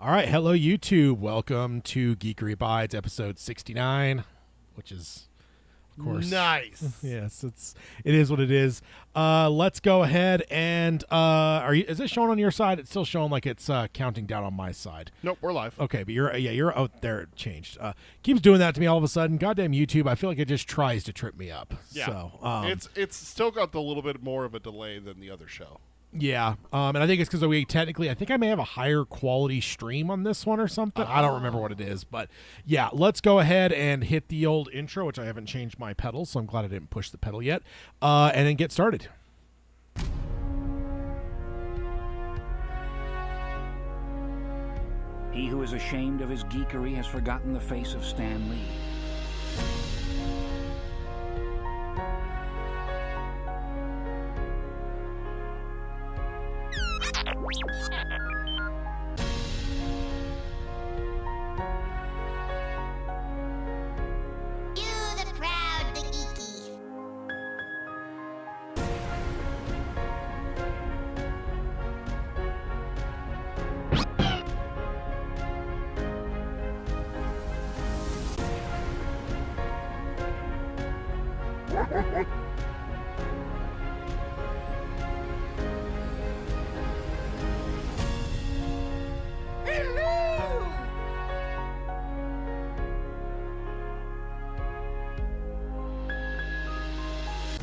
All right, hello YouTube. Welcome to Geekery Abides, episode 69, which is, of course, nice. Yes, it is what it is. Let's go ahead and is it showing on your side? It's still showing like it's counting down on my side. Nope, we're live. Okay, but you're out there. It changed. Keeps doing that to me all of a sudden. Goddamn YouTube! I feel like it just tries to trip me up. Yeah, so it's still got a little bit more of a delay than the other show. Yeah, and I think it's because I think I may have a higher quality stream on this one or something. I don't remember what it is, but yeah, let's go ahead and hit the old intro, which I haven't changed my pedal, so I'm glad I didn't push the pedal yet, and then get started. He who is ashamed of his geekery has forgotten the face of Stan Lee.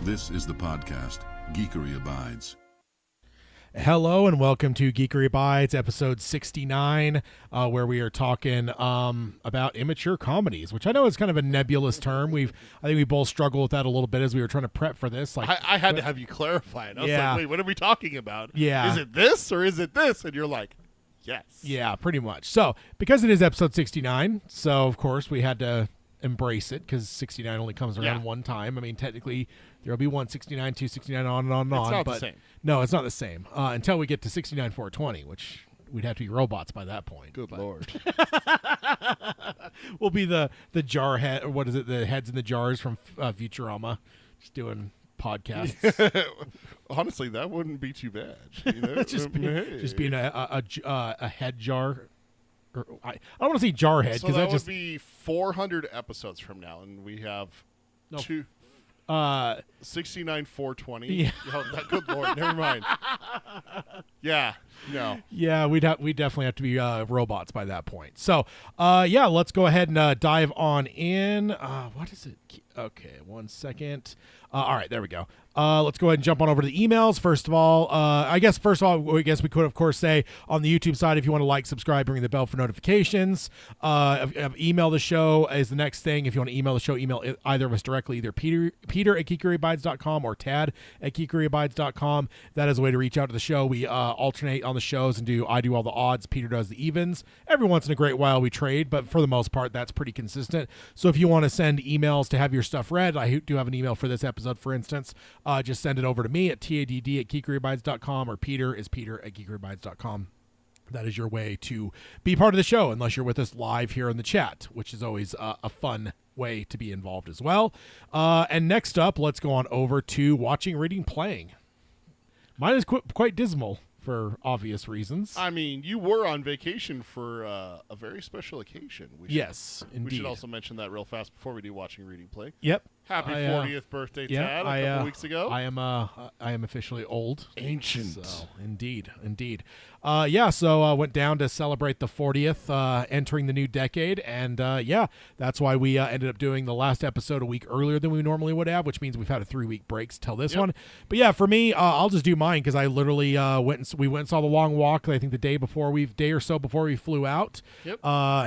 This is the podcast, Geekery Abides. Hello and welcome to Geekery Abides, episode 69, where we are talking about immature comedies, which I know is kind of a nebulous term. I think we both struggled with that a little bit as we were trying to prep for this. Like, I had to have you clarify it. I was like, wait, what are we talking about? Yeah. Is it this or is it this? And you're like, yes. Yeah, pretty much. So, because it is episode 69, so of course we had to embrace it because 69 only comes around one time. I mean, technically there'll be 169, 269, on and on and on. It's not but the same. No, it's not the same until we get to 69, 420, which we'd have to be robots by that point. Good Lord. We'll be the jar head, or what is it? The heads in the jars from Futurama, just doing podcasts. Honestly, that wouldn't be too bad. You know? just being a head jar. Or, I don't want to say jar head So because that just would be 400 episodes from now, and we have 69, 420. Yeah. Oh, good Lord, never mind. Yeah, no. Yeah, we definitely have to be robots by that point. So, yeah, let's go ahead and dive on in. What is it? Okay, 1 second. All right, there we go. Let's go ahead and jump on over to the emails. First of all, we could, of course, say on the YouTube side, if you want to like, subscribe, ring the bell for notifications. Email the show is the next thing. If you want to email the show, email either of us directly, either Peter at geekeryabides.com or Tad at geekeryabides.com. That is a way to reach out to the show. We alternate on the shows and I do all the odds, Peter does the evens. Every once in a great while we trade, but for the most part, that's pretty consistent. So if you want to send emails to have your stuff read, I do have an email for this episode, for instance. Just send it over to me at tadd@geekeryabides.com, or Peter at geekeryabides.com. That is your way to be part of the show, unless you're with us live here in the chat, which is always a fun way to be involved as well. And next up, let's go on over to watching, reading, playing. Mine is quite dismal for obvious reasons. I mean, you were on vacation for a very special occasion. Yes, indeed. We should also mention that real fast before we do watching, reading, play. Yep. Happy 40th birthday, Tad, a couple weeks ago. I am officially old. Ancient. So, indeed. So went down to celebrate the 40th, entering the new decade, and that's why we ended up doing the last episode a week earlier than we normally would have, which means we've had a 3-week break till this one. But yeah, for me, I'll just do mine because I literally we went and saw the long walk. I think the day or so before we flew out. Yep.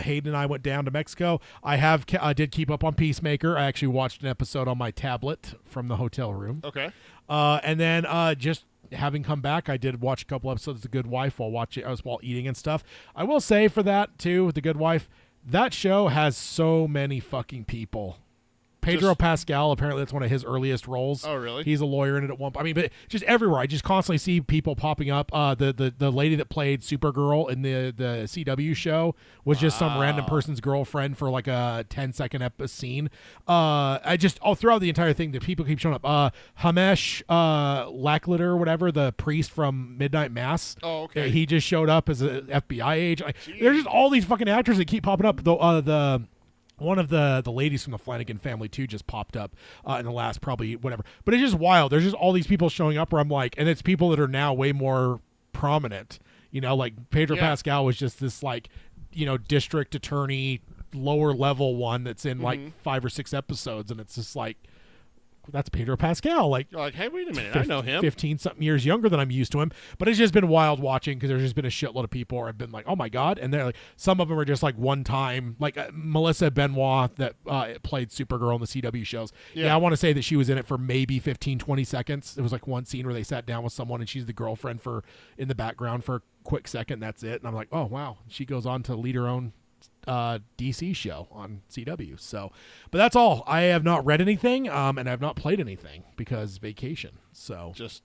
Hayden and I went down to Mexico. I did keep up on Peacemaker. I actually watched an episode on my tablet from the hotel room. Okay. And then just having come back, I did watch a couple episodes of The Good Wife while eating and stuff. I will say for that too, The Good Wife, that show has so many fucking people Pedro Pascal, apparently that's one of his earliest roles. Oh, really? He's a lawyer in it at one point. I mean, but just everywhere. I just constantly see people popping up. The lady that played Supergirl in the CW show was just some random person's girlfriend for like a 10-second scene. I just all throughout the entire thing, the people keep showing up. Hamesh Lacklitter or whatever, the priest from Midnight Mass. Oh, okay. He just showed up as an FBI agent. Like, there's just all these fucking actors that keep popping up. One of the ladies from the Flanagan family too just popped up in the last probably whatever. But it's just wild. There's just all these people showing up where I'm like, and it's people that are now way more prominent. You know, like Pedro Pascal was just this like, you know, district attorney, lower level one that's in like 5 or 6 episodes, and it's just like, that's Pedro Pascal. Like, You're like, hey, wait a minute, I know him. 15-something years younger than I'm used to him. But it's just been wild watching because there's just been a shitload of people where I've been like, oh my God. And they're like, some of them are just like one time, like Melissa Benoit that played Supergirl in the CW shows. Yeah, I want to say that she was in it for maybe 15, 20 seconds. It was like one scene where they sat down with someone and she's the girlfriend in the background for a quick second. That's it. And I'm like, oh, wow. She goes on to lead her own DC show on CW. So, but that's all. I have not read anything, and I've not played anything because vacation. So Just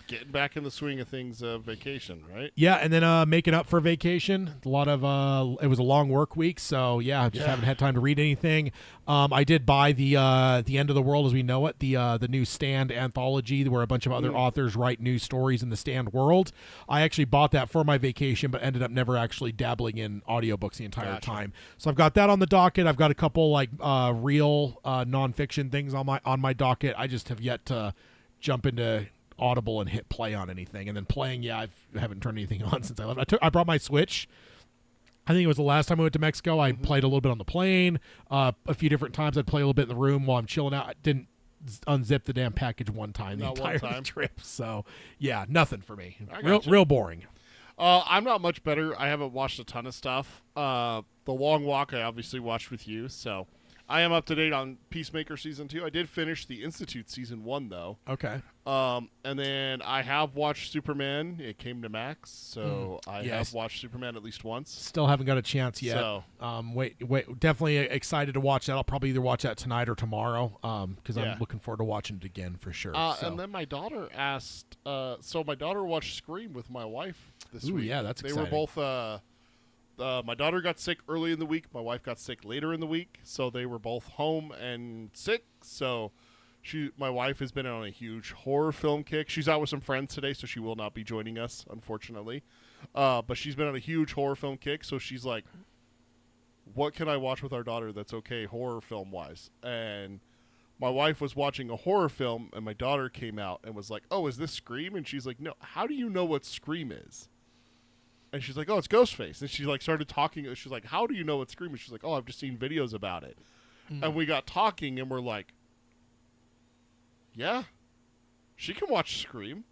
getting back in the swing of things, vacation, right? yeah, and then making up for vacation. A lot of it was a long work week, so yeah, just haven't had time to read anything. I did buy the End of the World as We Know It, the new Stand anthology where a bunch of other authors write new stories in the Stand world. I actually bought that for my vacation, but ended up never actually dabbling in audiobooks the entire time. So I've got that on the docket. I've got a couple like real nonfiction things on my docket. I just have yet to jump into Audible and hit play on anything. And then playing, I haven't turned anything on since I left. I brought my Switch. I think it was the last time I went to Mexico. I played a little bit on the plane. A few different times I'd play a little bit in the room while I'm chilling out. I didn't unzip the damn package one time the entire trip. So yeah, nothing for me. Real boring. I'm not much better. I haven't watched a ton of stuff. The Long Walk I obviously watched with you, so I am up to date on Peacemaker Season 2. I did finish The Institute Season 1, though. Okay. And then I have watched Superman. It came to Max, so I have watched Superman at least once. Still haven't got a chance yet. So, wait, definitely excited to watch that. I'll probably either watch that tonight or tomorrow because I'm looking forward to watching it again for sure. And then my daughter asked, so my daughter watched Scream with my wife this week. Yeah, that's They exciting. were both... my daughter got sick early in the week. My wife got sick later in the week, so they were both home and sick. So my wife has been on a huge horror film kick. She's out with some friends today, so she will not be joining us, unfortunately. But she's been on a huge horror film kick, so she's like, what can I watch with our daughter that's okay horror film-wise? And my wife was watching a horror film, and my daughter came out and was like, oh, is this Scream? And she's like, no, how do you know what Scream is? And she's like, oh, it's Ghostface. And she like started talking. She's like, how do you know it's Scream? And she's like, oh, I've just seen videos about it. And we got talking, and we're like, yeah, she can watch Scream.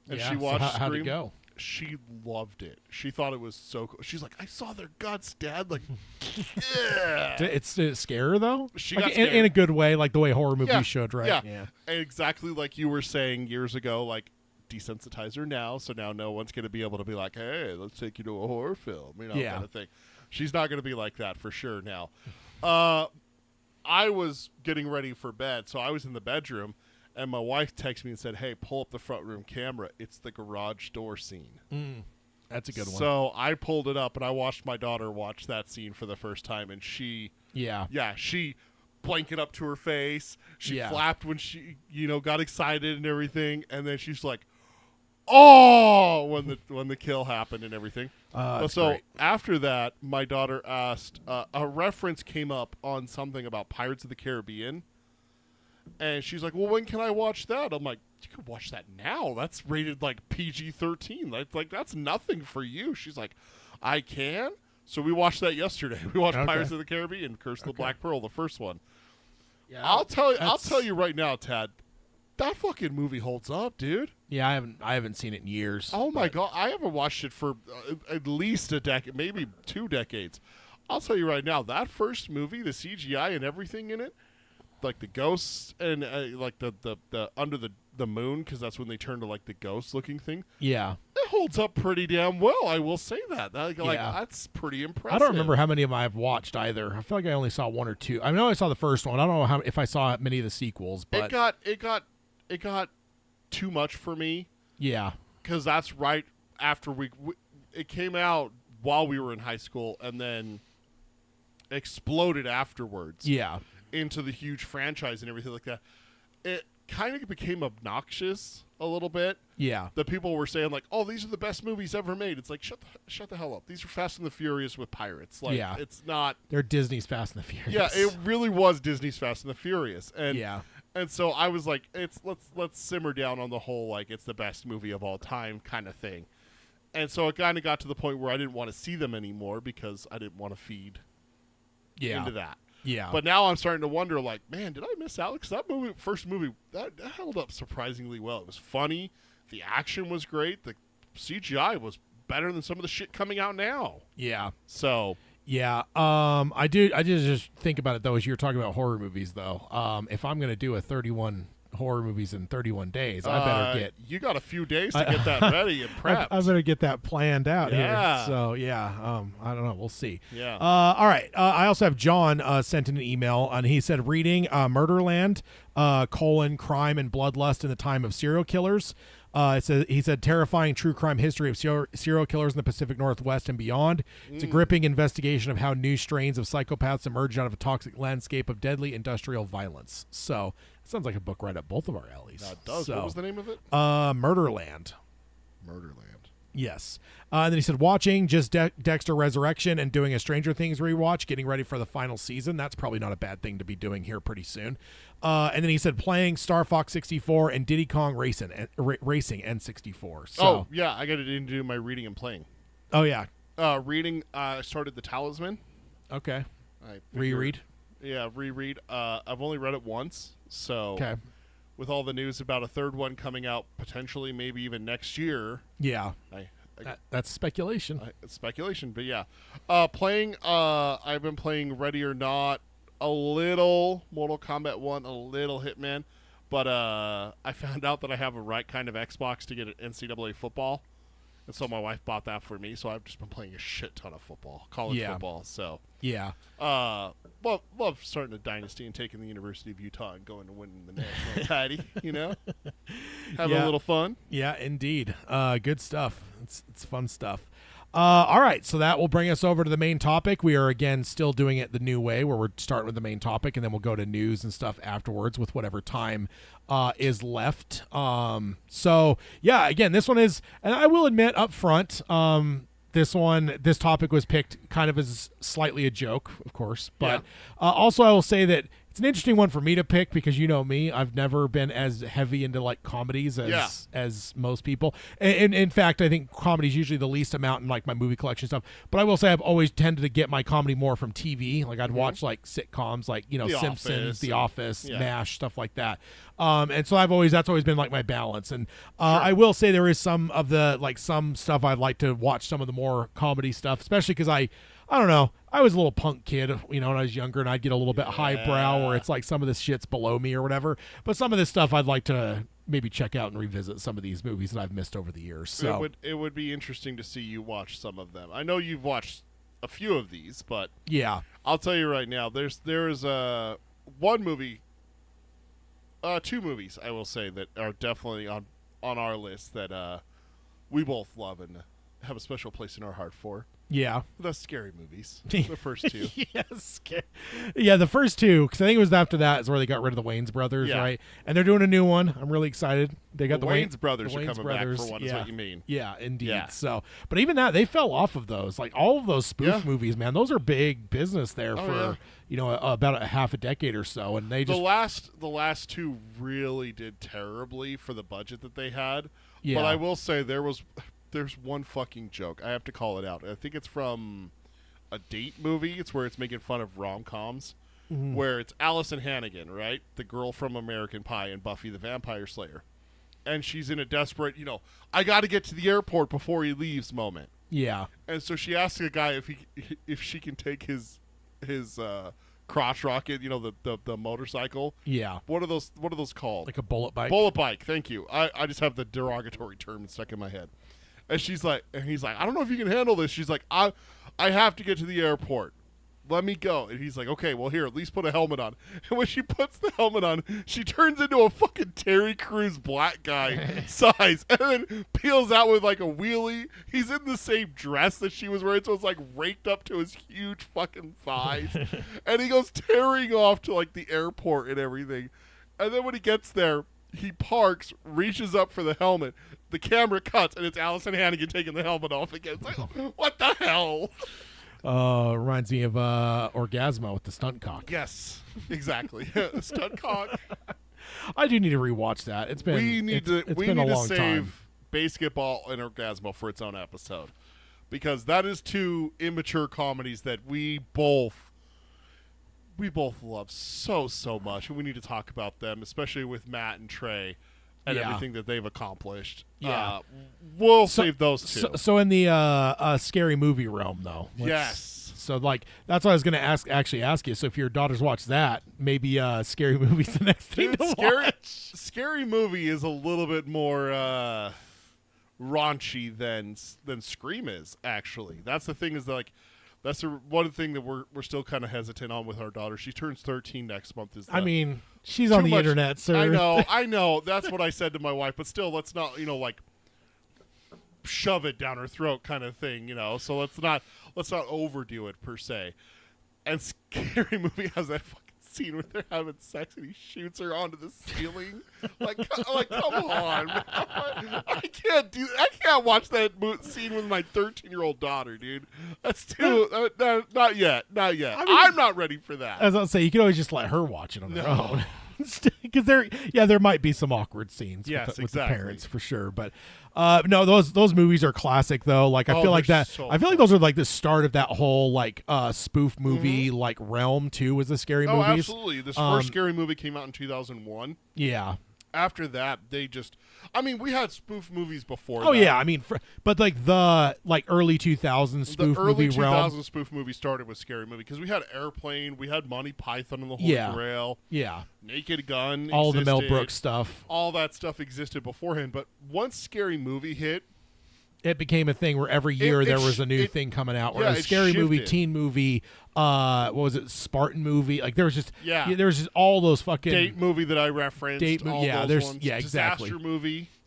And she watched Scream. How'd it go? She loved it. She thought it was so cool. She's like, I saw their guts, Dad. Like, yeah. It's scare though? She like, got scared. in a good way, like the way horror movies should, right? Yeah. Exactly like you were saying years ago, like, desensitize her now, so now no one's going to be able to be like, hey, let's take you to a horror film, kind of thing. She's not going to be like that for sure now. I was getting ready for bed, so I was in the bedroom, and my wife texted me and said, hey, pull up the front room camera. It's the garage door scene. That's a good one. So I pulled it up, and I watched my daughter watch that scene for the first time, and she blanket up to her face. She flapped when she, got excited and everything, and then she's like, oh, when the kill happened and everything. So great. After that, my daughter asked, a reference came up on something about Pirates of the Caribbean, and she's like, well, when can I watch that? I'm like, you can watch that now. That's rated like PG-13. Like that's nothing for you. She's like, I can? So we watched that yesterday. We watched Pirates of the Caribbean, Curse of the Black Pearl, the first one. Yeah, I'll tell you right now, Tad, that fucking movie holds up, dude. Yeah, I haven't seen it in years. Oh my God, I haven't watched it for at least a decade, maybe 2 decades. I'll tell you right now, that first movie, the CGI and everything in it, like the ghosts and like the under the moon, because that's when they turn to like the ghost looking thing. Yeah. It holds up pretty damn well. I will say that. Like Yeah. that's pretty impressive. I don't remember how many of them I've watched either. I feel like I only saw one or two. I know I saw the first one. I don't know if I saw many of the sequels, but it got too much for me. Yeah. Because that's right after it came out while we were in high school and then exploded afterwards. Yeah. Into the huge franchise and everything like that. It kind of became obnoxious a little bit. Yeah. The people were saying like, "Oh, these are the best movies ever made." It's like, shut the hell up. These are Fast and the Furious with pirates. Like, Yeah. it's not. They're Disney's Fast and the Furious. Yeah, it really was Disney's Fast and the Furious. And Yeah. and so I was like, let's simmer down on the whole like it's the best movie of all time kind of thing. And so it kind of got to the point where I didn't want to see them anymore because I didn't want to feed into that. Yeah. But now I'm starting to wonder, like, man, did I miss out? Because that first movie, that held up surprisingly well. It was funny. The action was great. The CGI was better than some of the shit coming out now. Yeah. So. Yeah. I did just think about it, though, as you were talking about horror movies, though. If I'm going to do a 31 horror movies in 31 days, I better get... You got a few days to get that ready and prepped. I better get that planned out Yeah. here. So, yeah, I don't know. We'll see. Yeah. All right. I also have John sent in an email, and he said, reading Murderland, crime and bloodlust in the time of serial killers. He said, terrifying true crime history of serial killers in the Pacific Northwest and beyond. It's a gripping investigation of how new strains of psychopaths emerge out of a toxic landscape of deadly industrial violence. So, it sounds like a book right up both of our alleys. That does. So, what was the name of it? Murderland. Murderland. Yes. And then he said, watching just Dexter Resurrection and doing a Stranger Things rewatch, getting ready for the final season. That's probably not a bad thing to be doing here pretty soon. And then he said, playing Star Fox 64 and Diddy Kong Racing N64. So, Oh, yeah. I got to do my reading and playing. Oh, yeah. Reading, I started The Talisman. Okay. I figured- Reread. Yeah, reread. I've only read it once. So, Okay. with all the news about a third one coming out potentially maybe even next year, Yeah. That's speculation. It's speculation, but yeah. Playing, I've been playing Ready or Not, a little Mortal Kombat 1, a little Hitman, but I found out that I have a right kind of Xbox to get an NCAA football, and so my wife bought that for me, so I've just been playing a shit ton of football, college football, so. Yeah. Love starting a dynasty and taking the University of Utah and going to winning the national title, you know? Having a little fun. Yeah, indeed. Good stuff. It's fun stuff. All right, so that will bring us over to the main topic. We are, again, still doing it the new way, where we're starting with the main topic, and then we'll go to news and stuff afterwards with whatever time is left. So, yeah, again, this one is, and I will admit up front, this topic was picked kind of as slightly a joke, of course, but also I will say that it's an interesting one for me to pick because you know me, I've never been as heavy into like comedies as most people. And in fact, I think comedy is usually the least amount in like my movie collection stuff. But I will say I've always tended to get my comedy more from TV. Like I'd watch like sitcoms, like The Simpsons, The Office, MASH, stuff like that. And so that's always been like my balance. And I will say there is some of the like some stuff I'd like to watch some of the more comedy stuff, especially because I don't know. I was a little punk kid, when I was younger, and I'd get a little bit highbrow, where it's like some of this shit's below me or whatever. But some of this stuff I'd like to maybe check out and revisit some of these movies that I've missed over the years. So it would be interesting to see you watch some of them. I know you've watched a few of these, but yeah, I'll tell you right now, there is one movie, two movies I will say that are definitely on our list that we both love and have a special place in our heart for. Yeah. The scary movies. The first two. Yeah, the first two, because I think it was after that is where they got rid of the Wayans brothers, right? And they're doing a new one. I'm really excited. They got the Wayans brothers the are Wayans coming brothers. back for one, is what you mean. Yeah, indeed. Yeah. So, but even that, they fell off of those. Like all of those spoof movies, man, those are big business there for, about a half a decade or so. And they just... The last two really did terribly for the budget that they had. Yeah. But I will say there's one fucking joke. I have to call it out. I think it's from a date movie. It's where it's making fun of rom-coms, where it's Allison Hannigan, right? The girl from American Pie and Buffy the Vampire Slayer. And she's in a desperate, I got to get to the airport before he leaves moment. Yeah. And so she asks a guy if she can take his crotch rocket, the motorcycle. Yeah. What are those called? Like a bullet bike. Bullet bike. Thank you. I just have the derogatory term stuck in my head. And he's like, I don't know if you can handle this. She's like, I have to get to the airport. Let me go. And he's like, okay, well, here, at least put a helmet on. And when she puts the helmet on, she turns into a fucking Terry Crews black guy size and then peels out with like a wheelie. He's in the same dress that she was wearing, so it's like raked up to his huge fucking thighs. And he goes tearing off to like the airport and everything. And then when he gets there, he parks, reaches up for the helmet. The camera cuts, and it's Allison Hannigan taking the helmet off again. It's like, what the hell? Reminds me of Orgasmo with the stunt cock. Yes, exactly. Stunt cock. I do need to rewatch that. It's been we need to long save time. Basketball and Orgasmo for its own episode, because that is two immature comedies that we both love so much, and we need to talk about them, especially with Matt and Trey and everything that they've accomplished. Yeah. We'll save those two. So in the scary movie realm, though. Yes. So like that's what I was going to ask you. So if your daughters watch that, maybe scary movie's the next thing to watch. Scary movie is a little bit more raunchy than Scream is. Actually, that's the thing. Is that, like, that's one thing that we're still kind of hesitant on with our daughter. She turns 13 next month. She's on the internet, sir. I know. That's what I said to my wife. But still, let's not, like, shove it down her throat, kind of thing. So let's not overdo it per se. And Scary Movie has that fucking scene where they're having sex and he shoots her onto the ceiling. like come on, I can't watch that scene with my 13-year-old daughter, dude. That's too not yet. I'm not ready for that. As I'll say, you can always just let her watch it on their own. Because there might be some awkward scenes with the parents for sure, but no, those movies are classic though. Like I feel like that. So I feel like those are like the start of that whole like spoof movie like realm too. Was the scary movies? Absolutely. This first Scary Movie came out in 2001. Yeah. After that, we had spoof movies before. Oh yeah, I mean, but like the early 2000s spoof movie realm. The early 2000s spoof movie started with Scary Movie because we had Airplane, we had Monty Python and the Holy Grail, Naked Gun, all the Mel Brooks stuff. All that stuff existed beforehand, but once Scary Movie hit, it became a thing where every year there was a new thing coming out. Where a Scary Movie, teen movie, what was it, Spartan movie? Like there was just all those fucking Date movie that I referenced.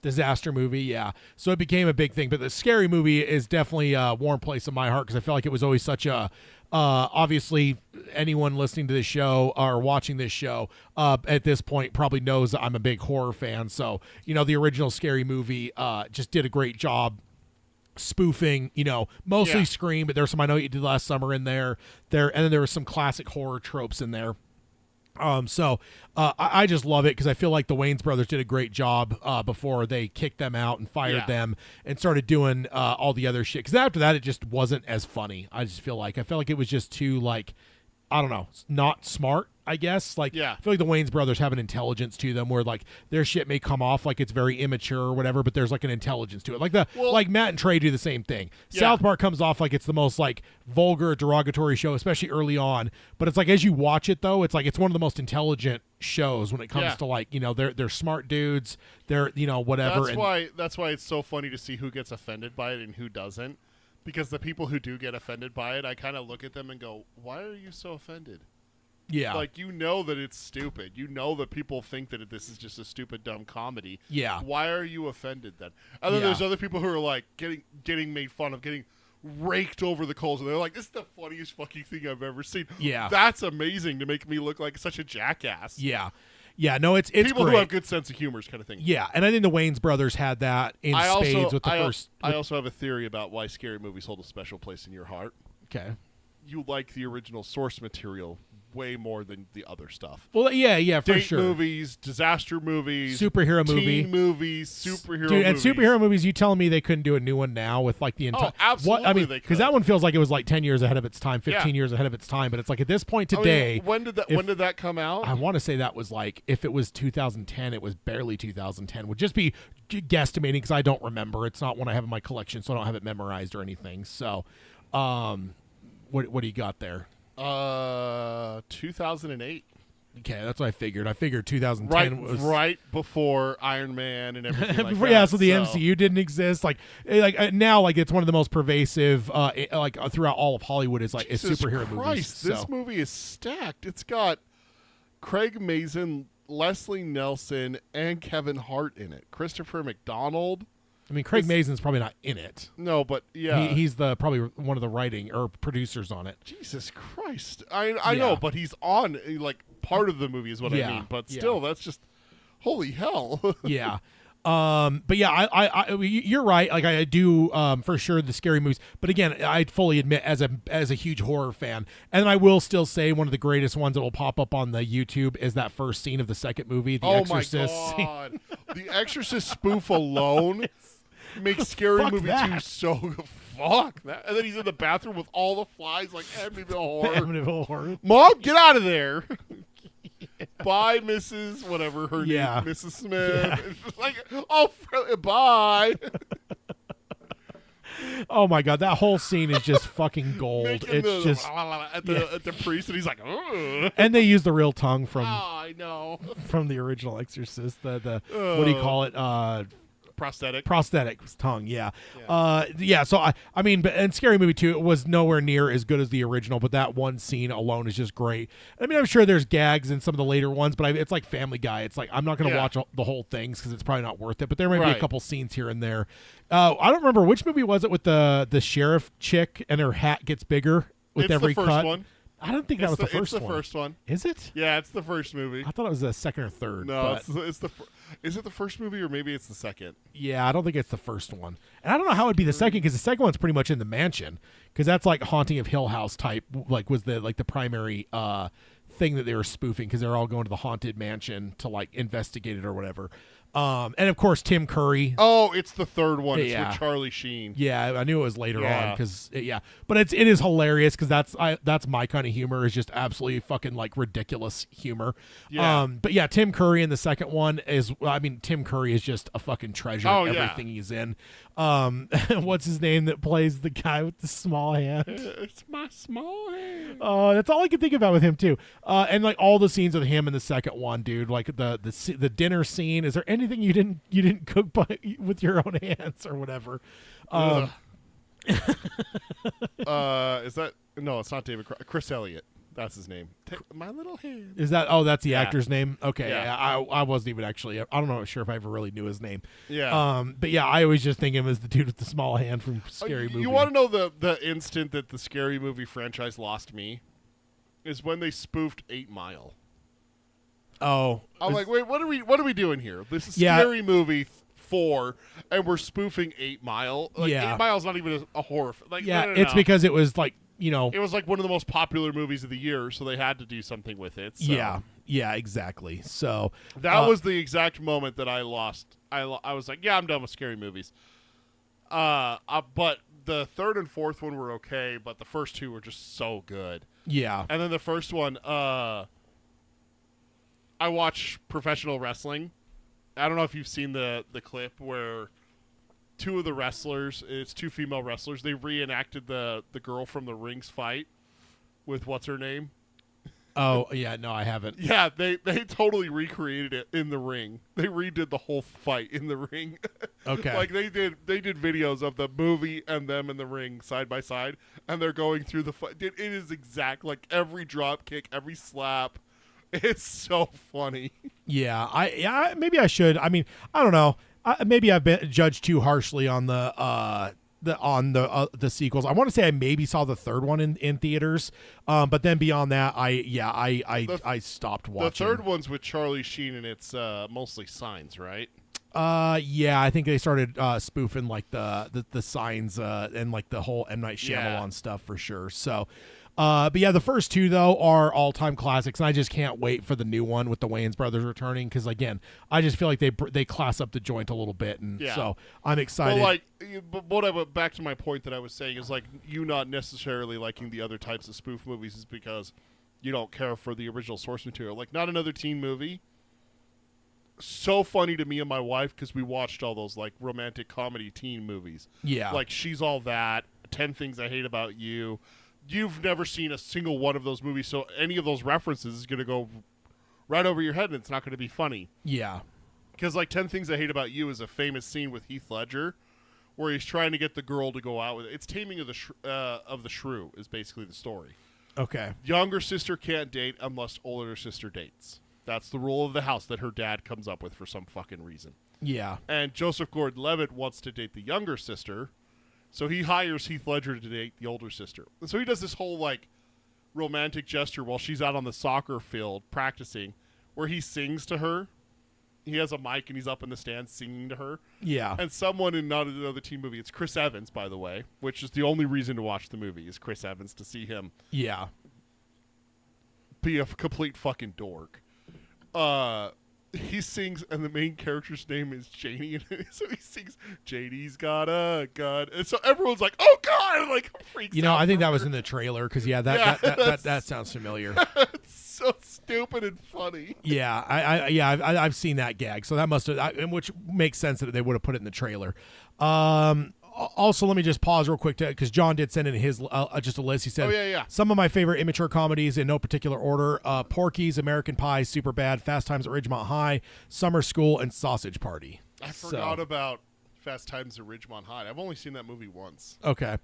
Disaster movie, yeah. So it became a big thing. But the Scary Movie is definitely a warm place in my heart because I feel like it was always such a obviously anyone listening to this show or watching this show at this point probably knows that I'm a big horror fan. So the original Scary Movie just did a great job spoofing, mostly Scream, but there's some I Know What You Did Last Summer in there, and then there were some classic horror tropes in there. I just love it because I feel like the Wayans brothers did a great job before they kicked them out and fired them and started doing all the other shit. Because after that, it just wasn't as funny. I felt like it was just too like, I don't know, not smart. I guess I feel like the Wayans brothers have an intelligence to them where like their shit may come off like it's very immature or whatever, but there's like an intelligence to it. Like Matt and Trey do the same thing. South Park comes off like it's the most like vulgar, derogatory show, especially early on. But it's like as you watch it though, it's like it's one of the most intelligent shows when it comes to like they're smart dudes. They're whatever. That's why it's so funny to see who gets offended by it and who doesn't. Because the people who do get offended by it, I kind of look at them and go, "Why are you so offended?" Yeah. Like, that it's stupid. That people think that this is just a stupid, dumb comedy. Yeah. Why are you offended then? And then there's other people who are like getting made fun of, getting raked over the coals. And they're like, this is the funniest fucking thing I've ever seen. Yeah. That's amazing to make me look like such a jackass. Yeah. Yeah, no, it's people great. who have good sense of humor kind of thing. Yeah, and I think the Wayans brothers had that in spades with the first. I also have a theory about why Scary Movies hold a special place in your heart. Okay. You like the original source material way more than the other stuff. Well, yeah, for Date sure. movies, disaster movies, superhero teen movies, superhero Dude, movies. And superhero movies, you telling me they couldn't do a new one now with like the entire... Oh, absolutely I mean, they could. because that one feels like it was like 10 years ahead of its time, 15 years ahead of its time, but it's like at this point today... when did that come out? I want to say that was like, if it was 2010, it was barely 2010. Would just be guesstimating because I don't remember. It's not one I have in my collection, so I don't have it memorized or anything. So, what do you got there? 2008. Okay, that's what I figured. I figured 2010 was Right before Iron Man and everything like before, that. yeah. So the MCU didn't exist. Now, it's one of the most pervasive, throughout all of Hollywood is is Jesus superhero Christ, movies. This So. movie is stacked. It's got Craig Mazin, Leslie Nelson, and Kevin Hart in it. Christopher McDonald. I mean, Craig Mazin's probably not in it. No, but yeah, He's probably one of the writing or producers on it. Jesus Christ. I know, but he's on part of the movie is what I mean. But still, that's just holy hell. Yeah. But yeah, I you're right. I do for sure the scary movies. But again, I fully admit as a huge horror fan, and I will still say one of the greatest ones that will pop up on the YouTube is that first scene of the second movie, The Exorcist. Oh my god, The Exorcist spoof alone makes Scary Fuck Movie that. 2 so fuck that. And then he's in the bathroom with all the flies like Amityville Horror. Amityville Horror. Mom, get out of there. Bye, Mrs. Whatever her Yeah. name, Mrs. Smith. Bye. Oh my god, that whole scene is just fucking gold. Making It's just, at the priest, and he's like, ugh. and they use the real tongue from I know. from the original Exorcist. The what do you call it? Prosthetic tongue. Yeah. So I mean, and Scary Movie 2 was nowhere near as good as the original, but that one scene alone is just great. I mean, I'm sure there's gags in some of the later ones, but it's like Family Guy. It's like I'm not going to watch the whole things because it's probably not worth it. But there may be a couple scenes here and there. I don't remember which movie was it with the sheriff chick and her hat gets bigger with every the first cut. one. I don't think that was the first one. It's the first one. Is it? Yeah, it's the first movie. I thought it was the second or third. No, but is it the first movie or maybe it's the second? yeah, I don't think it's the first one. And I don't know how it'd be the second because the second one's pretty much in the mansion because that's like Haunting of Hill House type, was the primary thing that they were spoofing because they're all going to the haunted mansion to investigate it or whatever. And of course Tim Curry. Oh, it's the third one. It's Yeah. with Charlie Sheen. Yeah, I knew it was later Yeah. on because but it is hilarious because that's my kind of humor is just absolutely fucking ridiculous humor. Yeah. But yeah, Tim Curry in the second one Tim Curry is just a fucking treasure. Oh, in yeah. everything he's in. What's his name that plays the guy with the small hand? It's my small hand. Oh, that's all I can think about with him too. And all the scenes with him in the second one, dude. Like the dinner scene. Is there anything you didn't cook with your own hands or whatever? Is that no? It's not David. Chris Elliott. That's his name. My little hand. Is that? Oh, that's the Yeah. actor's name. Okay, Yeah. I wasn't even actually. I don't know. Sure if I ever really knew his name. Yeah. But yeah, I always just think him as the dude with the small hand from Scary Movie. You want to know the instant that the Scary Movie franchise lost me? Is when they spoofed 8 Mile. Oh, I'm like, wait, what are we doing here? This is Yeah. Scary Movie 4, and we're spoofing 8 Mile. Yeah. 8 Mile's not even a horror. yeah. No. It's because it was it was one of the most popular movies of the year, so they had to do something with it. So. Yeah, exactly. So That was the exact moment that I lost. I was like, yeah, I'm done with scary movies. But the third and fourth one were okay, but the first two were just so good. yeah. And then the first one, I watch professional wrestling. I don't know if you've seen the clip where two of the wrestlers, it's two female wrestlers, they reenacted the girl from the Rings fight with what's her name? Oh yeah, no, I haven't. Yeah, they totally recreated it in the ring. They redid the whole fight in the ring. Okay. they did videos of the movie and them in the ring side by side, and they're going through the fight. It is exact, every drop kick, every slap. It's so funny. Yeah, maybe I should. I mean, I don't know. Maybe I've been judged too harshly on the sequels. I want to say I maybe saw the third one in theaters, but then beyond that, I stopped watching. The third one's with Charlie Sheen, and it's mostly Signs, right? Yeah, I think they started spoofing the Signs and the whole M. Night Shyamalan stuff for sure. So. But yeah, the first two though are all-time classics, and I just can't wait for the new one with the Wayans brothers returning because again, I just feel like they class up the joint a little bit, and so I'm excited. But back to my point that I was saying is you not necessarily liking the other types of spoof movies is because you don't care for the original source material. Not Another Teen Movie. So funny to me and my wife because we watched all those romantic comedy teen movies. Yeah, She's All That, 10 Things I Hate About You. you've never seen a single one of those movies, so any of those references is going to go right over your head, and it's not going to be funny. Yeah. Because, like, 10 Things I Hate About You is a famous scene with Heath Ledger where he's trying to get the girl to go out with it. It's Taming of the Shrew is basically the story. Okay. Younger sister can't date unless older sister dates. That's the rule of the house that her dad comes up with for some fucking reason. Yeah. And Joseph Gordon-Levitt wants to date the younger sister, so he hires Heath Ledger to date the older sister. And so he does this whole, like, romantic gesture while she's out on the soccer field practicing where he sings to her. He has a mic and he's up in the stands singing to her. Yeah. And someone in not another teen movie, it's Chris Evans, by the way, which is the only reason to watch the movie is Chris Evans, to see him Yeah. be a complete fucking dork. He sings, and the main character's name is Janie, and so he sings, "Janie's got a gun," and so everyone's like, "Oh God!" Like freaks out. I think that was in the trailer because that sounds familiar. It's so stupid and funny. Yeah, I've seen that gag, so that must have, which makes sense that they would have put it in the trailer. Also, let me just pause real quick because John did send in his just a list. He said, "Oh yeah. Some of my favorite immature comedies in no particular order: Porky's, American Pie, Superbad, Fast Times at Ridgemont High, Summer School, and Sausage Party." I forgot about Fast Times at Ridgemont High. I've only seen that movie once. Okay,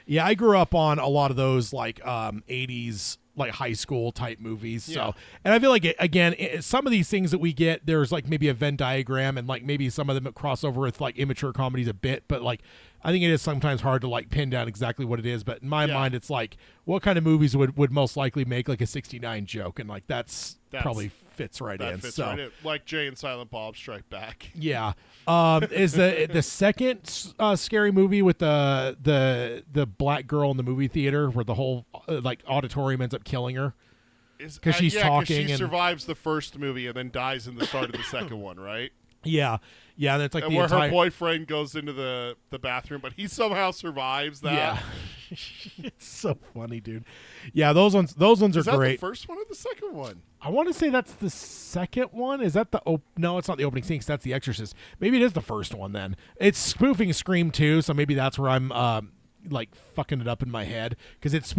yeah, I grew up on a lot of those like 80s. Like high school type movies. Yeah. So, and I feel like some of these things that we get, there's like maybe a Venn diagram and like maybe some of them cross over with like immature comedies a bit, but like I think it is sometimes hard to like pin down exactly what it is. But in my mind, it's like what kind of movies would most likely make like a 69 joke, and like that's probably fits right in. Fits so right in. Like Jay and Silent Bob Strike Back. Yeah. Is the second scary movie with the black girl in the movie theater where the whole like auditorium ends up killing her because she's talking she and survives the first movie and then dies in the start of the second one, right? Yeah, and it's like and the where entire... her boyfriend goes into the bathroom, but he somehow survives that. Yeah, it's so funny, dude. Yeah, those ones are Is that great. the first one or the second one? I want to say that's the second one. Is that the no? It's not the opening scene. 'Cause that's The Exorcist. Maybe it is the first one. Then it's spoofing Scream 2, so maybe that's where I'm like fucking it up in my head because that's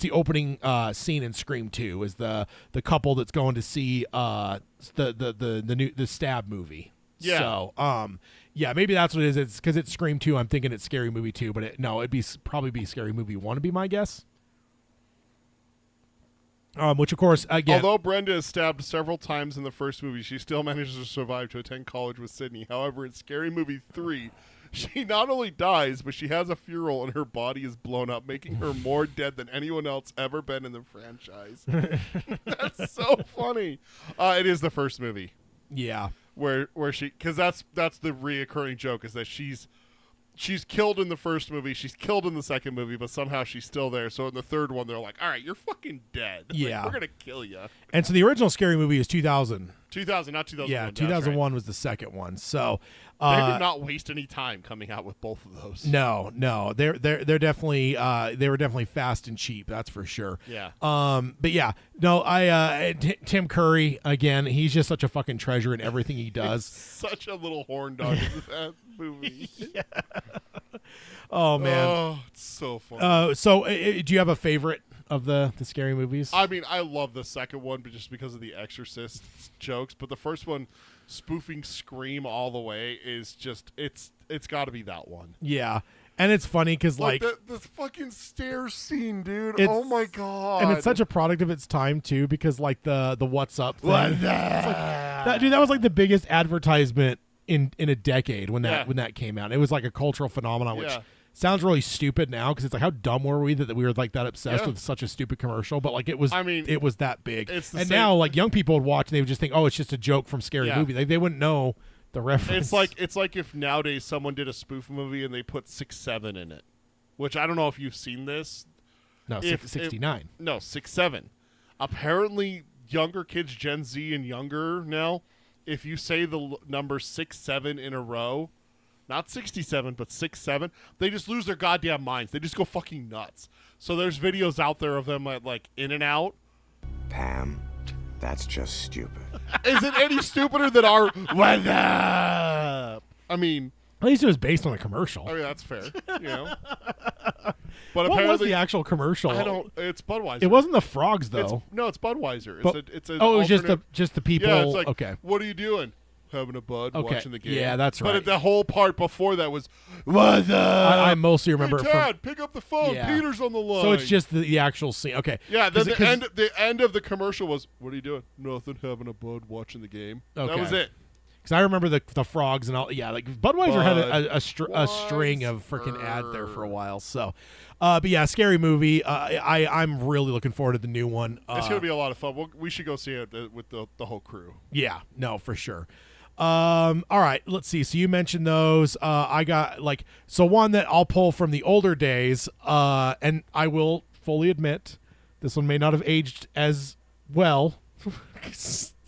the opening scene in Scream 2 is the couple that's going to see the Stab movie. Yeah. So yeah, maybe that's what it is. It's because it's Scream 2. I'm thinking it's Scary Movie 2, but it'd probably be Scary Movie 1 to be my guess. Which of course again, although Brenda is stabbed several times in the first movie, she still manages to survive to attend college with Sydney. However, in Scary Movie 3, she not only dies, but she has a funeral and her body is blown up, making her more dead than anyone else ever been in the franchise. That's so funny. It is the first movie. Yeah. Where she, because that's the reoccurring joke is that she's killed in the first movie, she's killed in the second movie, but somehow she's still there. So in the third one, they're like, "All right, you're fucking dead. Yeah, like, we're gonna kill you." And so the original Scary Movie is 2000. 2000, not 2001. Yeah, 2001 was the second one. So they did not waste any time coming out with both of those. No, they're definitely they were definitely fast and cheap. That's for sure. Yeah. But yeah, no, Tim Curry again. He's just such a fucking treasure in everything he does. Such a little horn dog in that movie. Yeah. Oh man. Oh, it's so funny. Do you have a favorite of the scary movies? I mean, I love the second one, but just because of the Exorcist jokes. But the first one, spoofing Scream all the way, is just it's got to be that one. Yeah, and it's funny because like the fucking stairs scene, dude. Oh my god! And it's such a product of its time too, because like the what's up thing. What's that was like the biggest advertisement in a decade when that came out. It was like a cultural phenomenon, which sounds really stupid now because it's like how dumb were we that we were like that obsessed with such a stupid commercial, but like it was. I mean, it was that big. And now like young people would watch and they would just think, oh, it's just a joke from Scary Movie. Like, they wouldn't know the reference. It's like if nowadays someone did a spoof movie and they put 6'7" in it, which I don't know if you've seen this. No, 69. No, 6'7". Apparently, younger kids, Gen Z and younger now, if you say the number 6'7" in a row, not 67, but 6'7", they just lose their goddamn minds. They just go fucking nuts. So there's videos out there of them at like In and Out. Pam, that's just stupid. Is it any stupider than our "What up"? I mean, at least it was based on a commercial. I mean, that's fair, you know. But what was apparently the actual commercial? I don't. It's Budweiser. It wasn't the frogs though. It's Budweiser. But- It's an oh, it was alternate- just the people. Yeah, it's like, okay. what are you doing? Having a bud, Okay. watching the game. Yeah, that's right. But the whole part before that was, what's up? I mostly remember Hey, it from. Dad, pick up the phone. Yeah. Peter's on the line. So it's just the actual scene. Okay. Yeah, then 'Cause the end of the commercial was, what are you doing? Nothing, having a bud, watching the game. Okay. That was it. Because I remember the frogs and all. Yeah, like Budweiser had a string Budweiser. of freaking ads there for a while. So, but yeah, scary movie. I'm really looking forward to the new one. It's gonna be a lot of fun. We should go see it with the whole crew. Yeah, no, for sure. All right, let's see. So you mentioned those. I got one that I'll pull from the older days. And I will fully admit, this one may not have aged as well.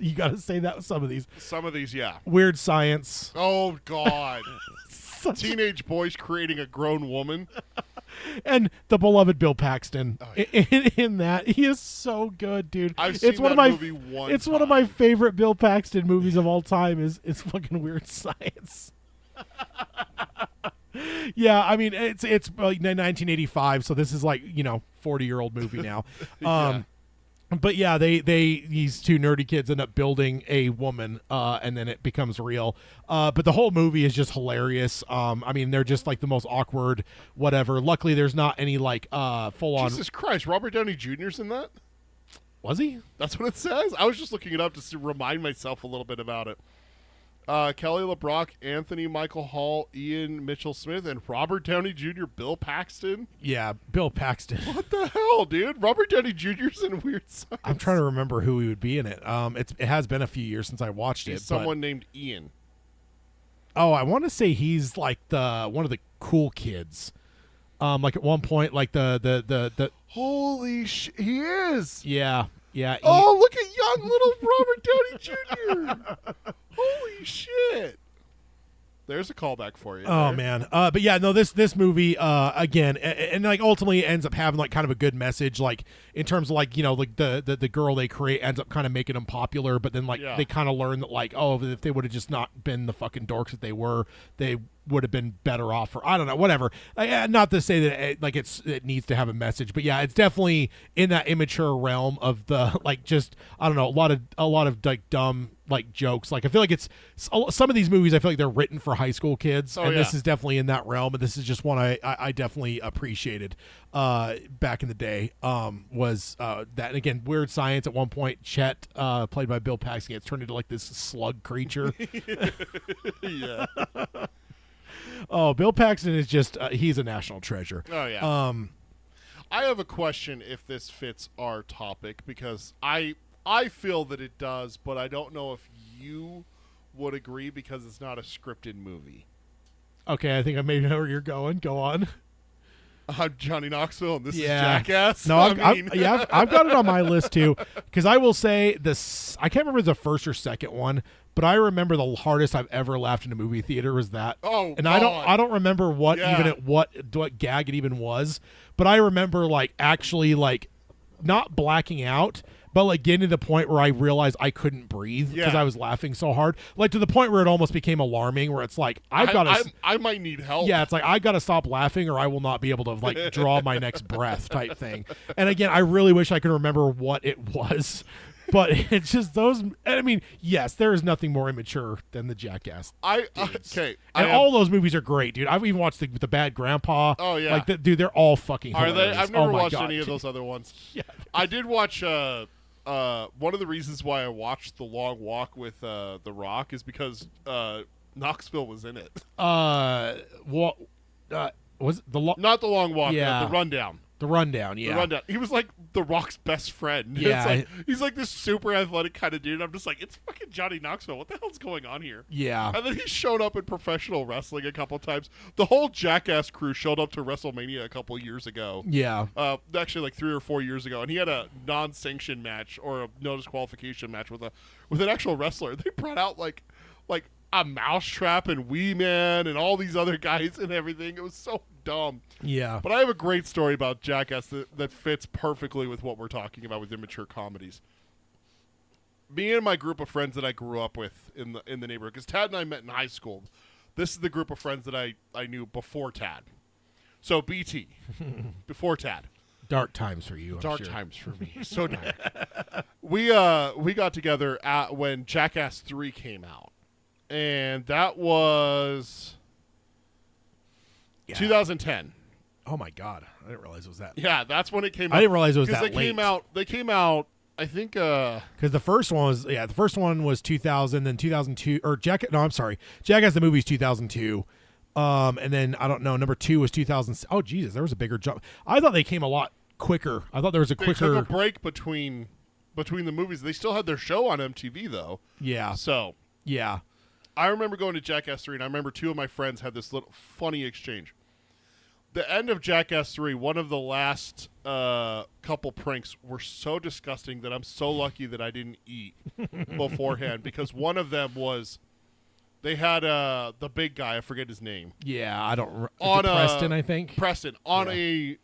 You got to say that with some of these. Some of these, yeah. Weird Science. Oh God. Teenage boys creating a grown woman. And the beloved Bill Paxton Oh, yeah. in that. He is so good, dude. I've seen one that of my movie one It's one of my time. favorite Bill Paxton movies of all time is fucking Weird Science. Yeah, I mean it's like 1985, so this is 40-year-old movie now. Yeah. But yeah, these two nerdy kids end up building a woman, and then it becomes real. But the whole movie is just hilarious. I mean, they're just the most awkward, whatever. Luckily, there's not any full on. Jesus Christ, Robert Downey Jr.'s in that? Was he? That's what it says? I was just looking it up to remind myself a little bit about it. Kelly LeBrock, Anthony Michael Hall, Ian Mitchell Smith, and Robert Downey Jr., Bill Paxton. Yeah, Bill Paxton. What the hell, dude? Robert Downey Jr.'s in Weird Science. I'm trying to remember who he would be in it. It has been a few years since I watched He's it. someone named Ian. Oh, I want to say he's one of the cool kids. At one point, the Holy shit, he is. yeah. Oh, look at young little Robert Downey Jr. Holy shit. There's a callback for you. Oh there. man, but yeah, no, this movie again, and ultimately ends up having kind of a good message, in terms of the girl they create ends up kind of making them popular, but then Yeah. they kind of learn that if they would have just not been the fucking dorks that they were, they would have been better off, or I don't know, whatever. Not to say that it needs to have a message, but yeah, it's definitely in that immature realm of the just I don't know, a lot of dumb jokes. I feel like it's some of these movies I feel like they're written for high school kids, and this yeah. is definitely in that realm. And this is just one I definitely appreciated back in the day. Was that, and again, Weird Science. At one point, Chet, played by Bill Paxton, gets turned into this slug creature. Yeah. Oh, Bill Paxton is just he's a national treasure. Oh, yeah. I have a question if this fits our topic, because I feel that it does, but I don't know if you would agree because it's not a scripted movie. Okay, I think I maybe know where you're going. Go on. I'm Johnny Knoxville, and this is Yeah. Jackass. No, I've got it on my list too, because I will say this. I can't remember the first or second one, but I remember the hardest I've ever laughed in a movie theater was that. Oh, and God. I don't remember what Yeah. what gag it even was, but I remember actually not blacking out, but getting to the point where I realized I couldn't breathe because Yeah. I was laughing so hard, to the point where it almost became alarming, where it's I might need help. yeah, it's I got to stop laughing or I will not be able to draw my next breath type thing. And again, I really wish I could remember what it was, but it's just those. I mean, yes, there is nothing more immature than the Jackass. Okay. And all those movies are great, dude. I've even watched the Bad Grandpa. Oh, yeah. Dude, they're all fucking Are hilarious. they? I've never Oh, my watched God. any of those other ones. Yeah. I did watch. One of the reasons why I watched The Long Walk with The Rock is because Knoxville was in it. What was it Not The Long Walk. Yeah. The Rundown. the rundown? Yeah. The Rundown. He was The Rock's best friend. Yeah. He's this super athletic kind of dude. I'm just it's fucking Johnny Knoxville. What the hell's going on here? Yeah. And then he showed up in professional wrestling a couple times. The whole Jackass crew showed up to WrestleMania a couple years ago. Yeah. Actually, 3 or 4 years ago, and he had a non-sanctioned match or a no disqualification match with an actual wrestler. They brought out like a Mousetrap and Wee Man and all these other guys and everything. It was so dumb. Yeah. But I have a great story about Jackass that fits perfectly with what we're talking about with Immature Comedies. Me and my group of friends that I grew up with in the neighborhood, because Tad and I met in high school. This is the group of friends that I knew before Tad. So BT, before Tad. Dark times for you. I'm Dark sure. times for me. So dark. We got together when Jackass 3 came out. And that was 2010. Oh my God, I didn't realize it was that. Yeah, that's when it came out. I didn't realize it was that late. They came out. I think because the first one was 2000, then 2002, or Jackass the movie's 2002, and then I don't know. Number 2 was 2000. Oh Jesus, there was a bigger jump. I thought they came a lot quicker. I thought there was a quicker. They took a break between the movies. They still had their show on MTV though. Yeah. So yeah. I remember going to Jackass 3, and I remember 2 of my friends had this little funny exchange. The end of Jackass 3, one of the last couple pranks were so disgusting that I'm so lucky that I didn't eat beforehand, because one of them was they had the big guy, I forget his name. Yeah, I don't. On Preston, I think. Preston on a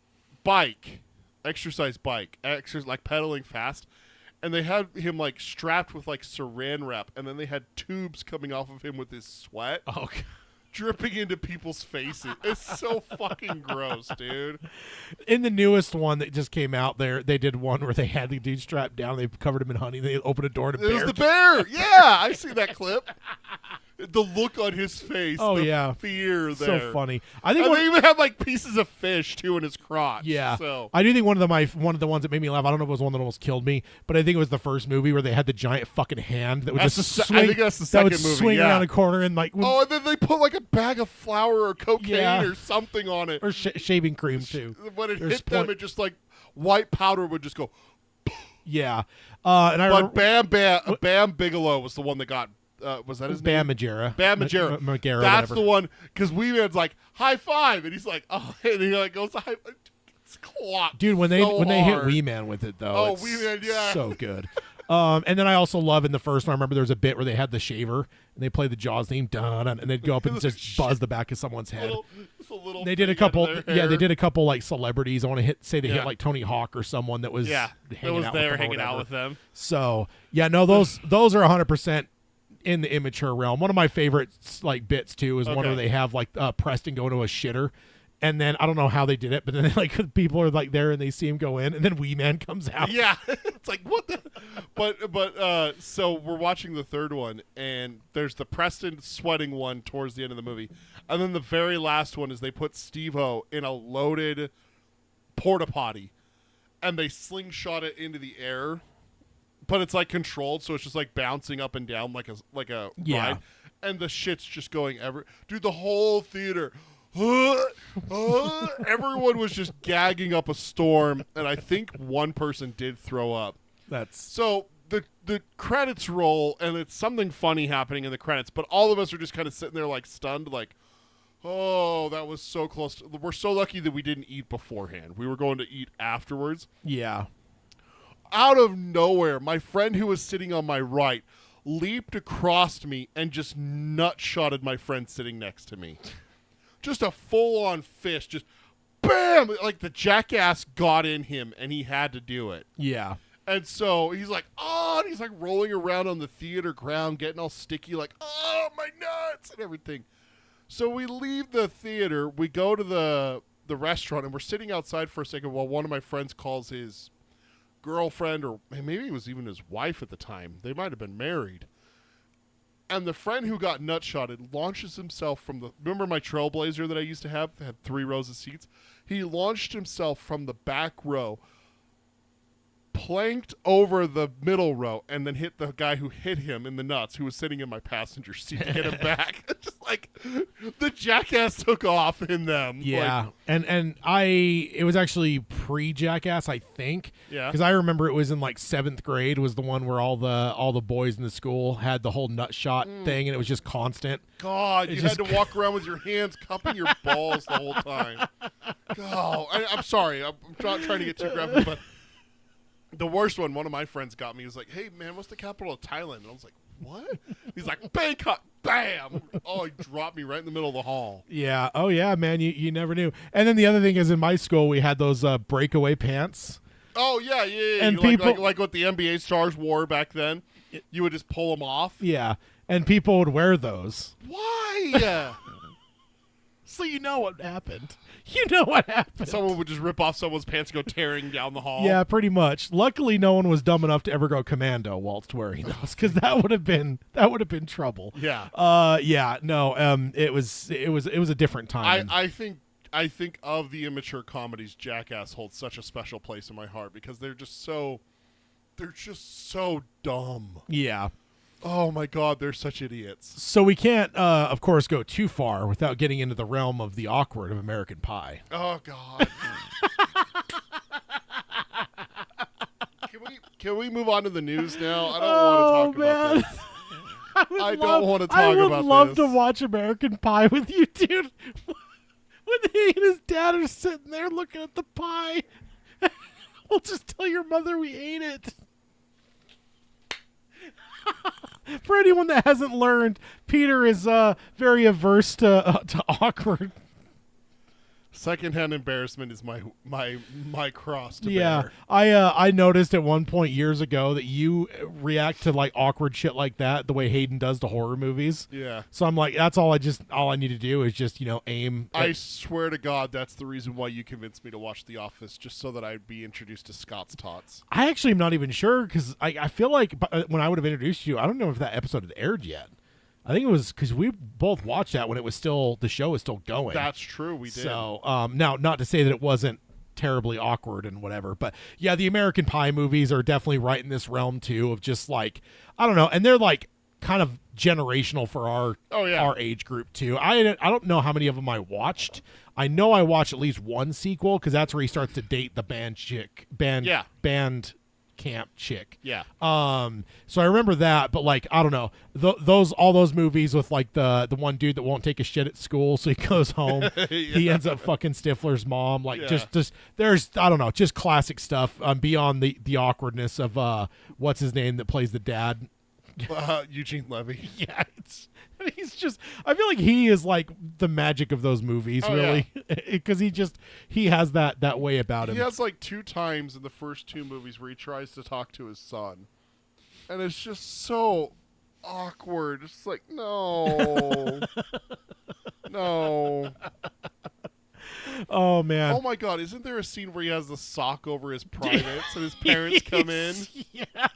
bike, exercise bike, like pedaling fast. And they had him like strapped with like saran wrap, and then they had tubes coming off of him with his sweat, dripping into people's faces. It's so fucking gross, dude. In the newest one that just came out, they did one where they had the dude strapped down. They covered him in honey. They opened a door and a bear. It was the bear. Yeah, I see that clip. The look on his face. Oh, the yeah. fear there. So funny. I think they even had like pieces of fish too in his crotch. Yeah. So I do think one of the ones that made me laugh. I don't know if it was one that almost killed me, but I think it was the first movie where they had the giant fucking hand that would just swing. I think that's the second movie. Swing yeah. around a corner and like. And then they put like a bag of flour or cocaine or something on it, or shaving cream too. When it hit them, it just like white powder would just go. Yeah. And Bam Bigelow was the one that got. Was that his Bam name? Margera. Bam Margera. Margera. That's whatever. the one, because Wee Man's like high five, and he's like, oh, and he like goes high. It's clocked. Dude, when so they hit hard. Wee Man with it though, it's Wee Man, yeah, so good. And then I also love in the first one. I remember there was a bit where they had the shaver and they played the Jaws theme, dun, and they'd go up and just buzz the back of someone's head. They did a couple, they did a couple like celebrities. I want to say they hit like Tony Hawk or someone that was hanging out with them. So yeah, no, those are 100% in the immature realm. One of my favorite like bits too is one where they have like Preston go to a shitter. And then I don't know how they did it, but then like people are like there and they see him go in, and then Wee Man comes out. Yeah, it's like what the. But so we're watching the third one, and there's the Preston sweating one towards the end of the movie, and then the very last one is they put Steve-O in a loaded porta potty, and they slingshot it into the air, but it's like controlled, so it's just like bouncing up and down like a ride, and the shit's just going dude. The whole theater. Everyone was just gagging up a storm, and I think one person did throw up. So the credits roll, and it's something funny happening in the credits, but all of us are just kind of sitting there like stunned, like, oh, that was so close. We're so lucky that we didn't eat beforehand. We were going to eat afterwards. Yeah. Out of nowhere, my friend who was sitting on my right leaped across me and just nut-shotted my friend sitting next to me. Just a full-on fist, just bam! Like the jackass got in him, and he had to do it. Yeah. And so he's like, oh, and he's like rolling around on the theater ground, getting all sticky, like, oh, my nuts, and everything. So we leave the theater, we go to the restaurant, and we're sitting outside for a second while one of my friends calls his girlfriend, or maybe it was even his wife at the time. They might have been married. And the friend who got nut-shotted launches himself from the... Remember my Trailblazer that I used to have? That had 3 rows of seats? He launched himself from the back row, planked over the middle row, and then hit the guy who hit him in the nuts, who was sitting in my passenger seat, to get him back. Just like, the jackass took off in them. Yeah. Like, and it was actually pre-Jackass, I think. Yeah. Because I remember it was in like 7th grade was the one where all the boys in the school had the whole nut shot thing, and it was just constant. God, you had to walk around with your hands cupping your balls the whole time. God, I'm sorry. I'm not trying to get too graphic, but the worst one of my friends got me. He was like, hey, man, what's the capital of Thailand? And I was like, what? He's like, Bangkok. Bam. Oh, he dropped me right in the middle of the hall. Yeah. Oh, yeah, man. You never knew. And then the other thing is in my school, we had those breakaway pants. Oh, yeah. And people, like what the NBA stars wore back then. You would just pull them off. Yeah. And people would wear those. Why? So you know what happened. You know what happened. Someone would just rip off someone's pants and go tearing down the hall. Yeah, pretty much. Luckily, no one was dumb enough to ever go commando whilst wearing those, because that would have been trouble. Yeah. No. It was a different time. I think of the Immature Comedies, Jackass holds such a special place in my heart because they're just so dumb. Yeah. Oh my God, they're such idiots. So we can't, of course, go too far without getting into the realm of the awkward of American Pie. Oh God. Can we move on to the news now? I don't want to talk about this. I don't want to talk about this. I would love to watch American Pie with you, dude. When he and his dad are sitting there looking at the pie, we'll just tell your mother we ate it. For anyone that hasn't learned, Peter is very averse to awkward. Secondhand embarrassment is my cross to Yeah, bear. I noticed at one point years ago that you react to like awkward shit like that the way Hayden does to horror movies. Yeah. So I'm like, that's all I need to do is just aim. I swear to God, that's the reason why you convinced me to watch The Office, just so that I'd be introduced to Scott's Tots. I actually am not even sure because I feel like when I would have introduced you, I don't know if that episode had aired yet. I think it was because we both watched that when the show was still going. That's true, we did. So now, not to say that it wasn't terribly awkward and whatever, but yeah, the American Pie movies are definitely right in this realm too of just like, I don't know, and they're like kind of generational for our age group too. I don't know how many of them I watched. I know I watched at least one sequel because that's where he starts to date the band camp chick. Yeah. So I remember that, but like I don't know, all those movies with like the one dude that won't take a shit at school, so he goes home. Yeah. He ends up fucking Stifler's mom. Like just there's I don't know, just classic stuff. Beyond the awkwardness of what's his name that plays the dad. Eugene Levy. Yeah, he's just. I feel like he is like the magic of those movies, really, because he has that way about him. He has like 2 times in the first 2 movies where he tries to talk to his son, and it's just so awkward. It's like no, no. Oh man. Oh my God! Isn't there a scene where he has the sock over his privates and his parents come in? Yeah.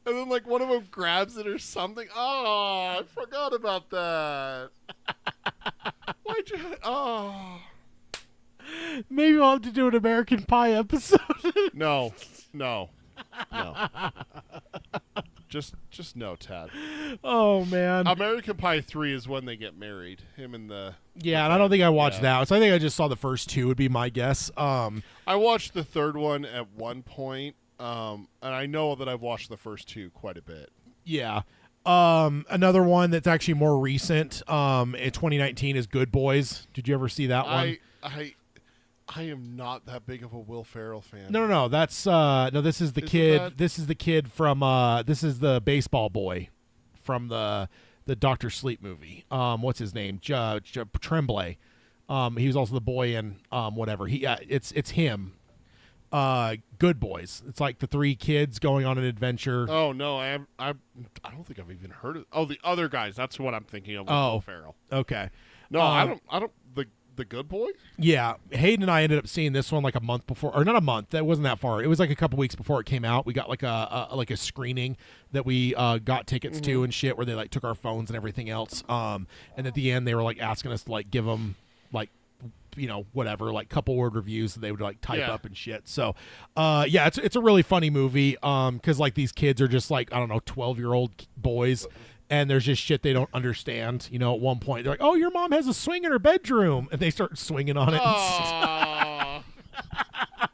And then, like, one of them grabs it or something. Oh, I forgot about that. Why'd you... Oh. Maybe I'll have to do an American Pie episode. No. Just no, Tad. Oh, man. American Pie 3 is when they get married. Him and the... Yeah, and I don't think I watched that. So I think I just saw the first 2 would be my guess. I watched the third one at one point. And I know that I've watched the first 2 quite a bit. Yeah. Another one that's actually more recent in 2019 is Good Boys. Did you ever see that one? I am not that big of a Will Ferrell fan. No. That's this is the kid. This is the kid from this is the baseball boy from the Dr. Sleep movie. What's his name? Tremblay. He was also the boy in whatever. It's him. Good Boys. It's like the 3 kids going on an adventure. Oh no, I don't think I've even heard of. Oh, the other guys. That's what I'm thinking of. Will Ferrell. Okay. No, I don't. The Good Boy. Yeah, Hayden and I ended up seeing this one like a month before, or not a month. That wasn't that far. It was like a couple weeks before it came out. We got like a screening that we got tickets to and shit, where they like took our phones and everything else. And at the end, they were like asking us to like give them like, whatever, like couple word reviews that they would like type up and shit. So, it's a really funny movie. Cause like these kids are just like, I don't know, 12-year-old boys, and there's just shit they don't understand. At one point they're like, oh, your mom has a swing in her bedroom, and they start swinging on it.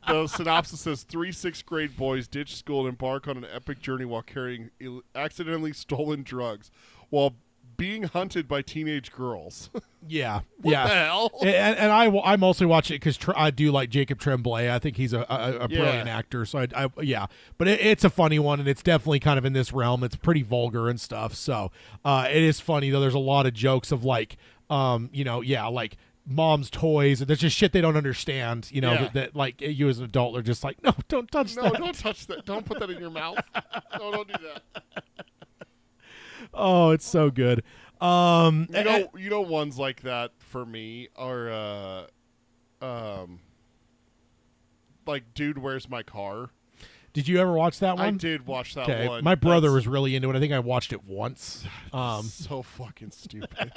The synopsis says 3 6th grade boys ditch school and embark on an epic journey while carrying accidentally stolen drugs while being hunted by teenage girls. Yeah. What the hell? And I mostly watch it because I do like Jacob Tremblay. I think he's a brilliant actor. So but it's a funny one, and it's definitely kind of in this realm. It's pretty vulgar and stuff. So it is funny though. There's a lot of jokes of like, like mom's toys, and there's just shit they don't understand. That like you as an adult are just like, no, don't touch that. No, don't touch that. Don't put that in your mouth. No, don't do that. Oh, it's so good. You know ones like that for me are like Dude, Where's My Car? Did you ever watch that one? I did watch that Okay, one. my brother was really into it. I think I watched it once. So fucking stupid.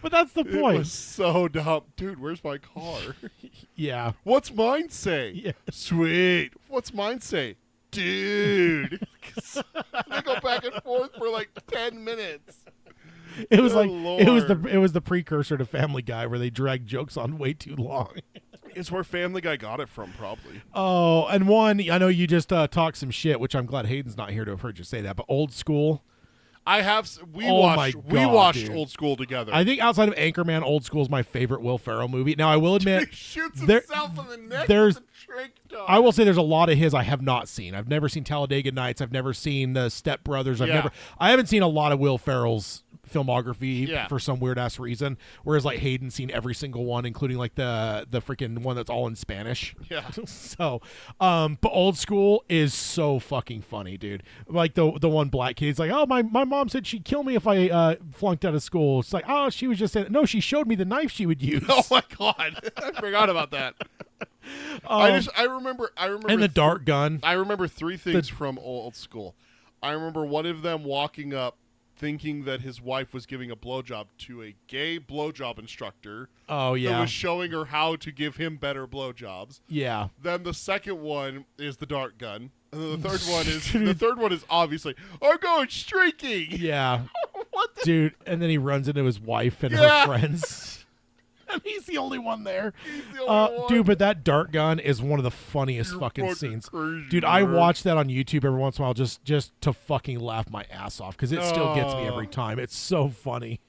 But that's the It point. was so dumb. Dude, where's my car? Yeah. What's mine say? Yeah. Sweet. What's mine say? Dude. They go back and forth for like 10 minutes. It was Good like it was Lord. the precursor to Family Guy where they drag jokes on way too long. It's where Family Guy got it from, probably. Oh, and one, I know you just talked some shit, which I'm glad Hayden's not here to have heard you say that, but Old School. We Oh my watched God, dude. Old School together. I think outside of Anchorman, Old School is my favorite Will Ferrell movie. Now, I will admit, he shoots there- himself in the neck there's- with a shrink dog. I will say there's a lot of his I have not seen. I've never seen Talladega Nights. I've never seen the Step Brothers. Yeah. I haven't seen a lot of Will Ferrell's filmography Yeah. for some weird ass reason. Whereas like Hayden's seen every single one, including like the freaking one that's all in Spanish. Yeah. So, but Old School is so fucking funny, dude. Like the one black kid, he's like, oh, my mom said she'd kill me if I flunked out of school. It's like, oh, she was just saying, no, she showed me the knife she would use. Oh my God. I forgot about that. I remember and the dart gun. I remember three things from Old School. I remember one of them walking up thinking that his wife was giving a blowjob to a gay blowjob instructor. Oh, yeah. That was showing her how to give him better blowjobs. Yeah. Then the second one is the dart gun. And then the third one is obviously, I'm going streaking. Yeah. What the Dude, and then he runs into his wife and Yeah. her friends. And he's the only one there. He's the only one. Dude, but that dart gun is one of the funniest You're fucking fucking scenes. crazy, Dude, I nerd. watch that on YouTube every once in a while just to fucking laugh my ass off because it still gets me every time. It's so funny.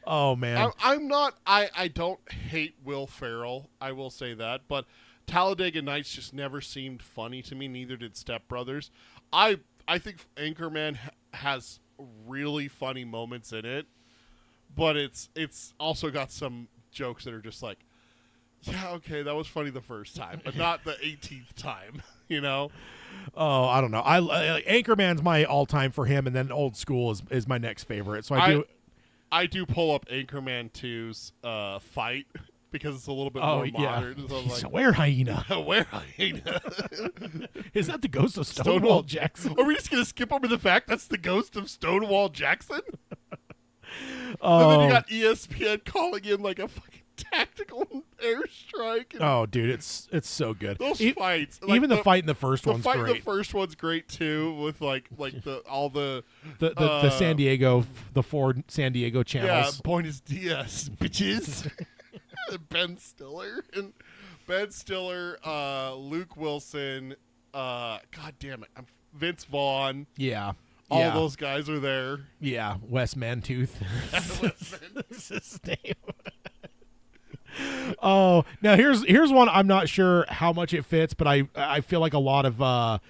Oh, man. I don't hate Will Ferrell. I will say that, but Talladega Nights just never seemed funny to me. Neither did Step Brothers. I think Anchorman has really funny moments in it, but it's also got some jokes that are just like, yeah, okay, that was funny the first time, but not the 18th time. You know? Oh, I don't know. Anchorman's my all-time for him, and then Old School is my next favorite. So I do pull up Anchorman 2's fight because it's a little bit more modern. So I'm He's like, a were hyena. where hyena? Is that the ghost of Stonewall Jackson? Are we just gonna skip over the fact that's the ghost of Stonewall Jackson? Oh. And then you got ESPN calling in like a fucking tactical airstrike. And Oh, dude, it's so good. those fights, like Even the fight in the first the one's fight in great. the first one's great too, with like all the The San Diego, the four San Diego yeah, channels. Buenos Dias, bitches. Ben Stiller, Luke Wilson, God damn it, Vince Vaughn. Yeah. All yeah. those guys are there. Yeah, Wes Mantooth. That's his name. Oh, now here's one I'm not sure how much it fits, but I feel like a lot of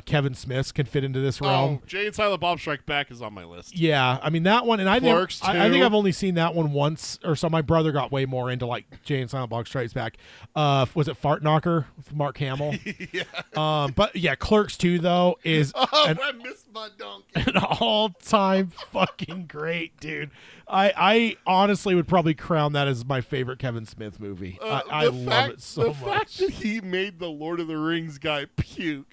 Kevin Smith's can fit into this realm. Oh, Jay and Silent Bob Strike Back is on my list. Yeah, I mean that one, and I Clerks, think too. I've only seen that one once or so. My brother got way more into like Jay and Silent Bob Strikes Back. Was it Fart Knocker with Mark Hamill? Yeah. But yeah, Clerks 2 though is I miss my donkey. an all-time fucking great, dude. I honestly would probably crown that as my favorite Kevin Smith movie. I love it so the much. fact that he made the Lord of the Rings guy puke.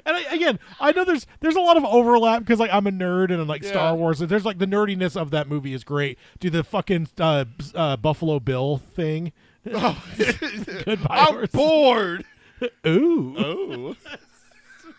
And I know there's a lot of overlap because like I'm a nerd and I'm like Yeah. Star Wars. And there's like the nerdiness of that movie is great. Dude, the fucking Buffalo Bill thing. Goodbye, I'm horse. bored. Ooh. Oh.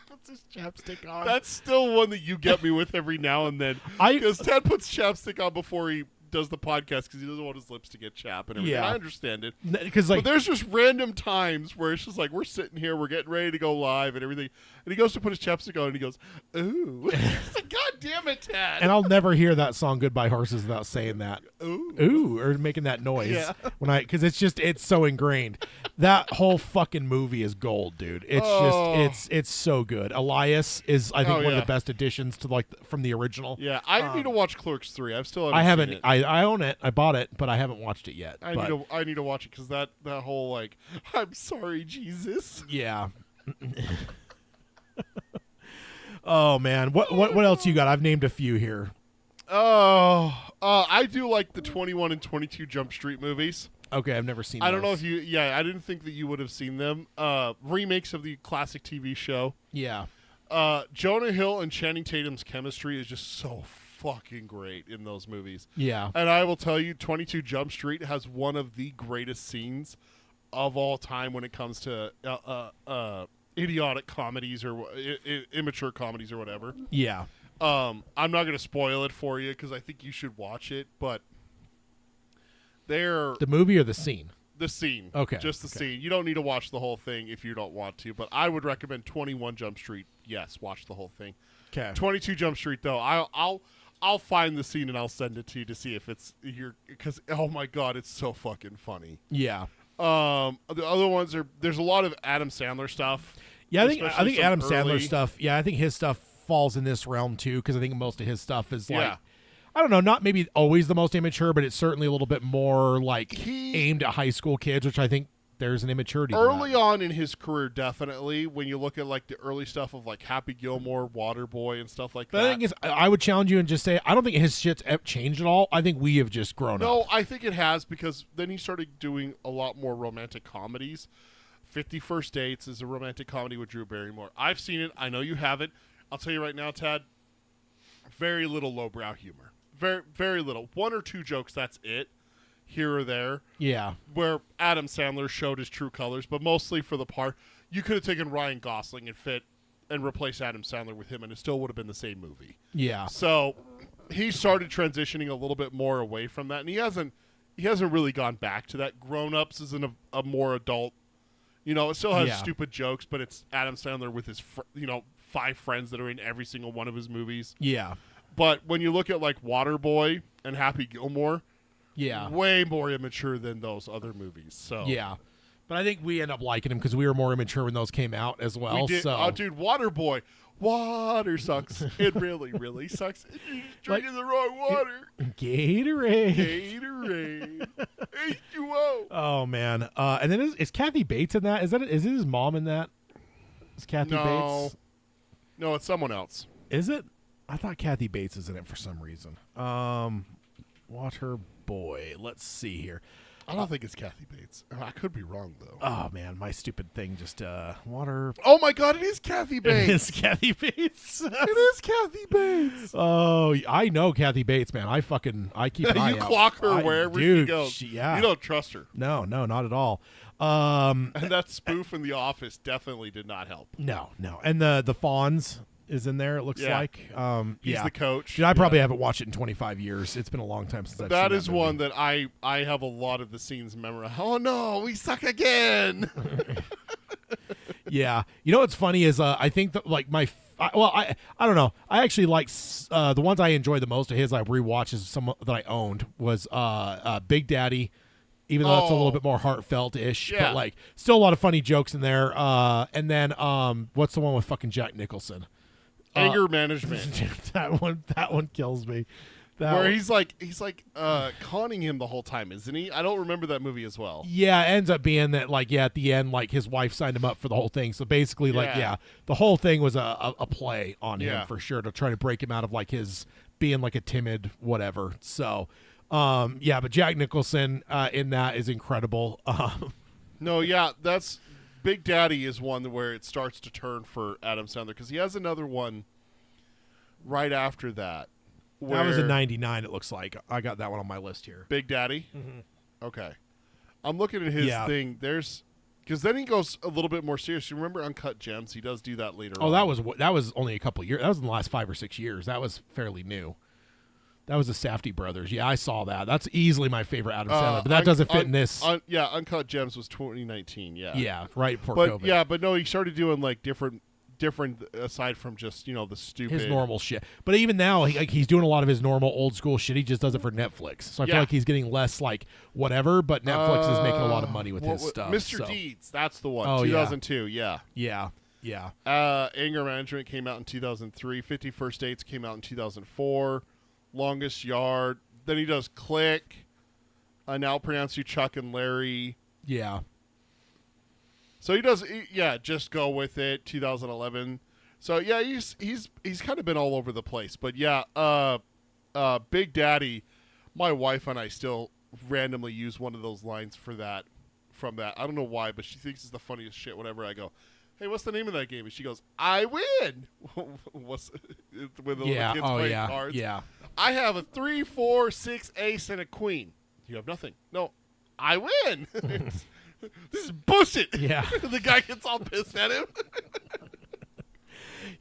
Puts his chapstick on. That's still one that you get me with every now and then. I- Because Ted puts chapstick on before he does the podcast because he doesn't want his lips to get chapped and everything. Yeah. I understand it. Because like But there's just random times where it's just like we're sitting here, we're getting ready to go live and everything, and he goes to put his chapstick on and he goes, "Ooh!" It's like, God damn it, Ted! and I'll never hear that song "Goodbye Horses" without saying that. Ooh. Ooh, or making that noise Yeah. because it's so ingrained. That whole fucking movie is gold, dude. It's just it's so good. Elias is I think one of yeah. the best additions to like from the original. Yeah, I need to watch Clerks 3. I've still I haven't. haven't. Seen it. I own it. I bought it, but I haven't watched it yet. I need to watch it because that whole like I'm sorry Jesus. Yeah. Oh man, what else you got? I've named a few here. I do like the 21 and 22 Jump Street movies. Okay, I've never seen. I don't know those. if you. Yeah, I didn't think that you would have seen them. Remakes of the classic TV show. Yeah. Jonah Hill and Channing Tatum's chemistry is just so fucking great in those movies. Yeah. And I will tell you, 22 Jump Street has one of the greatest scenes of all time when it comes to idiotic comedies or immature comedies or whatever. Yeah. I'm not going to spoil it for you because I think you should watch it, but they're The movie or the scene? the scene. Okay. Just the scene. You don't need to watch the whole thing if you don't want to, but I would recommend 21 Jump Street. Yes, watch the whole thing. Okay. 22 Jump Street though, I'll find the scene and I'll send it to you to see if it's your, because oh my god, it's so fucking funny. Yeah. The other ones are, there's a lot of Adam Sandler stuff. Yeah, I think especially some Adam Sandler early- stuff. Yeah, I think his stuff falls in this realm too because I think most of his stuff is like, Yeah. I don't know, not maybe always the most immature, but it's certainly a little bit more like He- aimed at high school kids, which I think there's an immaturity. to Early that. on in his career, definitely, when you look at like the early stuff of like Happy Gilmore, Waterboy, and stuff like But the that. thing is, I would challenge you and just say I don't think his shit's changed at all. I think we have just grown No, up. I think it has because then he started doing a lot more romantic comedies. 50 First Dates is a romantic comedy with Drew Barrymore. I've seen it. I know you haven't. I'll tell you right now, Tad, very little lowbrow humor. Very, very little. One or two jokes, that's it, here or there, Yeah. where Adam Sandler showed his true colors, but mostly for the part. You could have taken Ryan Gosling and replaced Adam Sandler with him, and it still would have been the same movie. Yeah. So he started transitioning a little bit more away from that, and he hasn't really gone back to that. Grown Ups is a more adult, it still has Yeah. stupid jokes, but it's Adam Sandler with his 5 friends that are in every single one of his movies. Yeah. But when you look at like Waterboy and Happy Gilmore, Yeah. way more immature than those other movies. So Yeah. But I think we end up liking him because we were more immature when those came out as well. we did. So Oh, dude, Waterboy. Water sucks. It really, really sucks. You're drinking the wrong water. Gatorade. Gatorade. H2O. Oh man. And then is Kathy Bates in that? Is it his mom in that? Is Kathy No. Bates? No, it's someone else. Is it? I thought Kathy Bates is in it for some reason. Water Boy. Let's see here. I don't think it's Kathy Bates. I could be wrong, though. Oh man, my stupid thing just water. Oh, my God, it is Kathy It Bates. is Kathy Bates. It is Kathy Bates. Oh, I know Kathy Bates, man. I keep an eye You out. clock her wherever she dude, goes. yeah. You don't trust her. No, not at all. And that spoof in The Office definitely did not help. No. And the Fonz is in there. It looks Yeah. like. He's yeah. the coach. Dude, I probably Yeah. haven't watched it in 25 years. It's been a long time since I've seen That that is movie. one that I have a lot of the scenes memorized. Oh, no, we suck again. Yeah. You know what's funny is I think that like I don't know. I actually like the ones I enjoy the most of his I rewatch is some that I owned was Big Daddy. Even though it's a little Oh. bit more heartfelt-ish, Yeah. but like still a lot of funny jokes in there. And then what's the one with fucking Jack Nicholson? Anger management. that one kills me. That Where one- he's like conning him the whole time, isn't he? I don't remember that movie as well. Yeah, it ends up being that like at the end like his wife signed him up for the whole thing. So basically Yeah. the whole thing was a play on Yeah. him for sure to try to break him out of like his being like a timid whatever. So but Jack Nicholson in that is incredible. No, yeah, that's Big Daddy is one where it starts to turn for Adam Sandler because he has another one right after that. That was in where- '99. It looks like I got that one on my list here. Big Daddy. Okay, I'm looking at his Yeah. thing. Because then he goes a little bit more serious. You remember Uncut Gems? He does do that later. Oh, on. that was only a couple of years. That was in the last 5 or 6 years. That was fairly new. That was the Safdie brothers. Yeah, I saw that. That's easily my favorite Adam Sandler, but that doesn't fit in this. Uncut Gems was 2019. Yeah. yeah, right before But COVID. yeah, but no, he started doing like different aside from just the stupid His normal shit. But even now, he's doing a lot of his normal old school shit. He just does it for Netflix. So I feel Yeah. like he's getting less like whatever, but Netflix is making a lot of money with his stuff. Mr. so. Deeds, that's the one. Oh, yeah. 2002. Yeah. Yeah. Anger Management came out in 2003. 50 First Dates came out in 2004. Longest Yard. Then he does Click. I now pronounce you Chuck and Larry. Yeah. So he does, Just Go With It, 2011. So yeah, he's kind of been all over the place. But yeah, Big Daddy, my wife and I still randomly use one of those lines from that. I don't know why, but she thinks it's the funniest shit whenever I go, hey, what's the name of that game? And she goes, I win. What's when the little kids play cards? Yeah. I have a 3, 4, 6 ace and a queen. You have nothing. No, I win. This is bullshit. Yeah. The guy gets all pissed at him.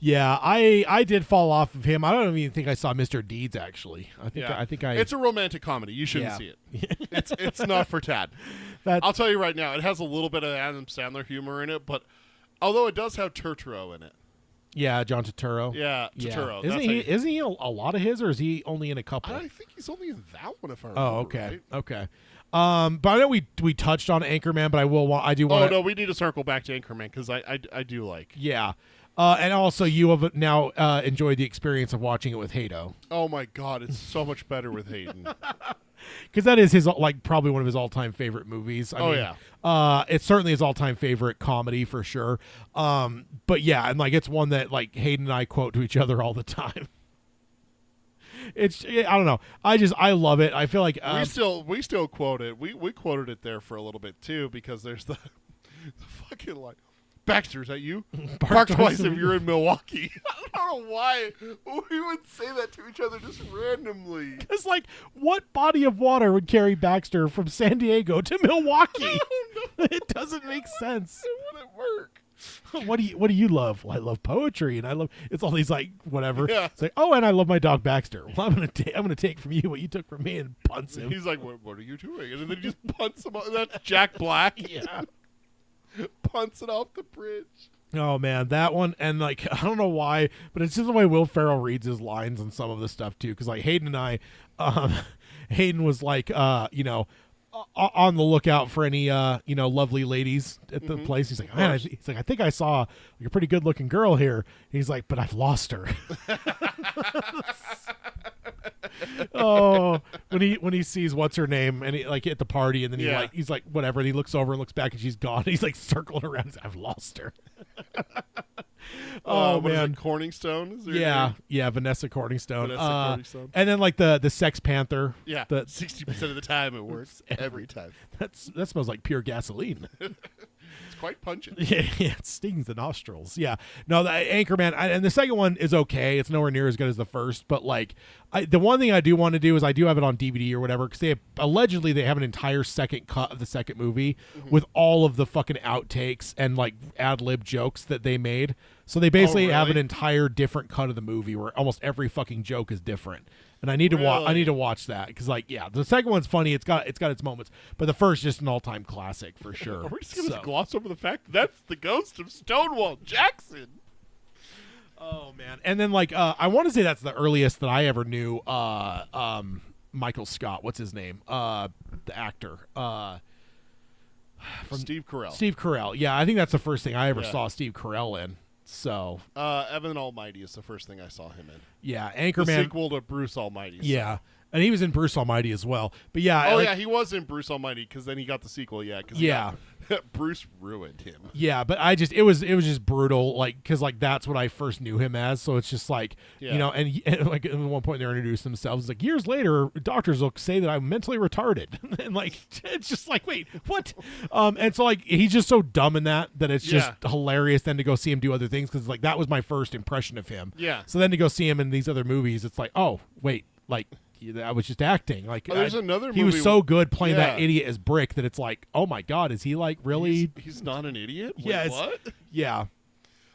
Yeah, I did fall off of him. I don't even think I saw Mr. Deeds actually. I think I. It's a romantic comedy. You shouldn't see it. It's not for Tad. I'll tell you right now. It has a little bit of Adam Sandler humor in it, but although it does have Turturro in it. Yeah, John Turturro. Yeah, Turturro. Isn't he a lot of his, or is he only in a couple? I think he's only in that one. If I remember. Oh, okay, right. okay. But I know we touched on Anchorman, but I do want. Oh no, we need to circle back to Anchorman because I do like. Yeah. And also, you have now enjoyed the experience of watching it with Hato. Oh my God, it's so much better with Hayden. Because that is his probably one of his all-time favorite movies. I mean, yeah. It's certainly his all-time favorite comedy for sure. But yeah, and it's one that Hayden and I quote to each other all the time. I don't know. I love it. I feel like we still quote it. We quoted it there for a little bit too because there's the fucking line. Baxter, is that you? Park twice if you're in Milwaukee. I don't know why we would say that to each other just randomly. It's what body of water would carry Baxter from San Diego to Milwaukee? It doesn't make sense. It wouldn't work. What do you love? Well, I love poetry, and I love it's all these whatever. Yeah. It's and I love my dog Baxter. Well, I'm gonna take from you what you took from me and punts him. He's like, what are you doing? And then he just punts him. That's Jack Black. Yeah. Punts it off the bridge. Oh man, that one, and I don't know why, but it's just the way Will Ferrell reads his lines and some of the stuff too. Because Hayden and I, Hayden was on the lookout for any lovely ladies at the place. He's like, man, I think I saw a pretty good looking girl here. He's like, but I've lost her. Oh, when he sees what's her name and he, at the party, and then he's like whatever, and he looks over and looks back and she's gone. He's circling around. He's like, I've lost her. Oh man, Corningstone. Is yeah, Vanessa Corningstone. Corningstone. And then the Sex Panther. Yeah, 60% of the time it works. Every time. That smells like pure gasoline. It's quite pungent. Yeah, it stings the nostrils. Yeah, no, the Anchorman, and the second one is okay. It's nowhere near as good as the first, but the one thing I do want to do is I do have it on DVD or whatever because allegedly they have an entire second cut of the second movie with all of the fucking outtakes and ad lib jokes that they made. So they basically have an entire different cut of the movie where almost every fucking joke is different. And I need to watch. I need to watch that because, the second one's funny. It's got its moments, but the first just an all-time classic for sure. We're just gonna gloss over the fact that that's the ghost of Stonewall Jackson. Oh man! And then I want to say that's the earliest that I ever knew. Michael Scott. What's his name? The actor. From Steve Carell. Steve Carell. Yeah, I think that's the first thing I ever saw Steve Carell in. So Evan Almighty is the first thing I saw him in. Yeah, Anchorman. The sequel to Bruce Almighty. Yeah, and he was in Bruce Almighty as well. But yeah, he was in Bruce Almighty because then he got the sequel. Yeah, Bruce ruined him. Yeah, but it was just brutal. Because that's what I first knew him as. So it's just and at one point they're introduced themselves. Years later, doctors will say that I'm mentally retarded, and it's just wait, what? And so he's just so dumb in that it's just hilarious. Then to go see him do other things because that was my first impression of him. Yeah. So then to go see him in these other movies, it's oh wait, I was just acting. There's another movie. He was so good playing that idiot as Brick that it's oh my God, is he really? He's not an idiot? Wait, yeah. What? Yeah.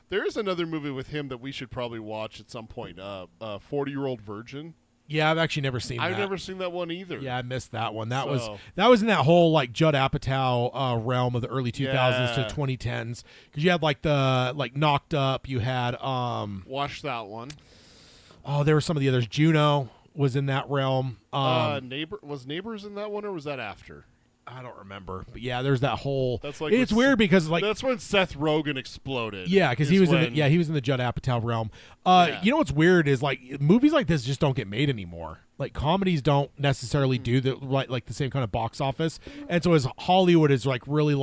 There is another movie with him that we should probably watch at some point. 40-Year-Old Virgin. Yeah, I've actually never seen that. I've never seen that one either. Yeah, I missed that one. That was in that whole Judd Apatow realm of the early 2000s to 2010s because you had the Knocked Up. You had watch that one. Oh, there were some of the others. Juno was in that realm. Neighbors in that one, or was that after? I don't remember, but yeah, there's that whole. That's it's weird because that's when Seth Rogen exploded. Yeah, because he was in the Judd Apatow realm. You know what's weird is movies like this just don't get made anymore. Comedies don't necessarily do the the same kind of box office, and so as Hollywood is really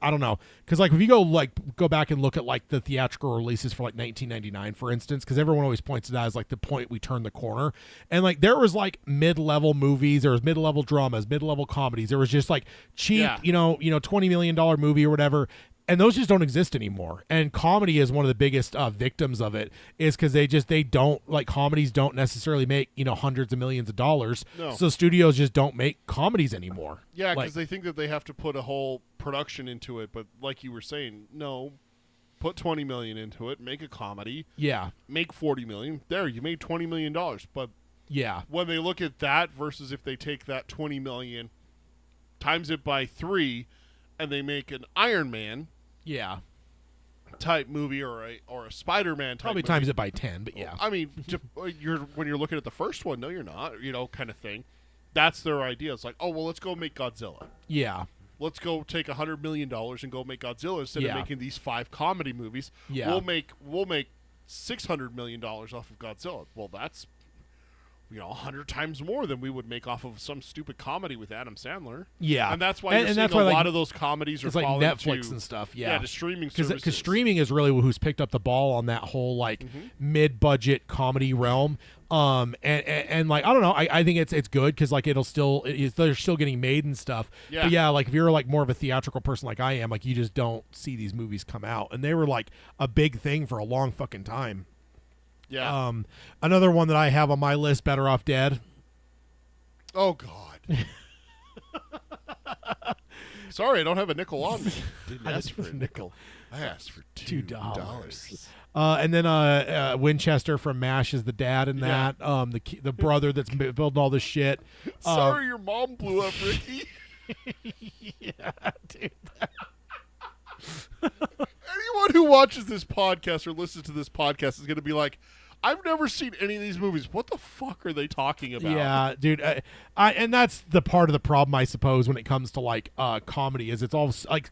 I don't know, because like if you go back and look at like the theatrical releases for like 1999, for instance, because everyone always points to that as like the point we turned the corner, and like there was like mid-level movies, there was mid-level dramas, mid-level comedies, there was just like cheap, $20 million movie or whatever. And those just don't exist anymore. And comedy is one of the biggest victims of it, is because they don't, like, comedies don't necessarily make, hundreds of millions of dollars. No. So studios just don't make comedies anymore. Yeah, Like, because they think that they have to put a whole production into it. But like you were saying, no, put $20 million into it, make a comedy, yeah. make $40 million. There, you made $20 million. But Yeah. when they look at that versus if they take that $20 million, times it by 3, and they make an Iron Man Yeah. type movie or a Spider-Man type Probably movie. times it by 10, but yeah. I mean, when you're looking at the first one, no, you're not, kind of thing. That's their idea. It's like, oh, well, let's go make Godzilla. Yeah. Let's go take $100 million and go make Godzilla instead Yeah. of making these 5 comedy movies. Yeah. We'll make $600 million off of Godzilla. Well, that's 100 times more than we would make off of some stupid comedy with Adam Sandler. Yeah. And that's why you're seeing that's a why, lot of those comedies are it's like falling Netflix to, and stuff. Yeah. to streaming services. Because streaming is really who's picked up the ball on that whole like mid-budget comedy realm. And like I don't know, I think it's good because like they're still getting made and stuff. Yeah. But yeah, like if you're like more of a theatrical person like I am, like you just don't see these movies come out, and they were like a big thing for a long fucking time. Yeah. Another one that I have on my list, Better Off Dead. Oh, God. Sorry, I don't have a nickel on me. Didn't ask for a nickel. I asked for $2. And then Winchester from MASH is the dad in that. The brother that's building all this shit. Sorry, your mom blew up, Ricky. Yeah, dude. Anyone who watches this podcast or listens to this podcast is going to be like, I've never seen any of these movies. What the fuck are they talking about? Yeah, dude. And that's the part of the problem, I suppose, when it comes to like comedy. Is it's all like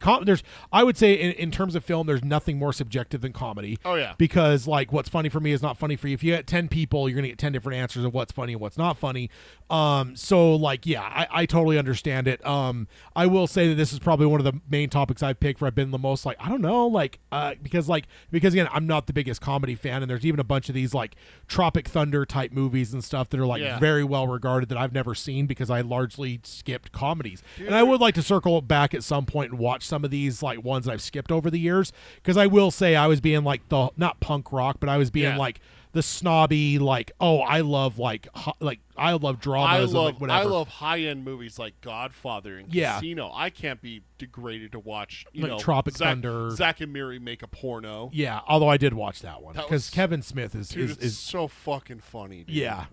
I would say in terms of film, there's nothing more subjective than comedy. Oh yeah. Because like what's funny for me is not funny for you. If you get 10 people, you're gonna get 10 different answers of what's funny and what's not funny. So like yeah, I totally understand it. I will say that this is probably one of the main topics I've picked where I've been the most like I don't know like because again I'm not the biggest comedy fan, and there's even a bunch of these like Tropic Thunder type movies and stuff that are like very well regarded that I've never seen because I largely skipped comedies. Dude. And I would like to circle back at some point and watch some of these like ones that I've skipped over the years, because I will say I was being like the not punk rock, but I was being like the snobby like I love dramas and like whatever. I love high-end movies like Godfather and Casino. I can't be degraded to watch Tropic Thunder. Zack and Miri make a porno. Yeah, although I did watch that one because Kevin Smith is so fucking funny, dude. Yeah.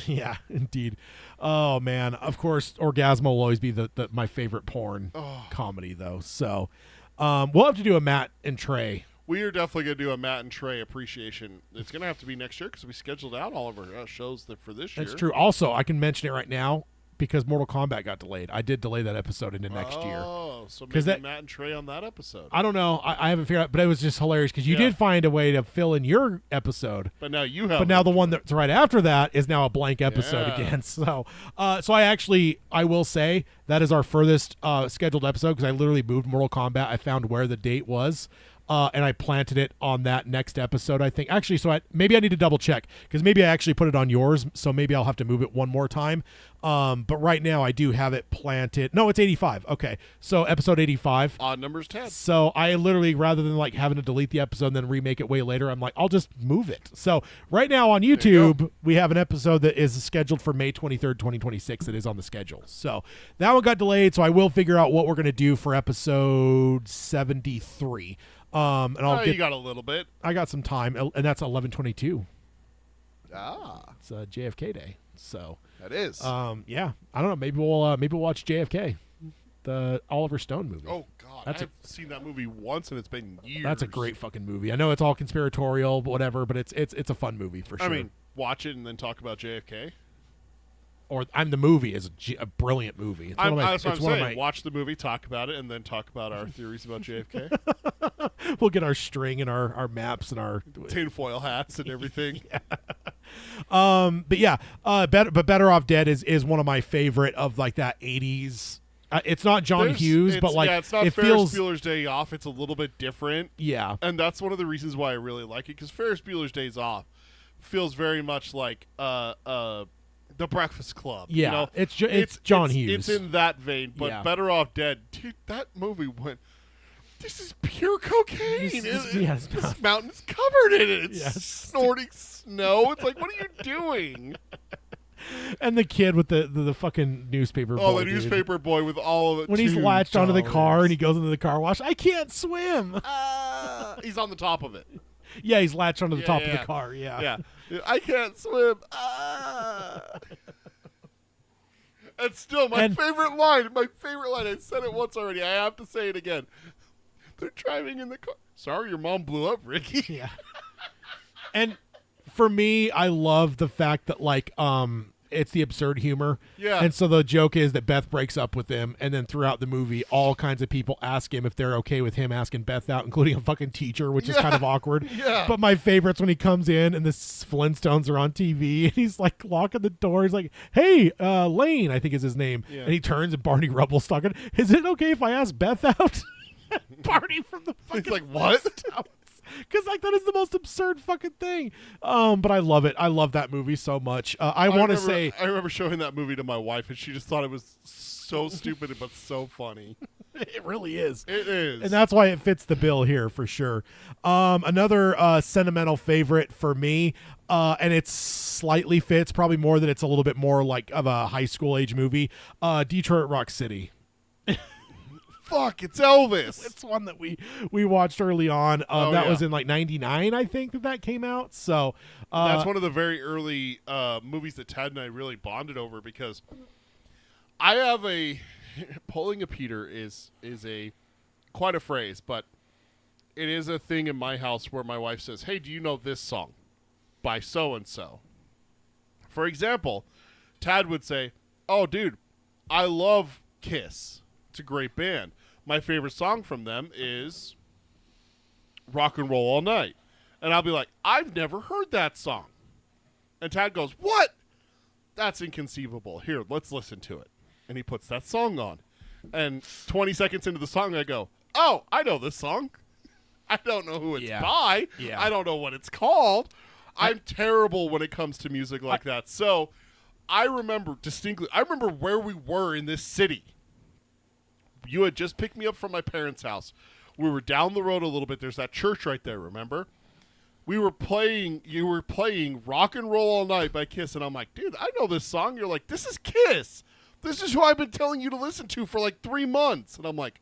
Yeah, indeed. Oh man, of course Orgasmo will always be my favorite porn comedy though. So we'll have to do a Matt and Trey. We are definitely going to do a Matt and Trey appreciation. It's going to have to be next year because we scheduled out all of our shows for this year. That's true. Also, I can mention it right now because Mortal Kombat got delayed. I did delay that episode into next year. Oh, so maybe Matt and Trey on that episode. I don't know. I haven't figured out, but it was just hilarious because you did find a way to fill in your episode. But now you have. But now the one that's right after that is now a blank episode again. So, I will say that is our furthest scheduled episode because I literally moved Mortal Kombat. I found where the date was. And I planted it on that next episode, I think. Actually, maybe I need to double check because maybe I actually put it on yours, so maybe I'll have to move it one more time. But right now I do have it planted. No, it's 85. Okay, so episode 85. Odd numbers 10. So I literally, rather than like having to delete the episode and then remake it way later, I'm like, I'll just move it. So right now on YouTube, we have an episode that is scheduled for May 23rd, 2026 that is on the schedule. So that one got delayed, so I will figure out what we're going to do for episode 73. And you got a little bit. I got some time, and that's 11/22. It's JFK Day, so that is. Yeah, I don't know. Maybe we'll watch JFK, the Oliver Stone movie. Oh God, I've seen that movie once, and it's been years. That's a great fucking movie. I know it's all conspiratorial, whatever, but it's a fun movie for sure. I mean, watch it and then talk about JFK. Or the movie is a brilliant movie. That's what I'm saying. Watch the movie, talk about it, and then talk about our theories about JFK. We'll get our string and our maps and our tinfoil hats and everything. But Better Off Dead is one of my favorite of like that 80s It's not John Hughes, but like it's not it Ferris feels. Bueller's Day Off. It's a little bit different. Yeah. And that's one of the reasons why I really like it, because Ferris Bueller's Days Off feels very much like The Breakfast Club. Yeah, you know? it's John Hughes. It's in that vein, but Yeah. Better Off Dead, dude, that movie went, this is pure cocaine. This mountain is covered in it. It's snorting snow. It's like, what are you doing? And the kid with the fucking newspaper boy. Oh, the dude. newspaper boy with all of it. When he's latched onto the car and he goes into the car wash, I can't swim. He's on the top of it. Yeah, he's latched onto the top of the yeah. car. Yeah. I can't swim. And still, my favorite line. I said it once already. I have to say it again. They're driving in the car. Sorry, your mom blew up, Ricky. Yeah. And for me, I love the fact that like it's the absurd humor. Yeah. And so the joke is that Beth breaks up with him, and then throughout the movie, all kinds of people ask him if they're okay with him asking Beth out, including a fucking teacher, which is kind of awkward. Yeah. But my favorite's when he comes in and the Flintstones are on TV, and he's like locking the door. He's like, "Hey, Lane, I think is his name," and he turns and Barney Rubble's talking. Is it okay if I ask Beth out? Barney from the fucking He's like, what? Because like that is the most absurd fucking thing. But I love it. I love that movie so much. I want to say I remember showing that movie to my wife, and she just thought it was so stupid but so funny. it really is. It is, And that's why it fits the bill here for sure. Another sentimental favorite for me, and it slightly fits, probably more than it's a little bit more like of a high school age movie. Detroit Rock City. Fuck, it's Elvis. It's one that we watched early on. That yeah. was in like '99, I think that came out. So That's one of the very early movies that Tad and I really bonded over, because I have a pulling a Peter is a quite a phrase, but it is a thing in my house where my wife says, "Hey, do you know this song by so and so?" For example, Tad would say, "Oh, dude, I love Kiss. It's a great band. My favorite song from them is Rock and Roll All Night." And I'll be like, "I've never heard that song." And Tad goes, "What? That's inconceivable. Here, let's listen to it." And he puts that song on. And 20 seconds into the song, I go, "Oh, I know this song. I don't know who it's by. Yeah. I don't know what it's called." I'm terrible when it comes to music like that. So I remember distinctly, where we were in this city. You had just picked me up from my parents' house. We were down the road a little bit. There's that church right there, remember? You were playing Rock and Roll All Night by Kiss, and I'm like, "Dude, I know this song." You're like, "This is Kiss. This is who I've been telling you to listen to for like 3 months." And I'm like,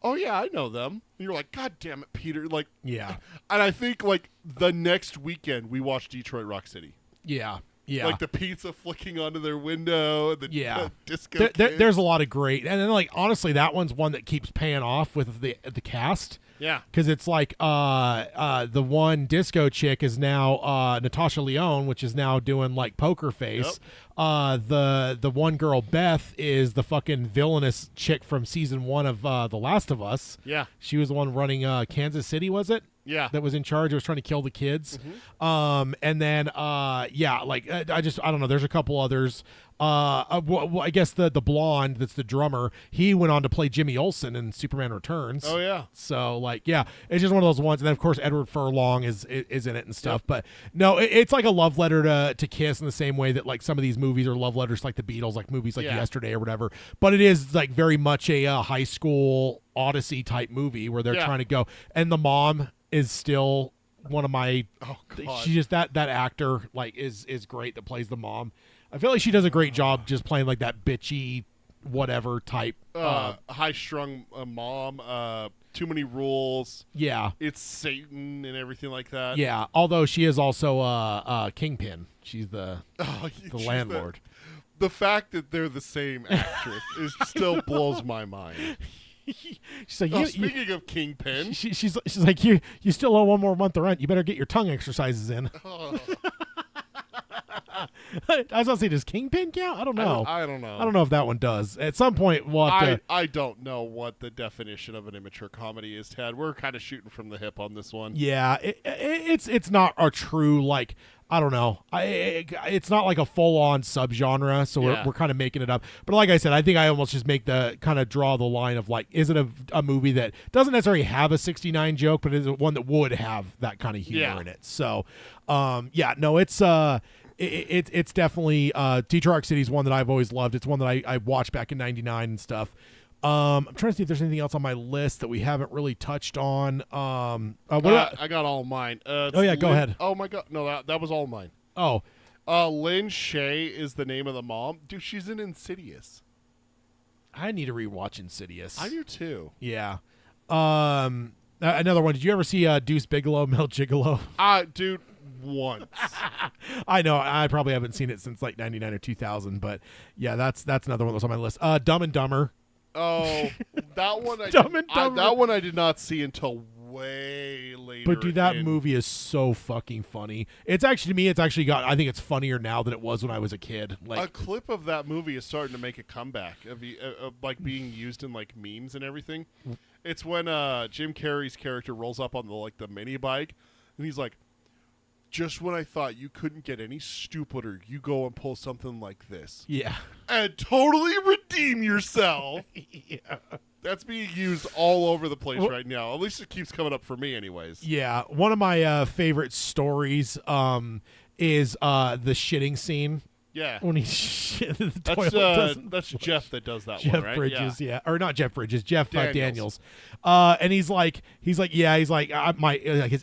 "Oh yeah, I know them." And you're like, "God damn it, Peter." Like, Yeah. And I think like the next weekend we watched Detroit Rock City. Yeah. Yeah. Like the pizza flicking onto their window, and the disco. There's a lot of great, and then like honestly, that one's one that keeps paying off with the cast. Yeah. Because it's like the one disco chick is now Natasha Lyonne, which is now doing like Poker Face. Yep. The one girl Beth is the fucking villainous chick from season 1 of The Last of Us. Yeah. She was the one running Kansas City, was it? Yeah. That was in charge. It was trying to kill the kids. And then I don't know. There's a couple others. I guess the blonde that's the drummer, he went on to play Jimmy Olsen in Superman Returns. Oh yeah. So like, yeah, it's just one of those ones. And then of course Edward Furlong is in it and stuff. Yep. But no, it's like a love letter to Kiss in the same way that like some of these movies are love letters to, like the Beatles, like movies like Yesterday or whatever. But it is like very much a high school Odyssey type movie where they're trying to go. And the mom is still one of my. Oh God. She just that actor like is great that plays the mom. I feel like she does a great job just playing like that bitchy, whatever type. High-strung mom. Too many rules. Yeah. It's Satan and everything like that. Yeah. Although she is also Kingpin. She's the landlord. The fact that they're the same actress still blows my mind. She's like, speaking of Kingpin, she's like, you still owe 1 more month of rent. You better get your tongue exercises in. I was gonna say, does Kingpin count? I don't know. I don't know. I don't know if that one does. At some point, we'll have to. I don't know what the definition of an immature comedy is, Ted. We're kind of shooting from the hip on this one. Yeah, it's not a true, like, I don't know. It's not like a full-on subgenre, so we're kind of making it up. But like I said, I think I almost just make the kind of draw the line of, like, is it a movie that doesn't necessarily have a 69 joke, but is it one that would have that kind of humor in it? So, it's definitely Detroit City is one that I've always loved. It's one that I watched back in '99 and stuff. I'm trying to see if there's anything else on my list that we haven't really touched on. I got all mine. Go ahead. Oh my god, no, that was all mine. Oh, Lynn Shay is the name of the mom. Dude, she's in Insidious. I need to rewatch Insidious. I do too. Yeah. Another one. Did you ever see Deuce Bigalow, Mel Gigolo? Dude, once. I know. I probably haven't seen it since like '99 or 2000, but yeah, that's another one that was on my list. Dumb and Dumber. Oh, that one. That one I did not see until way later. But dude, that movie is so fucking funny. It's actually, to me, I think it's funnier now than it was when I was a kid. Like, a clip of that movie is starting to make a comeback of like being used in like memes and everything. It's when Jim Carrey's character rolls up on the mini bike, and he's like, "Just when I thought you couldn't get any stupider, you go and pull something like this. Yeah. And totally redeem yourself." Yeah. That's being used all over the place right now. At least it keeps coming up for me anyways. Yeah. One of my favorite stories is the shitting scene. Yeah. When he shit in the toilet. That's Jeff that does that Jeff one, right? Bridges, yeah. Or not Jeff Bridges, Jeff Daniels. And he's like, his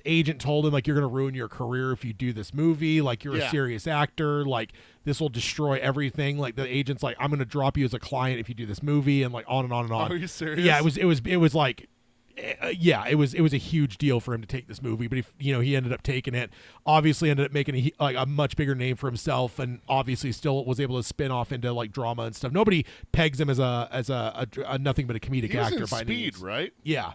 agent told him, like, you're going to ruin your career if you do this movie. Like, you're a serious actor. Like, this will destroy everything. Like, the agent's like, I'm going to drop you as a client if you do this movie, and like on and on and on. Are you serious? Yeah, it was like, it was a huge deal for him to take this movie, but he ended up taking it. Obviously, ended up making a much bigger name for himself, and obviously still was able to spin off into like drama and stuff. Nobody pegs him as a nothing but a comedic actor by any means. Right? Yeah.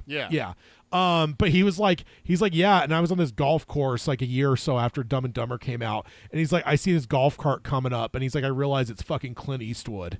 But he's like, yeah. And I was on this golf course like a year or so after Dumb and Dumber came out, and he's like, I see this golf cart coming up, and he's like, I realize it's fucking Clint Eastwood.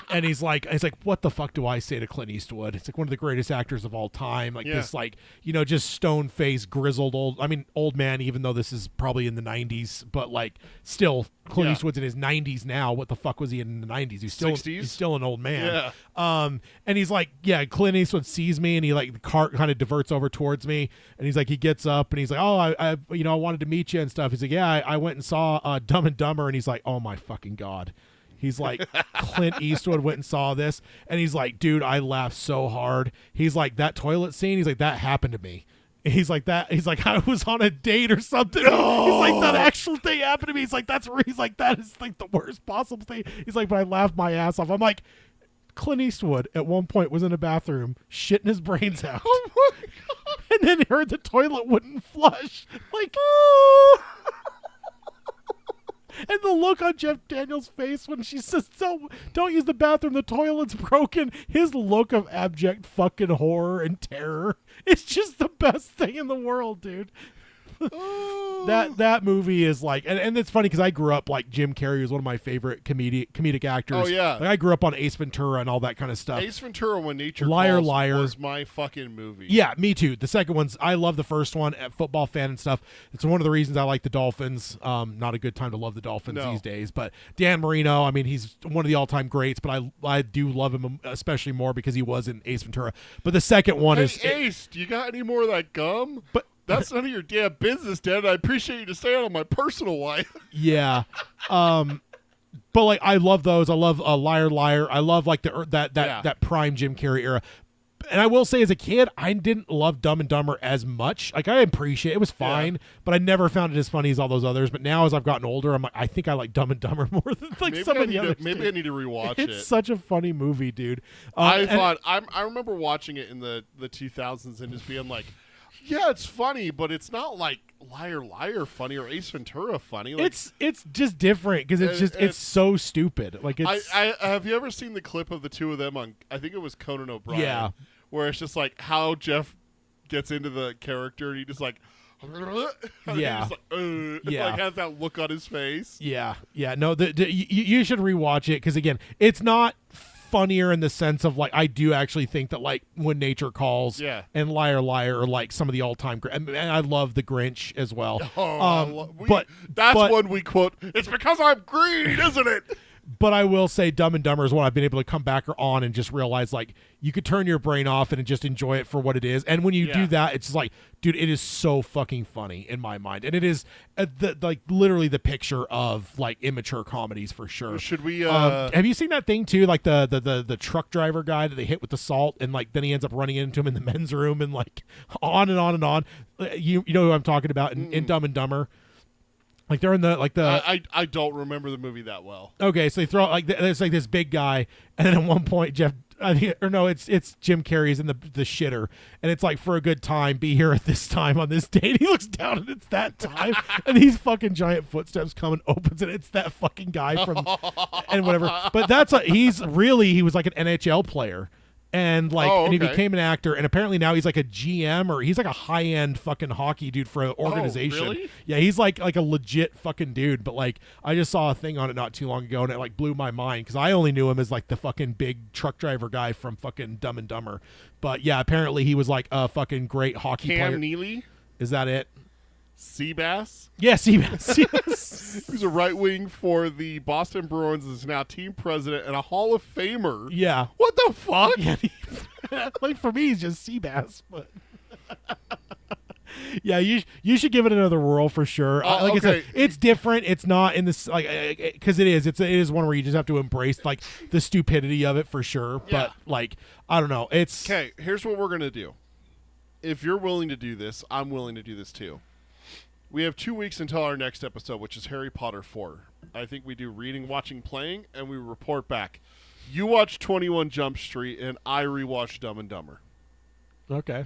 And he's like, what the fuck do I say to Clint Eastwood? It's like one of the greatest actors of all time. Like this, like, just stone faced, grizzled old man. Even though this is probably in the '90s, but like still, Clint Eastwood's in his 90s now. What the fuck was he in the '90s? He's still an old man. Yeah. And he's like, Clint Eastwood sees me, and he like the cart kind of diverts over towards me, and he's like, he gets up, and he's like, oh, I wanted to meet you and stuff. He's like, yeah, I went and saw Dumb and Dumber, and he's like, oh my fucking god. He's like, Clint Eastwood went and saw this, and he's like, dude, I laughed so hard. He's like, that toilet scene, he's like, that happened to me. He's like, I was on a date or something. No! He's like, that actual thing happened to me. He's like, that is like the worst possible thing. He's like, but I laughed my ass off. I'm like, Clint Eastwood at one point was in a bathroom shitting his brains out. Oh my god. And then he heard the toilet wouldn't flush. Like, and the look on Jeff Daniels' face when she says, don't use the bathroom, the toilet's broken. His look of abject fucking horror and terror. It's just the best thing in the world, dude. That movie is like, and it's funny because I grew up like Jim Carrey was one of my favorite comedic actors. Oh yeah, like I grew up on Ace Ventura and all that kind of stuff. Ace Ventura: When Nature Liar Calls Liar was my fucking movie. Yeah, me too. The second one's, I love the first one. A football fan and stuff. It's one of the reasons I like the Dolphins. Not a good time to love the Dolphins these days, but Dan Marino, I mean, he's one of the all-time greats, but I do love him especially more because he was in Ace Ventura. But the second one is Ace. Do you got any more of that gum? But that's none of your damn business, Dad. I appreciate you to stay out of my personal life. Yeah. But like, I love those. I love Liar Liar. I love like that prime Jim Carrey era. And I will say, as a kid, I didn't love Dumb and Dumber as much. Like, I appreciate it was fine, but I never found it as funny as all those others. But now, as I've gotten older, I'm like, I think I like Dumb and Dumber more than like some of the others. Maybe I need to rewatch it. It's such a funny movie, dude. I remember watching it in the 2000s and just being like, yeah, it's funny, but it's not like Liar Liar funny or Ace Ventura funny. Like, it's just different because it's so stupid. Like, it's. I have you ever seen the clip of the two of them on? I think it was Conan O'Brien. Yeah. Where it's just like how Jeff gets into the character and he just like, And Yeah. he's like, Yeah. like has that look on his face. Yeah, no, you should rewatch it because again, it's not funnier in the sense of like I do actually think that like When Nature Calls Yeah. and Liar Liar are like some of the all-time and I love The Grinch as well. That's but- one we quote. It's because I'm green, isn't it? But I will say Dumb and Dumber is one I've been able to come back on and just realize like you could turn your brain off and just enjoy it for what it is. And when you do that, it's just like, dude, it is so fucking funny in my mind. And it is like literally the picture of like immature comedies for sure. Should we? Have you seen that thing too? Like the truck driver guy that they hit with the salt and like then he ends up running into him in the men's room and like on and on and on. You know who I'm talking about in Dumb and Dumber. Like they're in the like the I don't remember the movie that well. okay, so they throw like there's like this big guy, and then at one point it's Jim Carrey's in the shitter, and it's like for a good time, be here at this time on this date. He looks down and it's that time, and these fucking giant footsteps come and opens it. It's that fucking guy from and whatever. But that's he was like an NHL player. And like, and he became an actor, and apparently now he's like a GM or he's like a high end fucking hockey dude for an organization. Really? Yeah, he's like a legit fucking dude. But like, I just saw a thing on it not too long ago, and it like blew my mind because I only knew him as like the fucking big truck driver guy from fucking Dumb and Dumber. But yeah, apparently he was like a fucking great hockey player. Cam Neely, Is that it? Seabass. Yes, yes. He's a right wing for the Boston Bruins. Is now team president and a Hall of Famer. Yeah. What the fuck? Yeah, like for me, he's just Seabass, but yeah, you should give it another whirl for sure. Like I said, it's different. It's not in this like because it is one where you just have to embrace like the stupidity of it for sure. Yeah. But like I don't know, it's Okay, here's what we're gonna do. If you're willing to do this, I'm willing to do this too. We have 2 weeks until our next episode, which is Harry Potter 4. I think we do reading, watching, playing, and we report back. You watch 21 Jump Street, and I rewatch Dumb and Dumber. okay.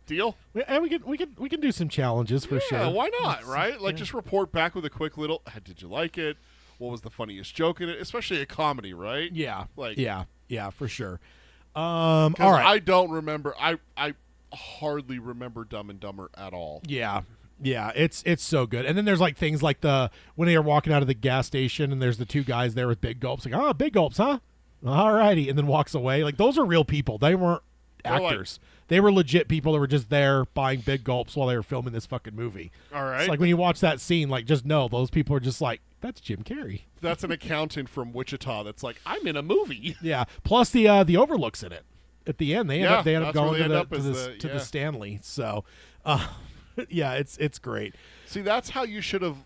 Deal? And we can do some challenges for sure. Yeah, why not, right? Like, just report back with a quick little, did you like it? What was the funniest joke in it? Especially a comedy, right? Yeah. Like, yeah, for sure. All 'cause right. I don't remember. I hardly remember Dumb and Dumber at all. Yeah. Yeah, it's so good. And then there's like things like when they are walking out of the gas station and there's the two guys there with big gulps, like, oh, big gulps, huh? All righty. And then walks away. Like those are real people. They weren't actors. They were legit people that were just there buying big gulps while they were filming this fucking movie. All right. It's like when you watch that scene, like just know those people are just like, that's Jim Carrey. That's an accountant from Wichita that's like, I'm in a movie. Yeah. Plus the overlook's in it. At the end, they end up that's where going they end up to as the Stanley. So yeah, it's great. See, that's how you should have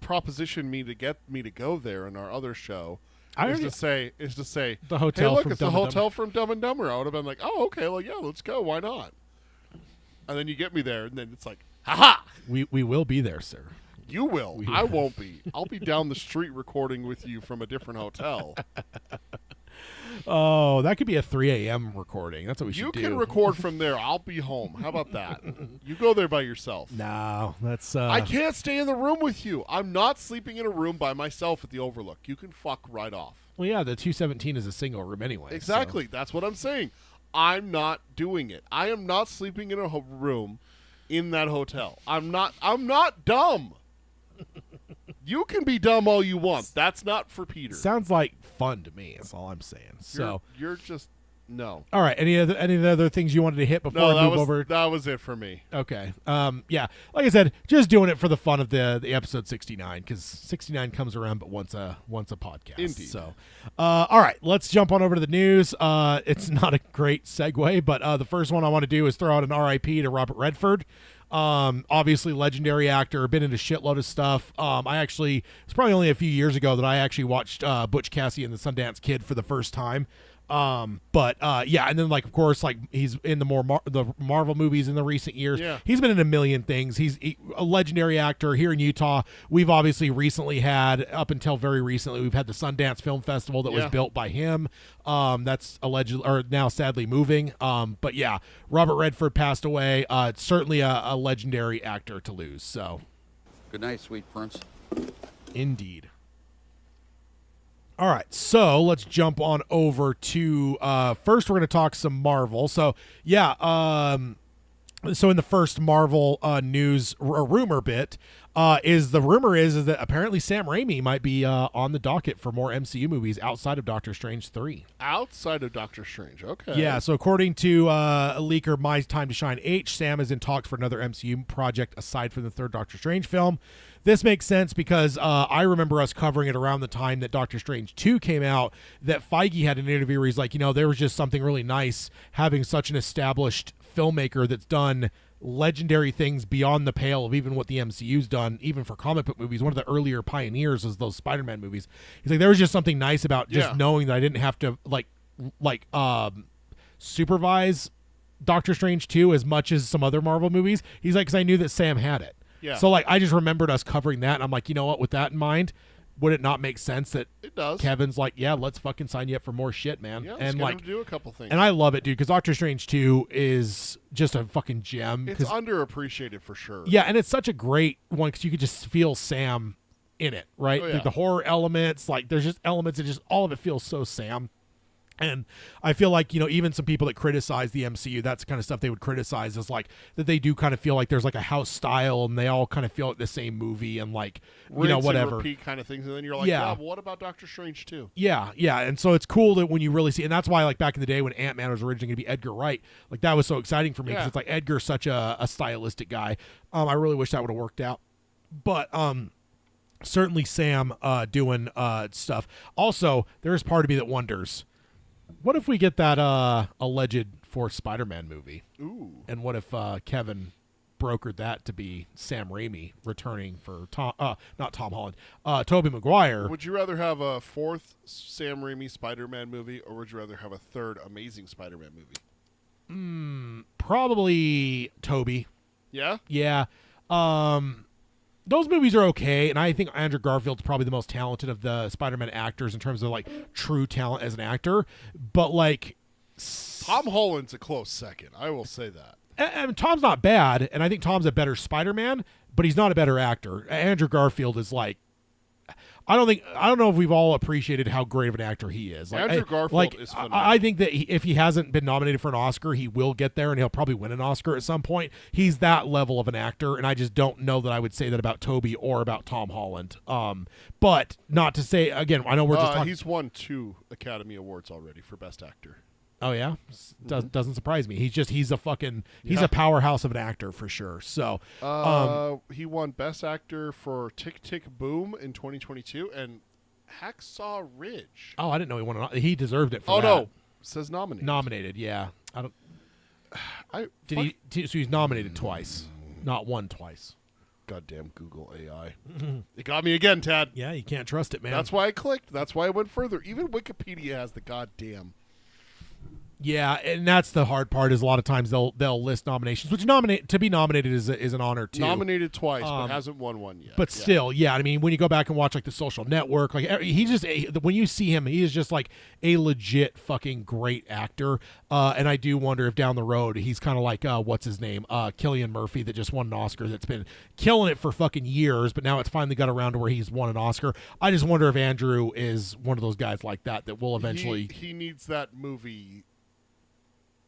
propositioned me to get me to go there in our other show. Is to say the hotel hey, look, from it's Dumb the and hotel from Dumb and Dumber. I would have been like, oh, okay, well, yeah, let's go. Why not? And then you get me there, and then it's like, ha-ha! We will be there, sir. You will. I won't be. I'll be down the street recording with you from a different hotel. Oh, that could be a 3 a.m. recording. That's what we should You do. can record from there. I'll be home. How about that? You go there by yourself. No, that's I can't stay in the room with you. I'm not sleeping in a room by myself at the Overlook. You can fuck right off. Well, yeah, the 217 is a single room anyway. Exactly. That's what I'm saying. I'm not doing it. I am not sleeping in a room in that hotel. I'm not dumb. You can be dumb all you want. That's not for Peter. Sounds like fun to me. That's all I'm saying. So, you're just no. all right. Any other things you wanted to hit before I move over? That was it for me. Okay. Yeah. Like I said, just doing it for the fun of the episode 69 because 69 comes around, but once a podcast. Indeed. So, all right. Let's jump on over to the news. It's not a great segue, but the first one I want to do is throw out an RIP to Robert Redford. Obviously legendary actor, been in a shitload of stuff. It's probably only a few years ago that I actually watched Butch Cassidy and the Sundance Kid for the first time. Yeah, and then like of course like he's in the Marvel movies in the recent years. Yeah. He's been in a million things. He's a legendary actor here in Utah. We've obviously recently had up until very recently we've had the Sundance Film Festival that was built by him. That's allegedly or now sadly moving. But yeah, Robert Redford passed away. It's certainly a legendary actor to lose. So Good night, sweet prince. indeed. All right, so let's jump on over to first we're going to talk some Marvel. So, yeah, So in the first Marvel news rumor bit, is that apparently Sam Raimi might be on the docket for more MCU movies outside of Doctor Strange 3. Outside of Doctor Strange, okay. Yeah, so according to a leaker, My Time to Shine H, Sam is in talks for another MCU project aside from the third Doctor Strange film. This makes sense because I remember us covering it around the time that Doctor Strange 2 came out, that Feige had an interview where he's like, there was just something really nice having such an established filmmaker that's done legendary things beyond the pale of even what the MCU's done, even for comic book movies. One of the earlier pioneers was those Spider-Man movies. He's like, there was just something nice about just knowing that I didn't have to supervise Doctor Strange 2 as much as some other Marvel movies. He's like, because I knew that Sam had it. Yeah. So I just remembered us covering that, and I'm like, you know what? With that in mind, would it not make sense that it does? Kevin's like, yeah, let's fucking sign you up for more shit, man. Yeah, and get him to do a couple things. And I love it, dude, because Doctor Strange 2 is just a fucking gem. It's underappreciated for sure. Yeah, and it's such a great one because you could just feel Sam in it, right? Oh, yeah. The horror elements, there's just elements, and just all of it feels so Sam. And I feel like, even some people that criticize the MCU, that's the kind of stuff they would criticize, is that they do kind of feel like there's a house style and they all kind of feel like the same movie and Rinse whatever. And repeat kind of things. And then you're like, yeah, but what about Doctor Strange 2? Yeah. And so it's cool that when you really see, and that's why back in the day when Ant-Man was originally going to be Edgar Wright, that was so exciting for me because it's Edgar's such a stylistic guy. I really wish that would have worked out. But, certainly Sam doing stuff. Also, there's part of me that wonders, what if we get that alleged fourth Spider-Man movie? Ooh. And what if Kevin brokered that to be Sam Raimi returning for not Tom Holland, Tobey Maguire? Would you rather have a fourth Sam Raimi Spider-Man movie, or would you rather have a third Amazing Spider-Man movie? Probably Tobey. Yeah? Yeah. Those movies are okay, and I think Andrew Garfield's probably the most talented of the Spider-Man actors in terms of true talent as an actor. But Tom Holland's a close second. I will say that. And Tom's not bad, and I think Tom's a better Spider-Man, but he's not a better actor. Andrew Garfield is I don't know if we've all appreciated how great of an actor he is. Andrew Garfield is phenomenal. I think that if he hasn't been nominated for an Oscar, he will get there, and he'll probably win an Oscar at some point. He's that level of an actor, and I just don't know that I would say that about Tobey or about Tom Holland. But not to say, again, I know we're just talking. He's won 2 Academy Awards already for Best Actor. Oh yeah, doesn't surprise me. He's a powerhouse of an actor for sure. So he won Best Actor for Tick Tick Boom in 2022 and Hacksaw Ridge. Oh, I didn't know he won. He deserved it for that. No, it says nominated. Nominated, yeah. I don't. So he's nominated twice, not won twice. Goddamn Google AI. It got me again, Tad. Yeah, you can't trust it, man. That's why I clicked. That's why I went further. Even Wikipedia has the goddamn. Yeah, and that's the hard part. Is a lot of times they'll list nominations, which to be nominated is an honor too. Nominated twice, but hasn't won one yet. But still, yeah. I mean, when you go back and watch The Social Network, when you see him, he is just a legit fucking great actor. And I do wonder if down the road he's kind of like what's his name, Cillian Murphy, that just won an Oscar, that's been killing it for fucking years, but now it's finally got around to where he's won an Oscar. I just wonder if Andrew is one of those guys like that will eventually. He needs that movie.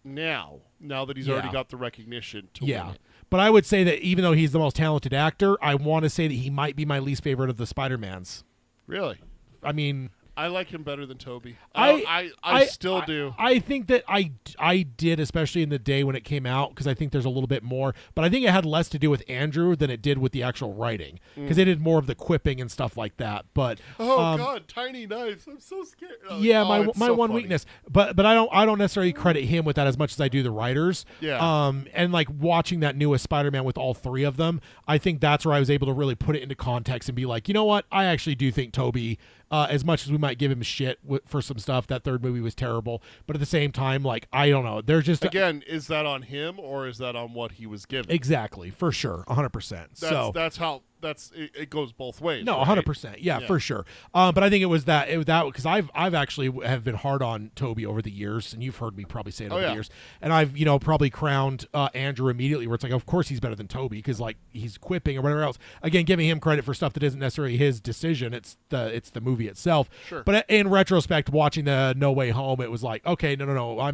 Now that he's already got the recognition to win it. But I would say that even though he's the most talented actor, I want to say that he might be my least favorite of the Spider-Mans. Really? I mean, I like him better than Tobey. I still do. I think that I did, especially in the day when it came out, because I think there's a little bit more. But I think it had less to do with Andrew than it did with the actual writing, because they did more of the quipping and stuff like that. But God, tiny knives! I'm so scared. My one weakness. But I don't necessarily credit him with that as much as I do the writers. Yeah. And watching that newest Spider-Man with all 3 of them, I think that's where I was able to really put it into context and be like, you know what? I actually do think Tobey. As much as we might give him shit for some stuff, that third movie was terrible. But at the same time, I don't know. There's just is that on him or is that on what he was given? Exactly, for sure, 100%. That's how. It goes both ways. No, 100%. Yeah, for sure. But I think it was that because I've actually have been hard on Tobey over the years, and you've heard me probably say it over the years. And I've probably crowned Andrew immediately, where it's of course he's better than Tobey because he's quipping or whatever else. Again, giving him credit for stuff that isn't necessarily his decision. It's the movie itself. Sure. But in retrospect, watching the No Way Home, it was okay, no.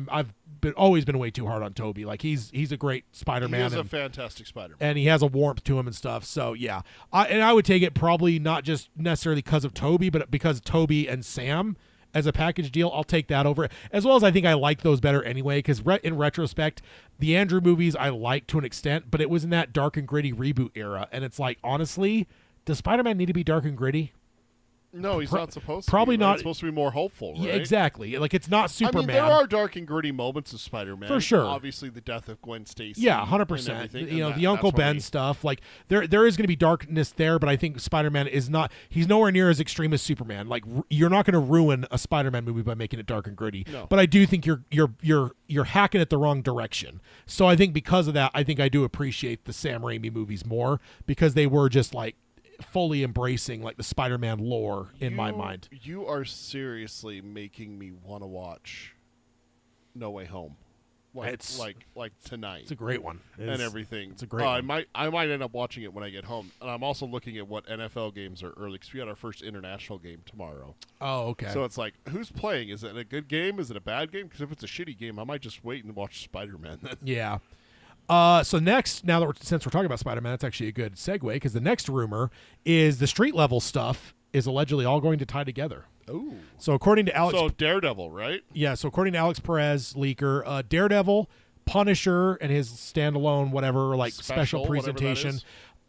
always been way too hard on Toby. Like he's a great Spider-Man. He is a fantastic Spider-Man. And he has a warmth to him and stuff. So yeah, I would take it probably not just necessarily because of Toby, but because Toby and Sam as a package deal. I'll take that over, as well as I think I like those better anyway. Because in retrospect, the Andrew movies I like to an extent, but it was in that dark and gritty reboot era, and it's like, honestly, does Spider-Man need to be dark and gritty? No, he's not supposed to. Probably be, right? not. It's supposed to be more hopeful, right? Yeah, exactly. Like it's not Superman. I mean, there are dark and gritty moments of Spider-Man. For sure. Obviously, the death of Gwen Stacy. Yeah, 100%. You know, the Uncle Ben stuff. Like there is going to be darkness there, but I think Spider-Man is not. He's nowhere near as extreme as Superman. Like you're not going to ruin a Spider-Man movie by making it dark and gritty. No. But I do think you're hacking it the wrong direction. So I think because of that, I think I do appreciate the Sam Raimi movies more because they were just like fully embracing like the Spider-Man lore in my mind. You are seriously making me want to watch No Way Home. Like tonight. It's a great one. And everything. It's a great one. I might end up watching it when I get home. And I'm also looking at what NFL games are early because we got our first international game tomorrow. Oh, okay. So it's like, who's playing? Is it a good game? Is it a bad game? Because if it's a shitty game, I might just wait and watch Spider-Man then. Yeah. So next, now that since we're talking about Spider-Man, that's actually a good segue because the next rumor is the street level stuff is allegedly all going to tie together. Ooh. So according to Alex, so Daredevil, right? Yeah. So according to Alex Perez, leaker, Daredevil, Punisher, and his standalone whatever like special presentation,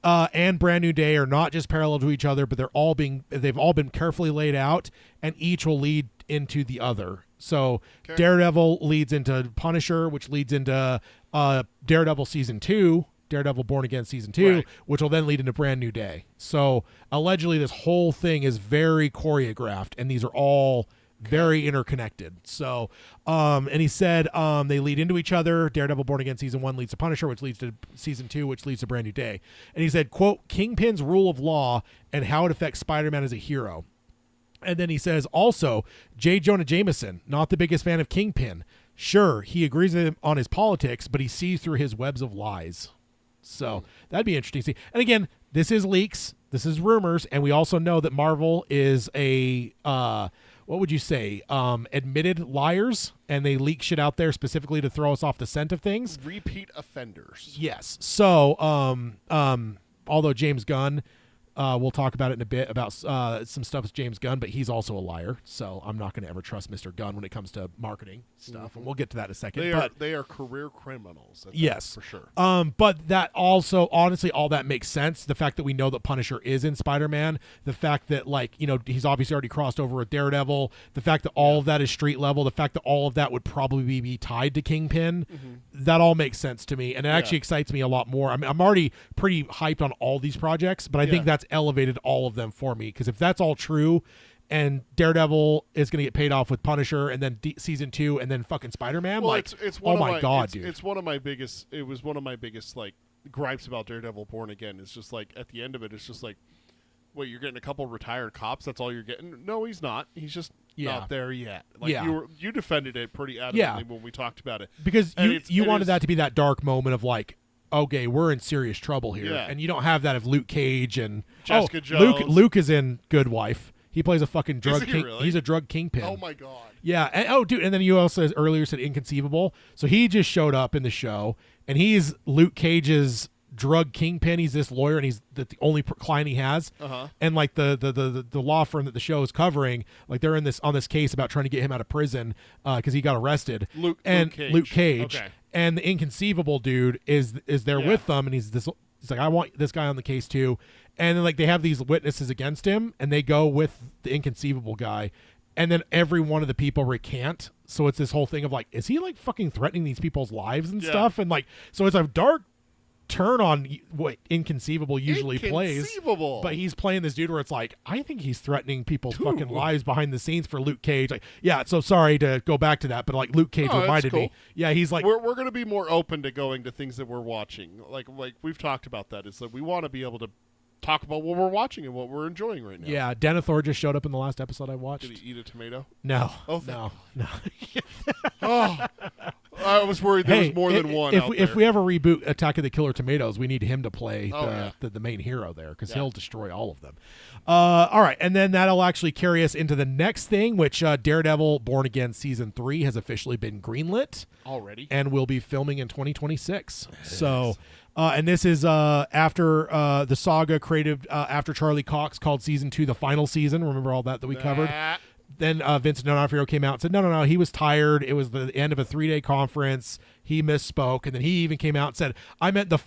and Brand New Day are not just parallel to each other, but they've all been carefully laid out, and each will lead into the other. So Daredevil leads into Punisher, which leads into Daredevil Season 2, Daredevil Born Again Season 2, right, which will then lead into Brand New Day. So allegedly this whole thing is very choreographed, and these are all very interconnected. So, and he said they lead into each other. Daredevil Born Again Season 1 leads to Punisher, which leads to Season 2, which leads to Brand New Day. And he said, quote, Kingpin's rule of law and how it affects Spider-Man as a hero. And then he says, also, J. Jonah Jameson, not the biggest fan of Kingpin. Sure, he agrees with him on his politics, but he sees through his webs of lies. So that'd be interesting to see. And again, this is leaks. This is rumors. And we also know that Marvel is a, what would you say, admitted liars. And they leak shit out there specifically to throw us off the scent of things. Repeat offenders. Yes. So, although James Gunn, we'll talk about it in a bit about some stuff with James Gunn, but he's also a liar, so I'm not going to ever trust Mr. Gunn when it comes to marketing stuff, and we'll get to that in a second. They are career criminals. Yes, for sure. But that also, honestly, all that makes sense. The fact that we know that Punisher is in Spider-Man, the fact that he's obviously already crossed over with Daredevil, the fact that all of that is street level, the fact that all of that would probably be tied to Kingpin, that all makes sense to me, and it actually excites me a lot more. I mean, I'm already pretty hyped on all these projects, but I think that's elevated all of them for me, because if that's all true and Daredevil is going to get paid off with Punisher and then Season 2 and then fucking Spider-Man, it's oh my god, dude. It was one of my biggest like gripes about Daredevil Born Again. It's just like at the end of it, it's just like, wait, you're getting a couple retired cops, that's all you're getting? No, he's not. He's just not there yet. Like you defended it pretty adamantly when we talked about it. Because you wanted that to be that dark moment of like, okay, we're in serious trouble here. Yeah. And you don't have that of Luke Cage and Jessica Jones. Luke is in Good Wife. He plays a fucking drug king. Really? He's a drug kingpin. Oh my god. Yeah. And, dude, and then you also earlier said Inconceivable. So he just showed up in the show, and he's Luke Cage's drug kingpin. He's this lawyer, and he's the only client he has. And like the law firm that the show is covering, like they're on this case about trying to get him out of prison because he got arrested. Luke Cage. Okay. And the Inconceivable dude is there with them, and he's like, I want this guy on the case too. And then like they have these witnesses against him, and they go with the Inconceivable guy, and then every one of the people recant. So it's this whole thing of like, is he like fucking threatening these people's lives and stuff? And like, so it's a dark turn on what Inconceivable usually plays, but he's playing this dude where it's like, I think he's threatening people's fucking lives behind the scenes for Luke Cage. Like, yeah, so sorry to go back to that, but like Luke Cage reminded me. Yeah, he's like, we're going to be more open to going to things that we're watching. Like we've talked about that. Is that we want to be able to talk about what we're watching and what we're enjoying right now. Yeah, Denethor just showed up in the last episode I watched. Did he eat a tomato? No. Oh, no. oh, I was worried there was more than one. If we ever reboot Attack of the Killer Tomatoes, we need him to play Oh, the main hero there because he'll destroy all of them. All right, and then that'll actually carry us into the next thing, which Daredevil Born Again Season 3 has officially been greenlit already and will be filming in 2026. So, and this is after the saga created after Charlie Cox called Season 2 the final season. Remember all that we covered? Then Vincent D'Onofrio came out and said, no, he was tired. It was the end of a 3-day conference. He misspoke. And then he even came out and said, I meant the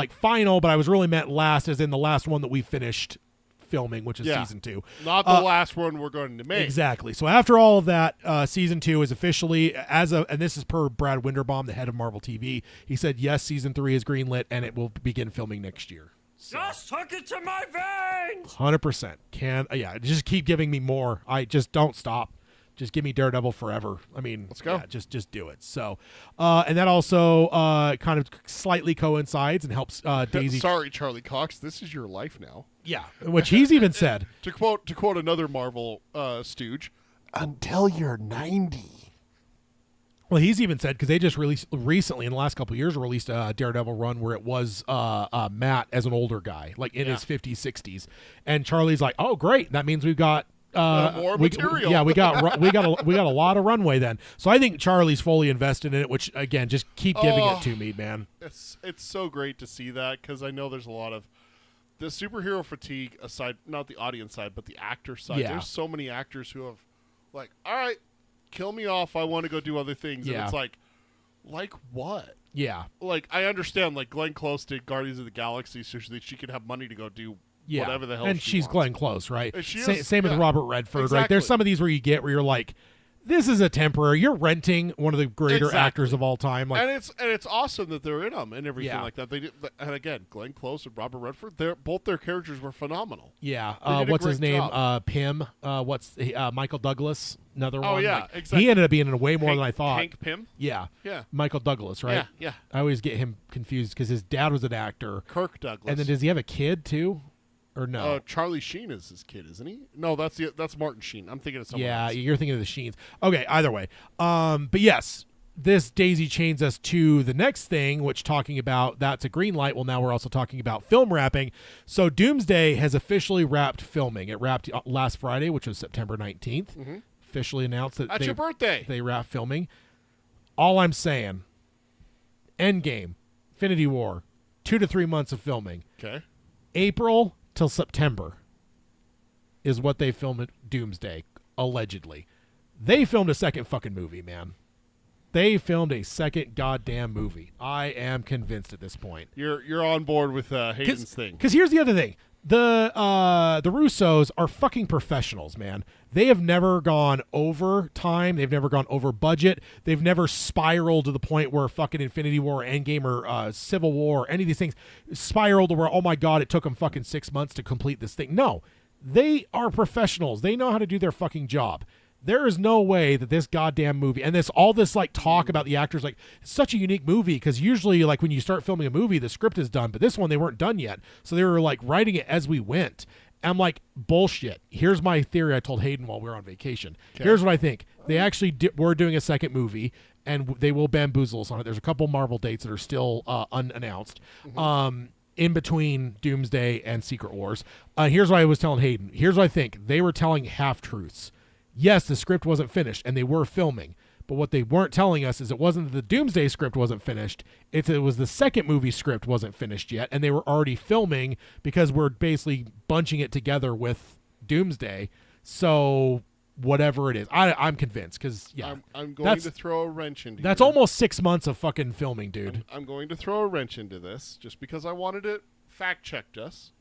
final, but I was really meant last, as in the last one that we finished filming, which is Season 2. Not the last one we're going to make. Exactly. So after all of that, Season 2 is officially, and this is per Brad Winderbaum, the head of Marvel TV. He said, yes, Season 3 is greenlit, and it will begin filming next year. So. Just hook it to my veins. 100%. Just keep giving me more. I just don't stop. Just give me Daredevil forever. I mean, let's go. Yeah, just do it. So, and that also kind of slightly coincides and helps Daisy. Sorry, Charlie Cox. This is your life now. Yeah, which he's even said. to quote another Marvel stooge, Until you're 90. Well, he's even said, because they just recently, in the last couple of years, released a Daredevil run where it was Matt as an older guy, like in his 50s, 60s. And Charlie's like, oh, great. That means we've got more material. We got a lot of runway then. So I think Charlie's fully invested in it, which, again, just keep giving it to me, man. It's so great to see that, because I know there's a lot of the superhero fatigue aside, not the audience side, but the actor side. Yeah. There's so many actors who have, like, all right, kill me off. I want to go do other things. Yeah. And it's like what? Yeah. Like, I understand, like, Glenn Close did Guardians of the Galaxy so that she could have money to go do whatever the hell and she she's wants. Glenn Close, right? And she is, Same with Robert Redford, right? Exactly. There's some of these where you're like, this is a temporary. You're renting one of the greater actors of all time. Like, and it's awesome that they're in them and everything Yeah. like that. They did, and again, Glenn Close and Robert Redford, both their characters were phenomenal. yeah. They did a What's his great name? job. Pym. Michael Douglas. Another Oh, one. yeah, Like, exactly. He ended up being in way more than I thought. Hank Pym? Yeah. Yeah. Michael Douglas, right? Yeah. I always get him confused because his dad was an actor. Kirk Douglas. And then does he have a kid too? Or no? Charlie Sheen is his kid, isn't he? No, that's Martin Sheen. I'm thinking of someone else. You're thinking of the Sheens. Okay, either way. But yes, this daisy chains us to the next thing, which talking about that's a green light. Well, now we're also talking about film wrapping. So Doomsday has officially wrapped filming. It wrapped last Friday, which was September 19th. Mm-hmm. Officially announced that That's your birthday. They wrapped filming. All I'm saying, Endgame, Infinity War, 2 to 3 months of filming. Okay. April till September is what they filmed at Doomsday, allegedly. They filmed a second fucking movie, man. They filmed a second goddamn movie. I am convinced at this point. You're on board with Hayden's thing. Because here's the other thing. The Russos are fucking professionals, man. They have never gone over time. They've never gone over budget. They've never spiraled to the point where fucking Infinity War or Endgame or Civil War or any of these things spiraled to where, oh my God, it took them fucking 6 months to complete this thing. No, they are professionals. They know how to do their fucking job. There is no way that this goddamn movie and all this like talk about the actors, like it's such a unique movie because usually like when you start filming a movie, the script is done, but this one they weren't done yet. So they were like writing it as we went. And I'm like, bullshit. Here's my theory I told Hayden while we were on vacation. Okay. Here's what I think. They actually were doing a second movie and they will bamboozle us on it. There's a couple Marvel dates that are still unannounced. Mm-hmm. In between Doomsday and Secret Wars. Here's what I was telling Hayden. Here's what I think. They were telling half-truths. Yes, the script wasn't finished, and they were filming. But what they weren't telling us is it wasn't that the Doomsday script wasn't finished. It was the second movie script wasn't finished yet, and they were already filming because we're basically bunching it together with Doomsday. So whatever it is, I'm convinced because, yeah. I'm going to throw a wrench into That's here. almost 6 months of fucking filming, dude. I'm going to throw a wrench into this just because I wanted to fact-check us,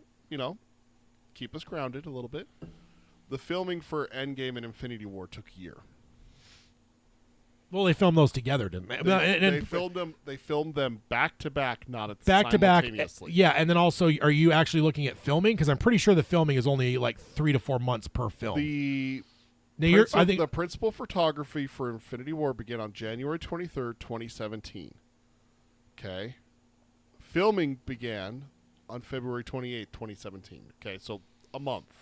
keep us grounded a little bit. The filming for Endgame and Infinity War took a year. Well, they filmed those together, didn't they? They filmed them back to back, not at back to back. simultaneously. Yeah, and then also, are you actually looking at filming? Because I'm pretty sure the filming is only like 3 to 4 months per film. The principal photography for Infinity War began on January 23rd, 2017. Okay, filming began on February 28th, 2017. Okay, so a month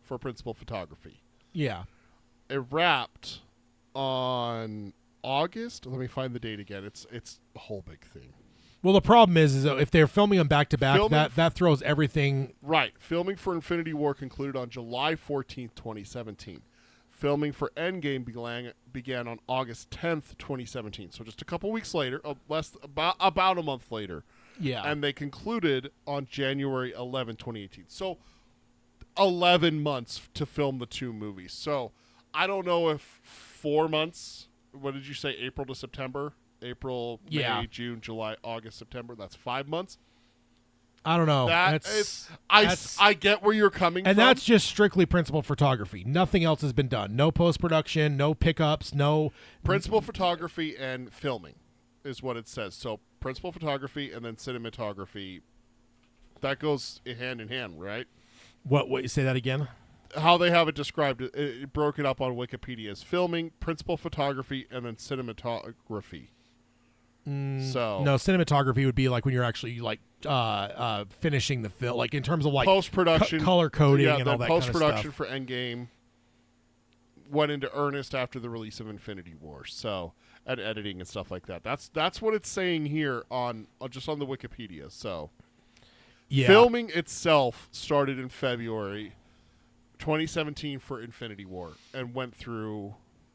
for principal photography. Yeah. It wrapped on August. Let me find the date again. It's a whole big thing. Well, the problem is if they're filming them back to back, Filming that throws everything. Right. Filming for Infinity War concluded on July 14th, 2017. Filming for Endgame began on August 10th, 2017. So just a couple weeks later, about a month later. Yeah. And they concluded on January 11, 2018. So 11 months to film the two movies. So I don't know if 4 months, what did you say, April to September? April, May, June, July, August, September. That's 5 months. I don't know. I get where you're coming from. And that's just strictly principal photography. Nothing else has been done. No post-production, no pickups, no... Principal photography and filming is what it says. So principal photography and then cinematography. That goes hand in hand, right? What you say that again? How they have it described, it broke it up on Wikipedia as filming, principal photography, and then cinematography. So no, cinematography would be like when you're actually like finishing the film, like in terms of like post-production, color coding, and all that kind of stuff. Post-production for Endgame went into earnest after the release of Infinity War. So and editing and stuff like that. That's what it's saying here on just on the Wikipedia. So filming itself started in February 2017 for Infinity War and went through.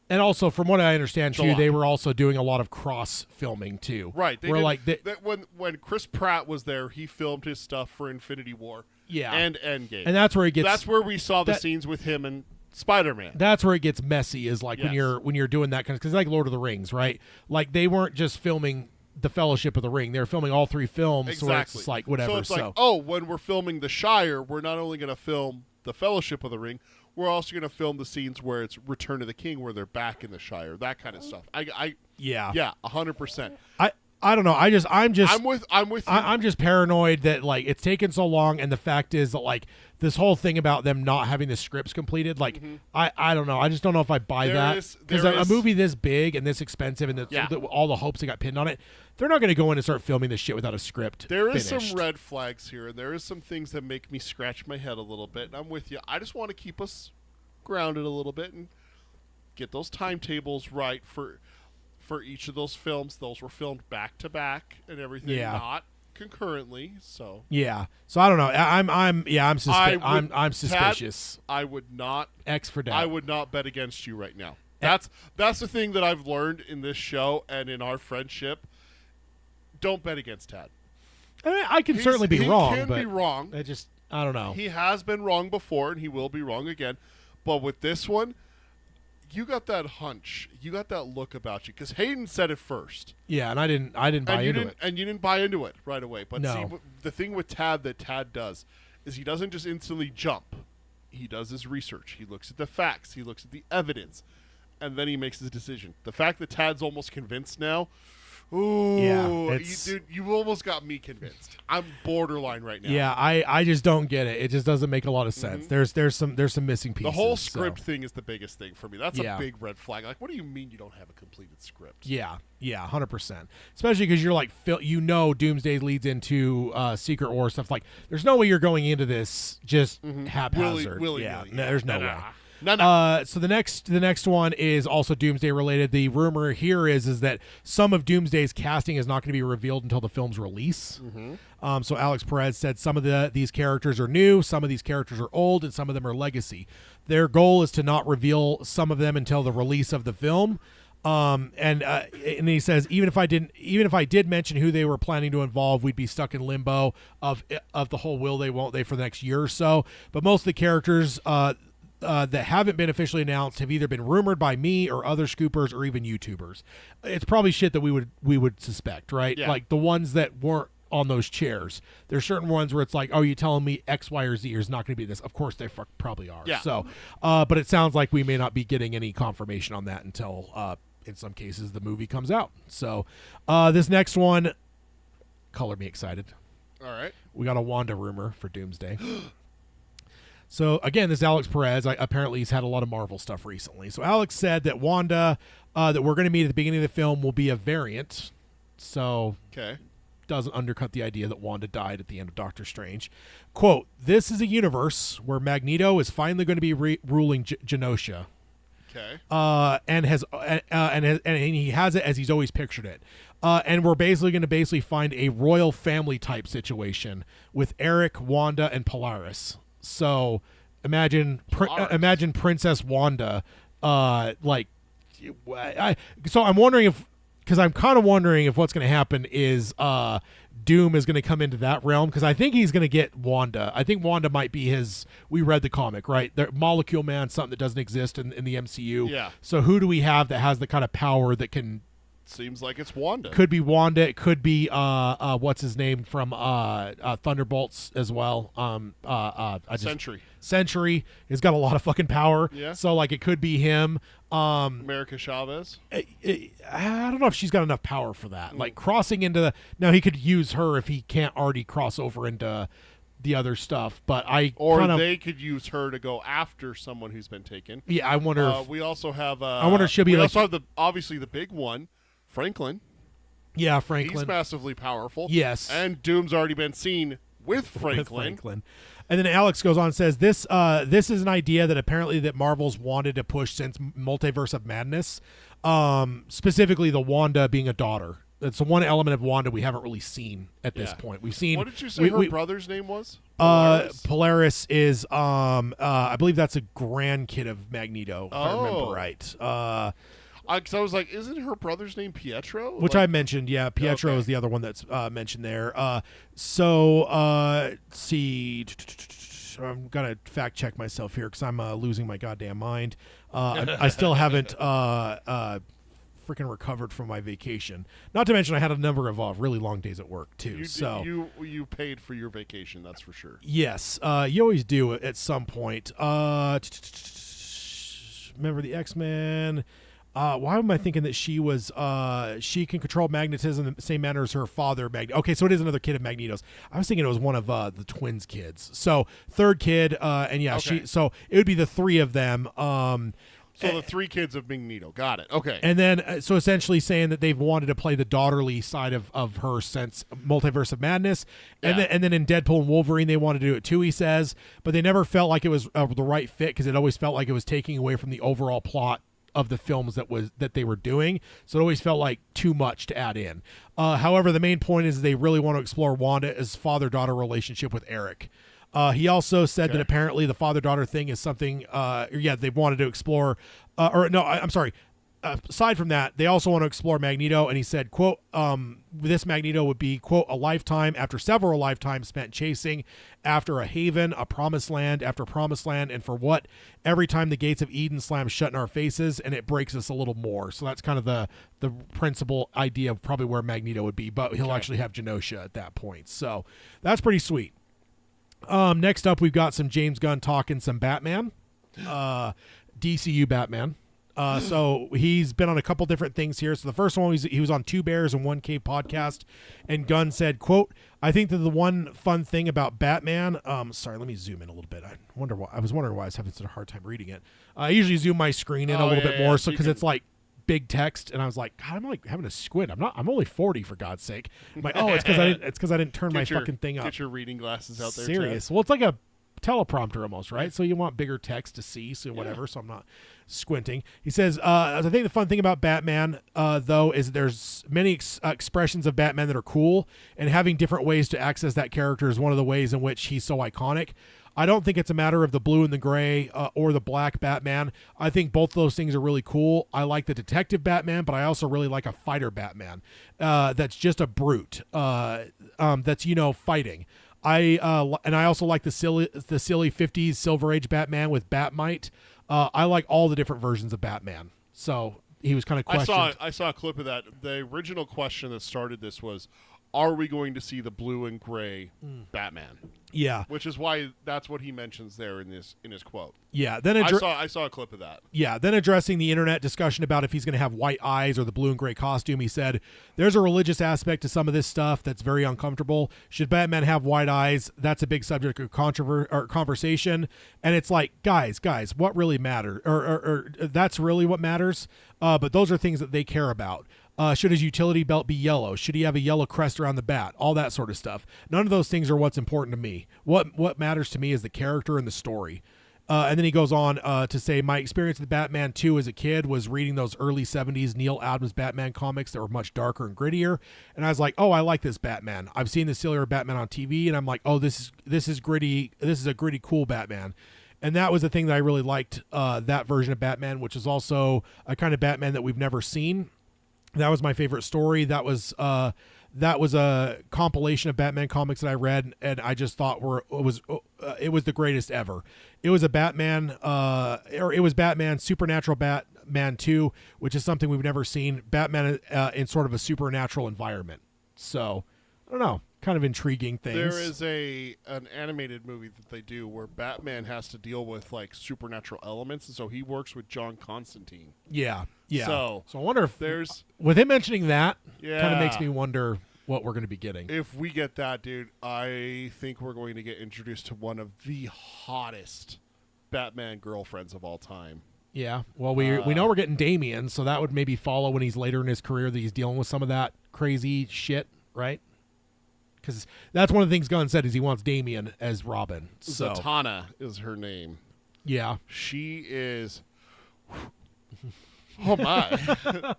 And also, from what I understand, July. too, they were also doing a lot of cross filming too. Right. When Chris Pratt was there, he filmed his stuff for Infinity War. Yeah. And Endgame. And that's where it gets. That's where we saw the scenes with him and Spider-Man. That's where it gets messy. Is like when you're doing that kind of, because like Lord of the Rings, right? Like they weren't just filming the Fellowship of the Ring; they were filming all three films. Exactly. So it's like whatever. So it's like, when we're filming The Shire, we're not only going to film the Fellowship of the Ring, we're also going to film the scenes where it's Return of the King, where they're back in the Shire, that kind of stuff. Yeah, 100%. I don't know. I'm with you. I'm just paranoid that like it's taken so long, and the fact is that like this whole thing about them not having the scripts completed, like I don't know. I just don't know if I buy that, because a movie this big and this expensive and all the hopes that got pinned on it, they're not going to go in and start filming this shit without a script. There is finished. some red flags here, and there is some things that make me scratch my head a little bit. And I'm with you. I just want to keep us grounded a little bit and get those timetables right for each of those films. Those were filmed back to back and everything, not concurrently. So so I don't know. I'm suspicious. Tad, I would not X for doubt. I would not bet against you right now. That's the thing that I've learned in this show and in our friendship. Don't bet against Tad. I can certainly be wrong. He can be wrong. I don't know. He has been wrong before, and he will be wrong again. But with this one, you got that hunch. You got that look about you. Because Hayden said it first. Yeah, and I didn't buy into it. And you didn't buy into it right away. But no. see, the thing with Tad that Tad does is he doesn't just instantly jump. He does his research. He looks at the facts. He looks at the evidence. And then he makes his decision. The fact that Tad's almost convinced now... Ooh, you almost got me convinced. I'm borderline right now. Yeah, I just don't get it. It just doesn't make a lot of sense. There's some missing pieces. The whole script thing is the biggest thing for me. That's a big red flag. Like, what do you mean you don't have a completed script? Yeah, 100%. Especially because you're like, Doomsday leads into Secret War stuff. Like, there's no way you're going into this just haphazard. Willy-nilly. There's no way. No. So the next one is also Doomsday related. The rumor here is that some of Doomsday's casting is not going to be revealed until the film's release. So Alex Perez said some of these characters are new, some of these characters are old, and some of them are legacy. Their goal is to not reveal some of them until the release of the film. And he says even if I did mention who they were planning to involve, we'd be stuck in limbo of the whole will they won't they for the next year or so. But most of the characters that haven't been officially announced have either been rumored by me or other scoopers or even YouTubers. It's probably shit that we would suspect, right? Yeah. Like the ones that weren't on those chairs. There's certain ones where it's like, oh, you telling me X, Y, or Z is not going to be this? Of course they probably are. Yeah. So, but it sounds like we may not be getting any confirmation on that until, in some cases, the movie comes out. So, this next one, color me excited. All right. We got a Wanda rumor for Doomsday. So, again, this Alex Perez, apparently he's had a lot of Marvel stuff recently. So, Alex said that Wanda, that we're going to meet at the beginning of the film, will be a variant. So, doesn't undercut the idea that Wanda died at the end of Doctor Strange. Quote, this is a universe where Magneto is finally going to be ruling Genosha. Okay. And he has it as he's always pictured it. And we're basically going to find a royal family type situation with Eric, Wanda, and Polaris. So imagine Princess Wanda, so I'm wondering because I'm kind of wondering if what's going to happen is Doom is going to come into that realm, because I think he's going to get Wanda. I think Wanda might be his. We read the comic, right? The Molecule Man, something that doesn't exist in the MCU. Yeah. So who do we have that has the kind of power that can? Seems like it's Wanda. Could be Wanda. It could be what's his name from Thunderbolts as well. Sentry. Sentry has got a lot of fucking power. Yeah. So like it could be him. America Chavez. I don't know if she's got enough power for that. Like crossing into now he could use her if he can't already cross over into the other stuff. But they could use her to go after someone who's been taken. Yeah, I wonder. If, we also have. I wonder if she'll be we like. also have obviously the big one, Franklin. Yeah, Franklin. He's massively powerful. Yes. And Doom's already been seen with Franklin. And then Alex goes on and says, this is an idea that apparently that Marvel's wanted to push since Multiverse of Madness, specifically the Wanda being a daughter. That's the one element of Wanda we haven't really seen at this point. We've seen. What did you say her brother's name was? Polaris is, I believe that's a grandkid of Magneto, if I remember right. Because I was like, isn't her brother's name Pietro? Which I mentioned, yeah. Pietro is the other one that's mentioned there. Let's see. I'm going to fact check myself here because I'm losing my goddamn mind. I still haven't freaking recovered from my vacation. Not to mention I had a number of really long days at work, too. You paid for your vacation, that's for sure. Yes. You always do at some point. Remember the X-Men... why am I thinking that she can control magnetism in the same manner as her father, Okay, so it is another kid of Magneto's. I was thinking it was one of the twins' kids. So third kid, and yeah, okay. So it would be the three of them. So the three kids of Magneto. Got it. Okay. And then, so essentially saying that they've wanted to play the daughterly side of her since Multiverse of Madness. And, then in Deadpool and Wolverine, they wanted to do it too, he says. But they never felt like it was the right fit because it always felt like it was taking away from the overall plot of the films that they were doing, so it always felt like too much to add in. However, the main point is they really want to explore Wanda's father-daughter relationship with Eric. He also said that apparently the father-daughter thing is something they wanted to explore I'm sorry, aside from that, they also want to explore Magneto, and he said, quote, this Magneto would be, quote, a lifetime after several lifetimes spent chasing after a haven, a promised land after promised land, and for what? Every time the gates of Eden slam shut in our faces, and it breaks us a little more. So that's kind of the principal idea of probably where Magneto would be, but he'll actually have Genosha at that point. So that's pretty sweet. Next up, we've got some James Gunn talking some Batman, DCU Batman. So he's been on a couple different things here. So the first one he was on Two Bears and 1K podcast, and Gunn said, quote, I think that the one fun thing about Batman, sorry, let me zoom in a little bit. I was wondering why I was having such a hard time reading it. I usually zoom my screen in a little bit more, so because it's like big text, and I was like, God, I'm like having a squint. I'm only 40 for God's sake. I'm like, oh, it's because I didn't turn my fucking thing up. Get your reading glasses out there. Serious. Well, it's like a teleprompter almost, right? So you want bigger text to see, so whatever. So I'm not squinting. He says, I think the fun thing about Batman, though, is there's many expressions of Batman that are cool, and having different ways to access that character is one of the ways in which he's so iconic. I don't think it's a matter of the blue and the gray or the black Batman. I think both those things are really cool. I like the detective Batman, but I also really like a fighter Batman that's just a brute that's, fighting. I also like the silly 50s Silver Age Batman with Batmite. I like all the different versions of Batman. So he was kind of questioned. I saw a clip of that. The original question that started this was, are we going to see the blue and gray Batman? Yeah, which is why that's what he mentions there in his quote. Yeah, then I saw a clip of that. Yeah, then addressing the internet discussion about if he's going to have white eyes or the blue and gray costume, he said, "There's a religious aspect to some of this stuff that's very uncomfortable. Should Batman have white eyes? That's a big subject of conversation." And it's like, guys, what really matters, or that's really what matters. But those are things that they care about. Should his utility belt be yellow? Should he have a yellow crest around the bat? All that sort of stuff. None of those things are what's important to me. What matters to me is the character and the story. And then he goes on to say, my experience with Batman 2 as a kid was reading those early 70s Neil Adams Batman comics that were much darker and grittier. And I was like, oh, I like this Batman. I've seen the sillier Batman on TV, and I'm like, oh, this is gritty. This is a gritty, cool Batman. And that was the thing that I really liked, that version of Batman, which is also a kind of Batman that we've never seen. That was my favorite story. That was a compilation of Batman comics that I read, and I just thought it was the greatest ever. It was a Batman, or it was Batman Supernatural Batman 2, which is something we've never seen. Batman in sort of a supernatural environment. So, I don't know, kind of intriguing things. There is an animated movie that they do where Batman has to deal with like supernatural elements, and so he works with John Constantine. Yeah. So I wonder if there's with him mentioning that, Yeah. kind of makes me wonder what we're going to be getting. If we get that, dude, I think we're going to get introduced to one of the hottest Batman girlfriends of all time. Yeah. Well, we know we're getting Damian, so that would maybe follow when he's later in his career that he's dealing with some of that crazy shit, right? Because that's one of the things Gunn said is he wants Damian as Robin. So Zatanna is her name. yeah. She is. Oh my!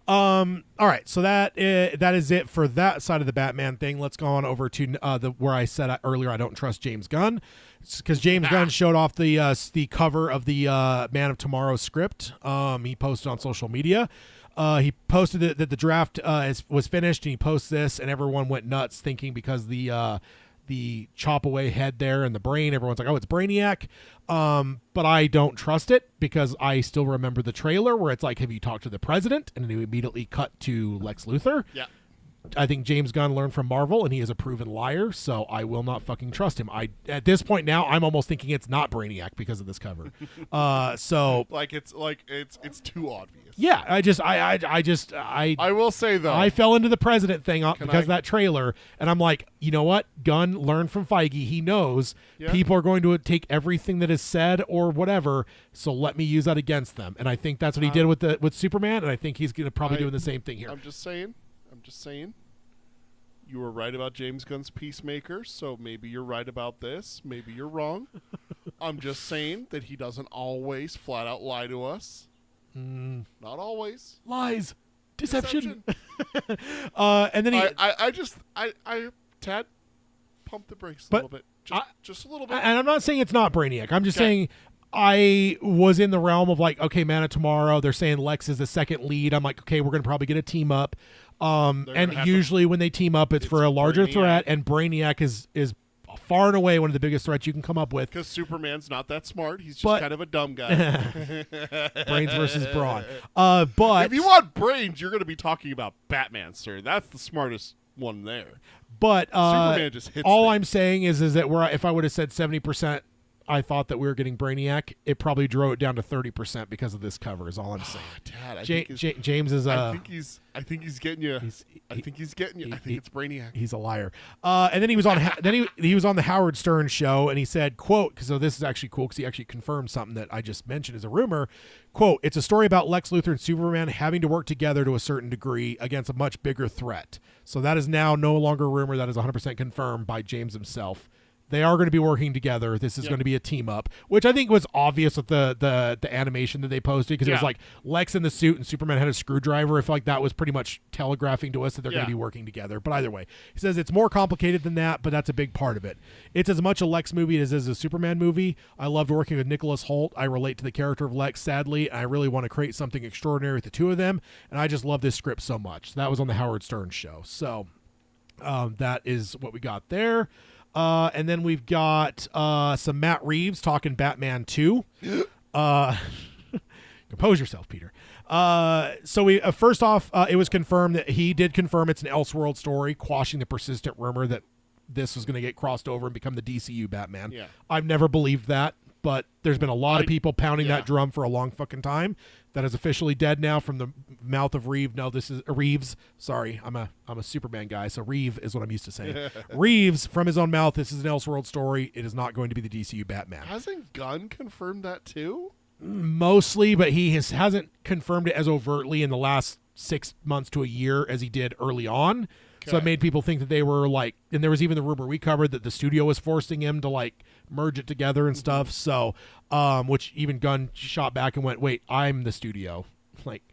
All right. So that is it for that side of the Batman thing. Let's go on over to where I said earlier I don't trust James Gunn, because James Gunn showed off the cover of the Man of Tomorrow script. He posted on social media. He posted that the draft was finished, and he posts this, and everyone went nuts thinking because the chop away head there and the brain, everyone's like, oh, it's Brainiac. But I don't trust it because I still remember the trailer where it's like, have you talked to the president? And then you immediately cut to Lex Luthor. Yeah. I think James Gunn learned from Marvel, and he is a proven liar, so I will not fucking trust him. At this point now, I'm almost thinking it's not Brainiac because of this cover. So it's too obvious. yeah, I will say though, I fell into the president thing because I- of that trailer, and I'm like, you know what? Gunn learned from Feige. He knows Yeah. people are going to take everything that is said or whatever, so let me use that against them. And I think that's what he did with Superman, and I think he's going to probably doing the same thing here. I'm just saying. You were right about James Gunn's Peacemaker, so maybe you're right about this. Maybe you're wrong. I'm just saying that he doesn't always flat out lie to us. Not always. Lies, deception. And then he Tad, pump the brakes a But little bit. I- Just a little bit. And I'm not saying it's not Brainiac. I'm just Okay. saying I was in the realm of like, okay, Man of Tomorrow. They're saying Lex is the second lead. I'm like, okay, we're going to probably get a team up. And gonna have usually when they team up, it's for a larger Brainiac. threat. And Brainiac is far and away one of the biggest threats you can come up with. Because Superman's not that smart. He's just But- kind of a dumb guy. Brains versus brawn. But If you want brains, you're going to be talking about Batman, sir. That's the smartest one there. But Superman just hits all things. I'm saying is that if I would have said 70%, I thought that we were getting Brainiac, it probably drove it down to 30% because of this cover. Is all I'm saying. Dad, James is I think he's getting you. I think he's getting you. I think he- it's Brainiac. He's a liar. And then he was on he was on the Howard Stern show, and he said, quote, so this is actually cool because he actually confirmed something that I just mentioned as a rumor. Quote, it's a story about Lex Luthor and Superman having to work together to a certain degree against a much bigger threat. So that is now no longer a rumor. That is 100% confirmed by James himself. They are going to be working together. This is going to be a team up, which I think was obvious with the animation that they posted because it was Yeah. like Lex in the suit and Superman had a screwdriver. I feel like that was pretty much telegraphing to us that they're going Yeah. to be working together. But either way, he says it's more complicated than that, but that's a big part of it. It's as much a Lex movie as a Superman movie. I loved working with Nicholas Hoult. I relate to the character of Lex, sadly. I really want to create something extraordinary with the two of them, and I just love this script so much. That was on the Howard Stern show. So that is what we got there. And then we've got some Matt Reeves talking Batman 2. Compose yourself, Peter. So we first off, it was confirmed that he did confirm it's an Elseworld story, quashing the persistent rumor that this was going to get crossed over and become the DCU Batman. Yeah. I've never believed that, but there's been a lot of people pounding yeah. that drum for a long fucking time. That is officially dead now from the mouth of Reeves. No, this is Reeves. Sorry, I'm a Superman guy, so Reeve is what I'm used to saying. Reeves from his own mouth. This is an Elseworld story. It is not going to be the DCU Batman. Hasn't Gunn confirmed that too? Mostly, but he hasn't confirmed it as overtly in the last 6 months to a year as he did early on. So it made people think that they were like, and there was even the rumor we covered that the studio was forcing him to like merge it together and stuff. So, which even Gunn shot back and went, wait, I'm the studio. Like,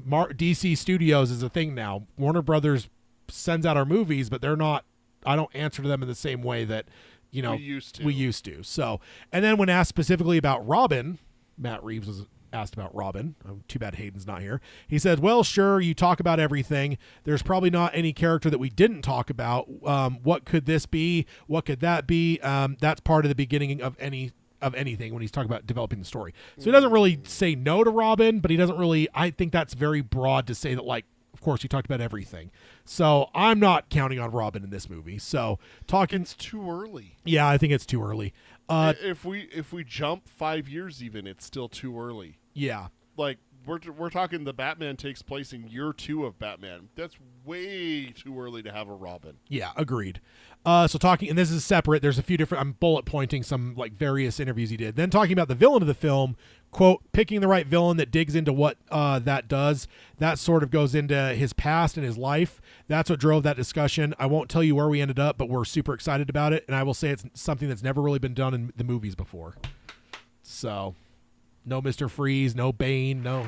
DC Studios is a thing now. Warner Brothers sends out our movies, but they're not, I don't answer to them in the same way that, you know, we used to. So, and then when asked specifically about Robin, Matt Reeves was asked about Robin. Too bad Hayden's not here. He said, well, sure, you talk about everything. There's probably not any character that we didn't talk about. What could this be? What could that be? That's part of the beginning of anything when he's talking about developing the story. So he doesn't really say no to Robin, but he doesn't really, I think that's very broad to say that, like, of course, you talked about everything. So I'm not counting on Robin in this movie. So It's too early. Yeah, I think it's too early. If we jump 5 years even, it's still too early. Yeah. Like, we're talking the Batman takes place in year 2 of Batman. That's way too early to have a Robin. Yeah, agreed. So talking, and this is separate, there's a few different, I'm bullet pointing some like various interviews he did. Then talking about the villain of the film, quote, picking the right villain that digs into what that does. That sort of goes into his past and his life. That's what drove that discussion. I won't tell you where we ended up, but we're super excited about it. And I will say it's something that's never really been done in the movies before. So, no Mr. Freeze, no Bane, no.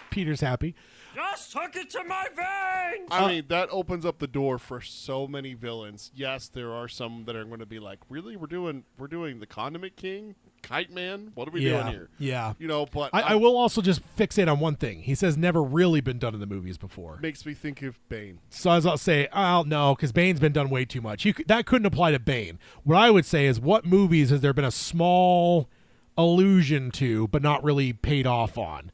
Peter's happy. Just hook it to my veins! I mean, that opens up the door for so many villains. Yes, there are some that are going to be like, really, we're doing the Condiment King, Kite Man. What are we doing here? Yeah, you know. But I will also just fixate on one thing. He says never really been done in the movies before. Makes me think of Bane. So as I'll say, oh no, because Bane's been done way too much. That couldn't apply to Bane. What I would say is, what movies has there been a small allusion to, but not really paid off on?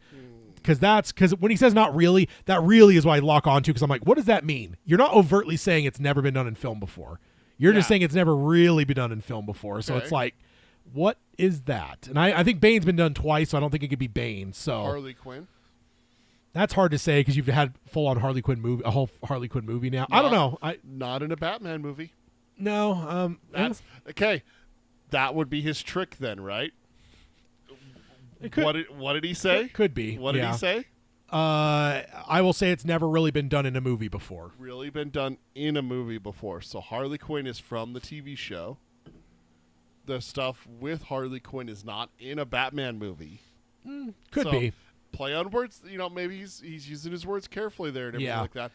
Because when he says not really, that really is what I lock onto, because I'm like, what does that mean? You're not overtly saying it's never been done in film before. You're just saying it's never really been done in film before. So it's like, what is that? And I think Bane's been done twice, so I don't think it could be Bane. So Harley Quinn? That's hard to say because you've had full-on Harley Quinn movie, a whole Harley Quinn movie now. I don't know. Not in a Batman movie. No. That's okay. That would be his trick then, right? What did he say? Could be. What did he say? I will say it's never really been done in a movie before. Really been done in a movie before. So Harley Quinn is from the TV show. The stuff with Harley Quinn is not in a Batman movie. Could be. Play on words. You know, maybe he's using his words carefully there and everything like that.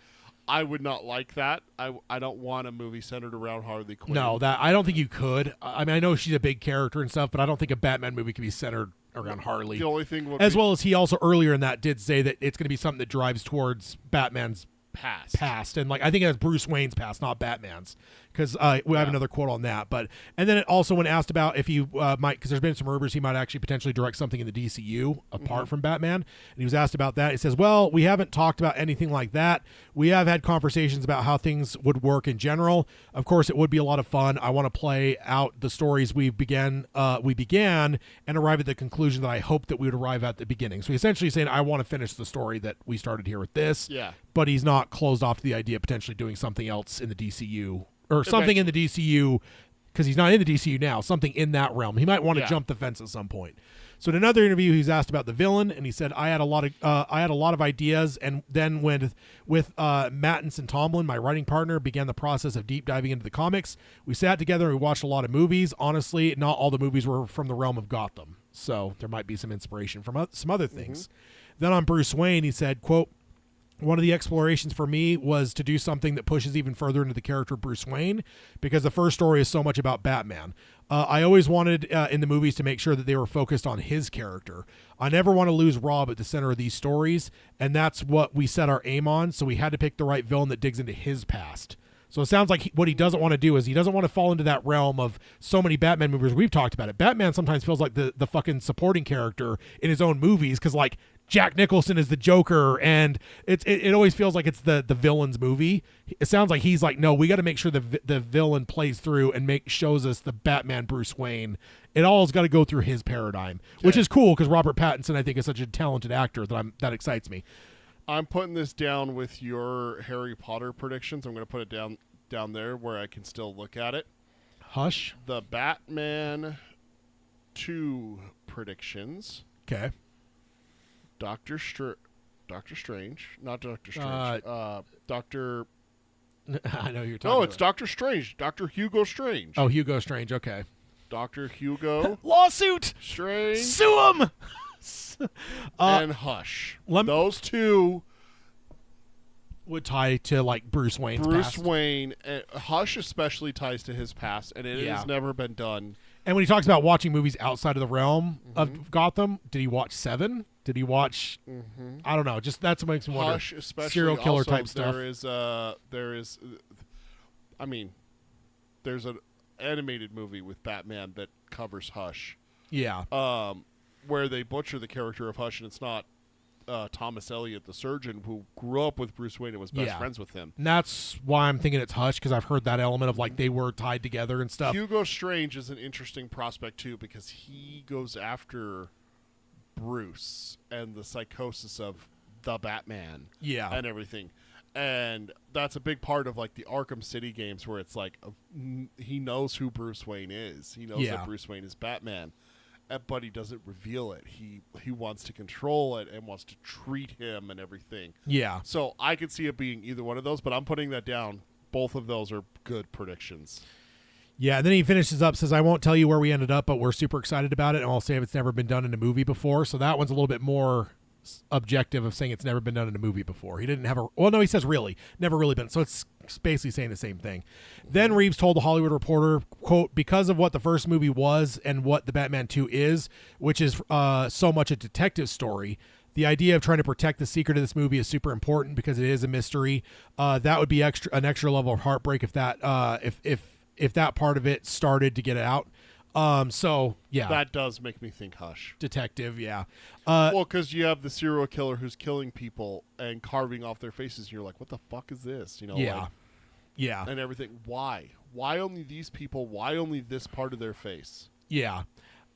I would not like that. I don't want a movie centered around Harley Quinn. No, I don't think you could. I mean, I know she's a big character and stuff, but I don't think a Batman movie could be centered around Harley. The only thing would well as he also earlier in that did say that it's going to be something that drives towards Batman's past, and like I think it has Bruce Wayne's past, not Batman's, because we have another quote on that. But and then it also when asked about if he might, because there's been some rumors he might actually potentially direct something in the DCU apart from Batman, and he was asked about that. He says, well, we haven't talked about anything like that. We have had conversations about how things would work in general. Of course, it would be a lot of fun. I want to play out the stories we began and arrive at the conclusion that I hoped that we would arrive at the beginning. So he's essentially saying, I want to finish the story that we started here with this. Yeah. But he's not closed off to the idea of potentially doing something else in the DCU or something in the DCU, because he's not in the DCU now, something in that realm. He might want to jump the fence at some point. So in another interview, he's asked about the villain, and he said, I had a lot of ideas, and then with Mattinson Tomlin, my writing partner, began the process of deep diving into the comics. We sat together and we watched a lot of movies. Honestly, not all the movies were from the realm of Gotham, so there might be some inspiration from some other things. Then on Bruce Wayne, he said, quote, one of the explorations for me was to do something that pushes even further into the character of Bruce Wayne, because the first story is so much about Batman. I always wanted in the movies to make sure that they were focused on his character. I never want to lose Rob at the center of these stories, and that's what we set our aim on, so we had to pick the right villain that digs into his past. So it sounds like what he doesn't want to do is he doesn't want to fall into that realm of so many Batman movies. We've talked about it. Batman sometimes feels like the fucking supporting character in his own movies, because like Jack Nicholson is the Joker, and it always feels like it's the villain's movie. It sounds like he's like, no, we got to make sure the villain plays through and shows us the Batman Bruce Wayne. It all's got to go through his paradigm, which is cool because Robert Pattinson I think is such a talented actor that excites me. I'm putting this down with your Harry Potter predictions. I'm going to put it down there where I can still look at it. Hush. The Batman 2 predictions. Okay. Doctor Doctor Strange, not Doctor Strange. Doctor. I know you're talking. No, it's about. Doctor Strange. Doctor Hugo Strange. Oh, Hugo Strange. Okay. Doctor Hugo Lawsuit. Strange. Sue him. And Hush. Those two would tie to like Bruce Wayne's past. Wayne. Hush especially ties to his past, and it has never been done. And when he talks about watching movies outside of the realm of Gotham, did he watch Seven? Did he watch? I don't know. Just that's what makes me wonder. Hush, especially serial killer also, type stuff. There's an animated movie with Batman that covers Hush. Yeah. Where they butcher the character of Hush, and it's not Thomas Elliot, the surgeon, who grew up with Bruce Wayne and was best friends with him. And that's why I'm thinking it's Hush, because I've heard that element of like they were tied together and stuff. Hugo Strange is an interesting prospect too, because he goes after Bruce and the psychosis of the Batman, and everything. And that's a big part of like the Arkham City games, where it's like he knows who Bruce Wayne is. He knows that Bruce Wayne is Batman. But he doesn't reveal it. He wants to control it and wants to treat him and everything. Yeah. So I could see it being either one of those, but I'm putting that down. Both of those are good predictions. Yeah, and then he finishes up, says, I won't tell you where we ended up, but we're super excited about it, and I'll say if it's never been done in a movie before. So that one's a little bit more objective of saying it's never been done in a movie before. He didn't have a... Well, no, he says really. Never really been. So it's basically saying the same thing. Then Reeves told the Hollywood Reporter, quote, because of what the first movie was and what the Batman 2 is, which is so much a detective story, the idea of trying to protect the secret of this movie is super important because it is a mystery. That would be an extra level of heartbreak if that if that part of it started to get out. So yeah, that does make me think Hush. Detective, yeah. Well, because you have the serial killer who's killing people and carving off their faces, and you're like, what the fuck is this? You know, yeah, and everything. Why? Why only these people? Why only this part of their face? Yeah.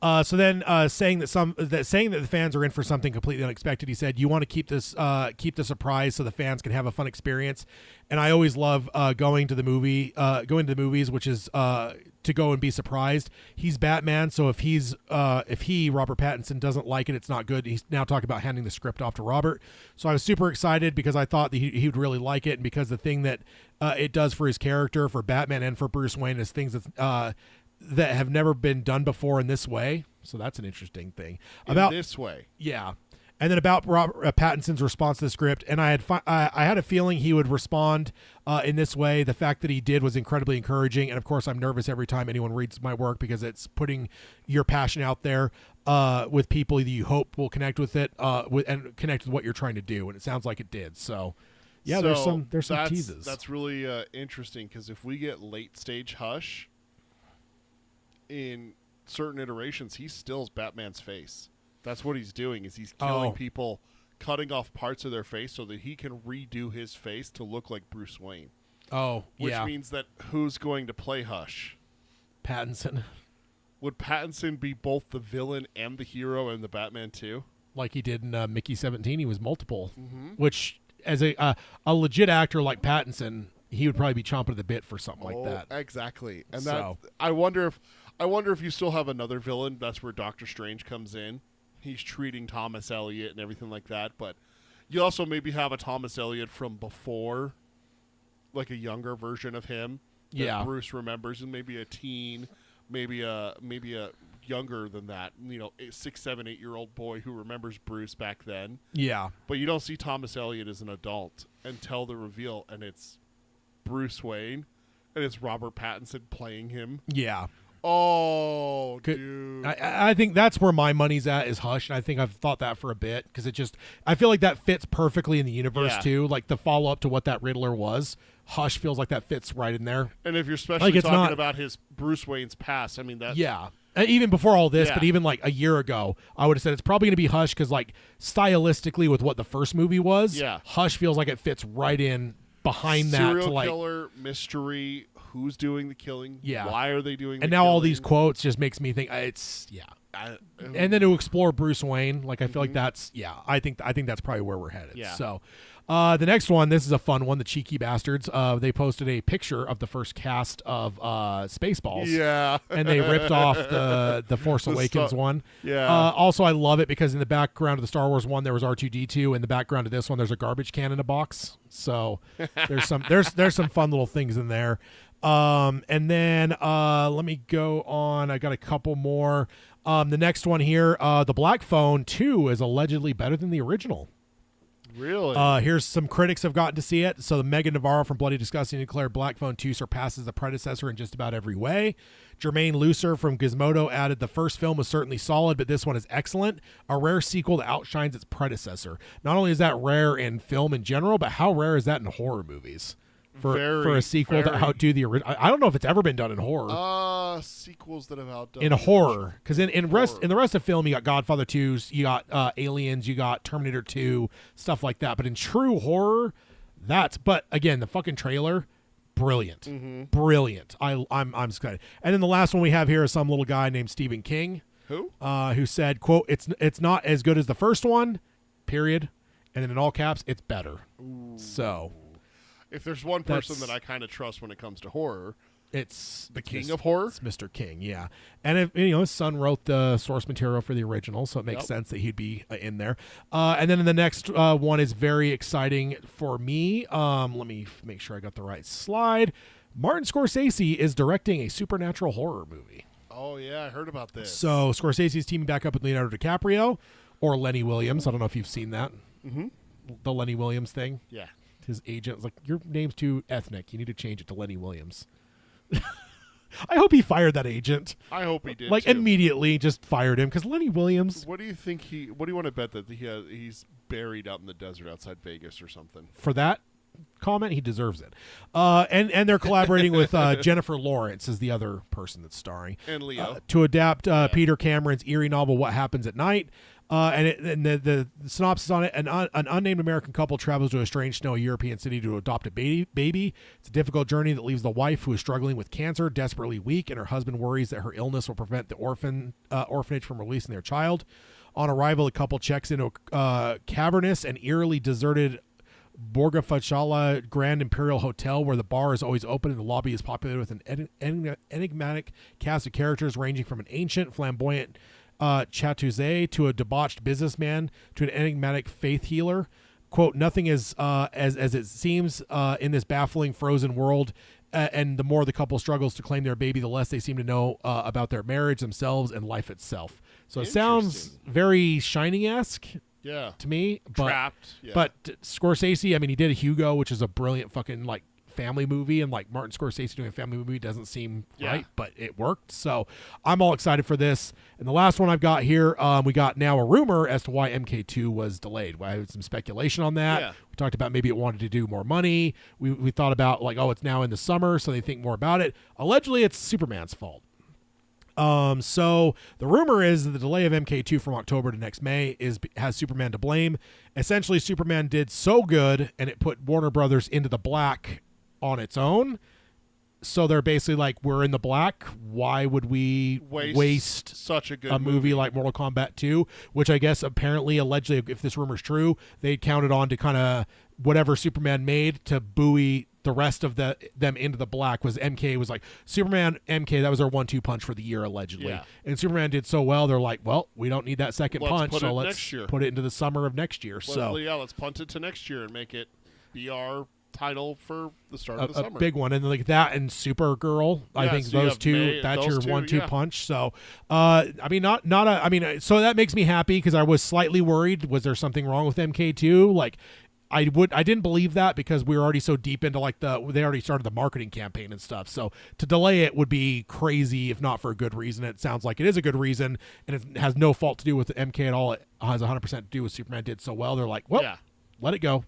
So then, saying that the fans are in for something completely unexpected, he said, "You want to keep the surprise so the fans can have a fun experience." And I always love going to the movies, which is to go and be surprised. He's Batman, so if Robert Pattinson doesn't like it, it's not good. He's now talking about handing the script off to Robert. So I was super excited because I thought that he would really like it, and because the thing that it does for his character, for Batman and for Bruce Wayne, is things that have never been done before in this way. So that's an interesting thing. About this way. Yeah. And then about Robert Pattinson's response to the script, and I had a feeling he would respond in this way. The fact that he did was incredibly encouraging, and of course I'm nervous every time anyone reads my work because it's putting your passion out there with people that you hope will connect with it and connect with what you're trying to do, and it sounds like it did. So yeah, there's some teases. That's really interesting, because if we get late stage Hush, in certain iterations, he stills Batman's face. That's what he's doing, is he's killing people, cutting off parts of their face so that he can redo his face to look like Bruce Wayne. Which means that who's going to play Hush? Pattinson. Would Pattinson be both the villain and the hero in the Batman 2? Like he did in Mickey 17, he was multiple. Which, as a legit actor like Pattinson, he would probably be chomping at the bit for something like that. Exactly. And that, I wonder if you still have another villain. That's where Doctor Strange comes in. He's treating Thomas Elliot and everything like that. But you also maybe have a Thomas Elliot from before, like a younger version of him that Bruce remembers, and maybe a teen, maybe a younger than that, 6, 7, 8-year-old boy who remembers Bruce back then. Yeah. But you don't see Thomas Elliot as an adult until the reveal, and it's Bruce Wayne, and it's Robert Pattinson playing him. Yeah. Oh, dude. I think that's where my money's at, is Hush, and I think I've thought that for a bit, because I feel like that fits perfectly in the universe, too. Like, the follow-up to what that Riddler was, Hush feels like that fits right in there. And if you're especially talking about his Bruce Wayne's past, I mean, that... Yeah. Even before all this, but even like a year ago, I would have said it's probably going to be Hush, because, like, stylistically with what the first movie was, Hush feels like it fits right in behind that. Serial killer, mystery... Who's doing the killing? Yeah. Why are they doing the And now killing? all these quotes just makes me think and then to explore Bruce Wayne, like I feel like that's I think that's probably where we're headed. Yeah. So The next one, this is a fun one. The cheeky bastards. They posted a picture of the first cast of Spaceballs. Yeah. And they ripped off the Force Awakens one. Yeah. Also, I love it because in the background of the Star Wars one, there was R2-D2. In the background of this one, there's a garbage can in a box. So there's some fun little things in there. And then let me go on. I got a couple more. The next one here, the Black Phone 2 is allegedly better than the original. Really? Here's some critics have gotten to see it. So the Megan Navarro from Bloody Disgusting declared Black Phone 2 surpasses the predecessor in just about every way. Jermaine Lucer from Gizmodo added the first film was certainly solid, but this one is excellent. A rare sequel that outshines its predecessor. Not only is that rare in film in general, but how rare is that in horror movies? For a sequel to outdo the original. I don't know if it's ever been done in horror. Sequels that have outdone in a horror, because in the rest of film you got Godfather 2s, you got Aliens, you got Terminator 2, stuff like that. But in true horror, but again, the fucking trailer, brilliant, brilliant. I'm excited. And then the last one we have here is some little guy named Stephen King, who said, "quote It's not as good as the first one, period." And then in all caps, it's better. Ooh. So. If there's one person that I kind of trust when it comes to horror, it's the king of horror. It's Mr. King, yeah. And if, his son wrote the source material for the original, so it makes sense that he'd be in there. And then the next one is very exciting for me. Let me make sure I got the right slide. Martin Scorsese is directing a supernatural horror movie. Oh yeah, I heard about this. So Scorsese is teaming back up with Leonardo DiCaprio or Lenny Williams. I don't know if you've seen that. Mm-hmm. The Lenny Williams thing. Yeah. His agent was like, your name's too ethnic. You need to change it to Lenny Williams. I hope he fired that agent. I hope he did. Like too. Immediately just fired him because Lenny Williams. What do you think what do you want to bet that he's buried out in the desert outside Vegas or something? For that comment, he deserves it. And they're collaborating with Jennifer Lawrence is the other person that's starring. And Leo. To adapt Peter Cameron's eerie novel, What Happens at Night. And the synopsis on it, an unnamed American couple travels to a strange snowy European city to adopt a baby. It's a difficult journey that leaves the wife, who is struggling with cancer, desperately weak, and her husband worries that her illness will prevent the orphanage from releasing their child. On arrival, the couple checks into a cavernous and eerily deserted Borgafachala Grand Imperial Hotel, where the bar is always open and the lobby is populated with an enigmatic cast of characters ranging from an ancient, flamboyant Chatouze to a debauched businessman to an enigmatic faith healer. Quote, nothing is as it seems in this baffling frozen world, and the more the couple struggles to claim their baby, the less they seem to know about their marriage, themselves, and life itself. So it sounds very Shining-esque to me. But, Trapped. Yeah. But Scorsese, I mean, he did Hugo, which is a brilliant fucking family movie, and Martin Scorsese doing a family movie doesn't seem right, but it worked. So I'm all excited for this. And the last one I've got here, we got now a rumor as to why MK2 was delayed. I had some speculation on that. Yeah. We talked about maybe it wanted to do more money. We thought about it's now in the summer, so they think more about it. Allegedly, it's Superman's fault. So the rumor is that the delay of MK2 from October to next May has Superman to blame. Essentially, Superman did so good, and it put Warner Brothers into the black on its own. So they're basically like, we're in the black. Why would we waste such a good movie like Mortal Kombat 2, which I guess apparently, allegedly, if this rumor's true, they counted on to kind of whatever Superman made to buoy the rest of them into the black. Was MK was like Superman MK, that was our 1-2 punch for the year allegedly. Yeah. And Superman did so well, they're like, well, we don't need that second punch, so let's put it into the summer of next year. Let's punt it to next year and make it be our title for the start of the summer. A big one. And like that and Supergirl, I think so those two, that's your 1-2 punch. So so that makes me happy because I was slightly worried. Was there something wrong with MK2? I didn't believe that because we were already so deep into they already started the marketing campaign and stuff. So to delay it would be crazy if not for a good reason. It sounds like it is a good reason, and it has no fault to do with MK at all. It has 100% to do with Superman did so well. They're like, well, let it go.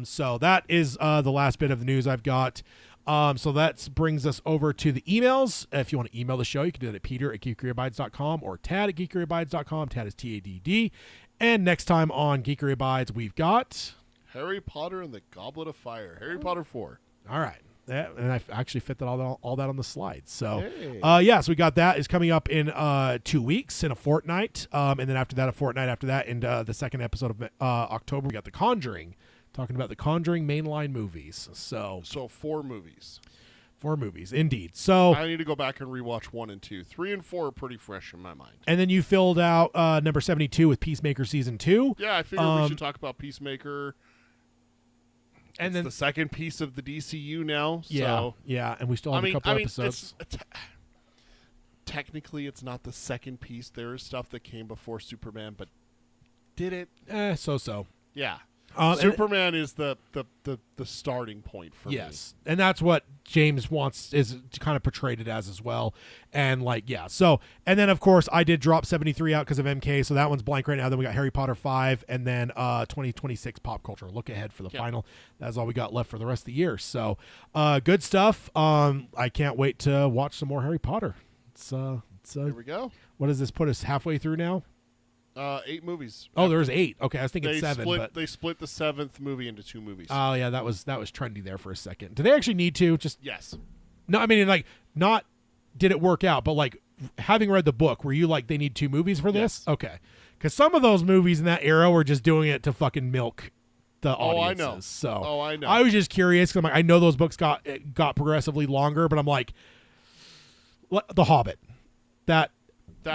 So that is the last bit of the news I've got. So that brings us over to the emails. If you want to email the show, you can do that at peter@geekeryabides.com or tad@geekeryabides.com. Tad is TADD. And next time on Geekery Abides, we've got Harry Potter and the Goblet of Fire. Harry Potter 4. All right. And I actually fit that all that on the slide. So, so we got that is coming up in 2 weeks, in a fortnight. And then after that, a fortnight after that, in the second episode of October, we got The Conjuring Talking about the Conjuring mainline movies. So 4 movies. 4 movies, indeed. So I need to go back and rewatch 1 and 2. 3 and 4 are pretty fresh in my mind. and then you filled out number 72 with Peacemaker season 2. Yeah, I figured we should talk about Peacemaker. And It's then the second piece of the DCU now. yeah, So. and we still have a couple episodes. Technically, it's not the second piece. There is stuff that came before Superman, but did it? So. Yeah. And- Superman is the starting point for me. Yes, and that's what James wants is kind of portrayed it as well, and so and then of course I did drop 73 out because of MK, so that one's blank right now. Then we got Harry Potter 5, and then 2026 pop culture. Look ahead for the final. That's all we got left for the rest of the year. So good stuff. I can't wait to watch some more Harry Potter. There we go. What does this put us halfway through now? 8 movies. Oh, there's 8. Okay, I was thinking 7. But They split the 7th movie into 2 movies. oh yeah, that was trendy there for a second. Do they actually need to? Just yes. no, I mean not did it work out, but having read the book, were you they need 2 movies for this? Yes. Okay, because some of those movies in that era were just doing it to fucking milk the audiences. I know. So I know. I was just curious because I know those books got progressively longer, but I'm like, The Hobbit, that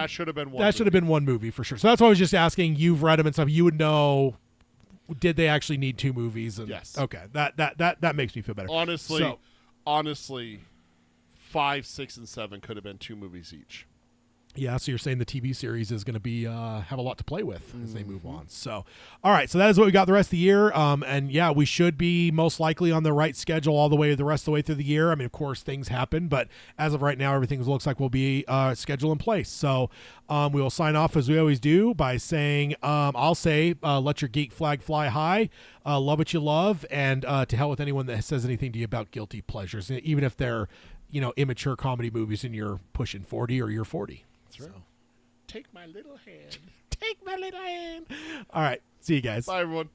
should have been one. That should have been one movie for sure. So that's why I was just asking. You've read them and stuff. You would know. Did they actually need 2 movies? And, yes. Okay. That makes me feel better. Honestly, 5, 6, and 7 could have been 2 movies each. Yeah, so you're saying the TV series is going to be have a lot to play with as they move on. So, all right, so that is what we got the rest of the year. And yeah, we should be most likely on the right schedule all the rest of the way through the year. I mean, of course, things happen, but as of right now, everything looks like we'll be schedule in place. So, we will sign off as we always do by saying, I'll say, let your geek flag fly high, love what you love, and to hell with anyone that says anything to you about guilty pleasures, even if they're immature comedy movies and you're pushing 40 or you're 40. That's right. Take my little hand. Take my little hand. All right. See you guys. Bye, everyone.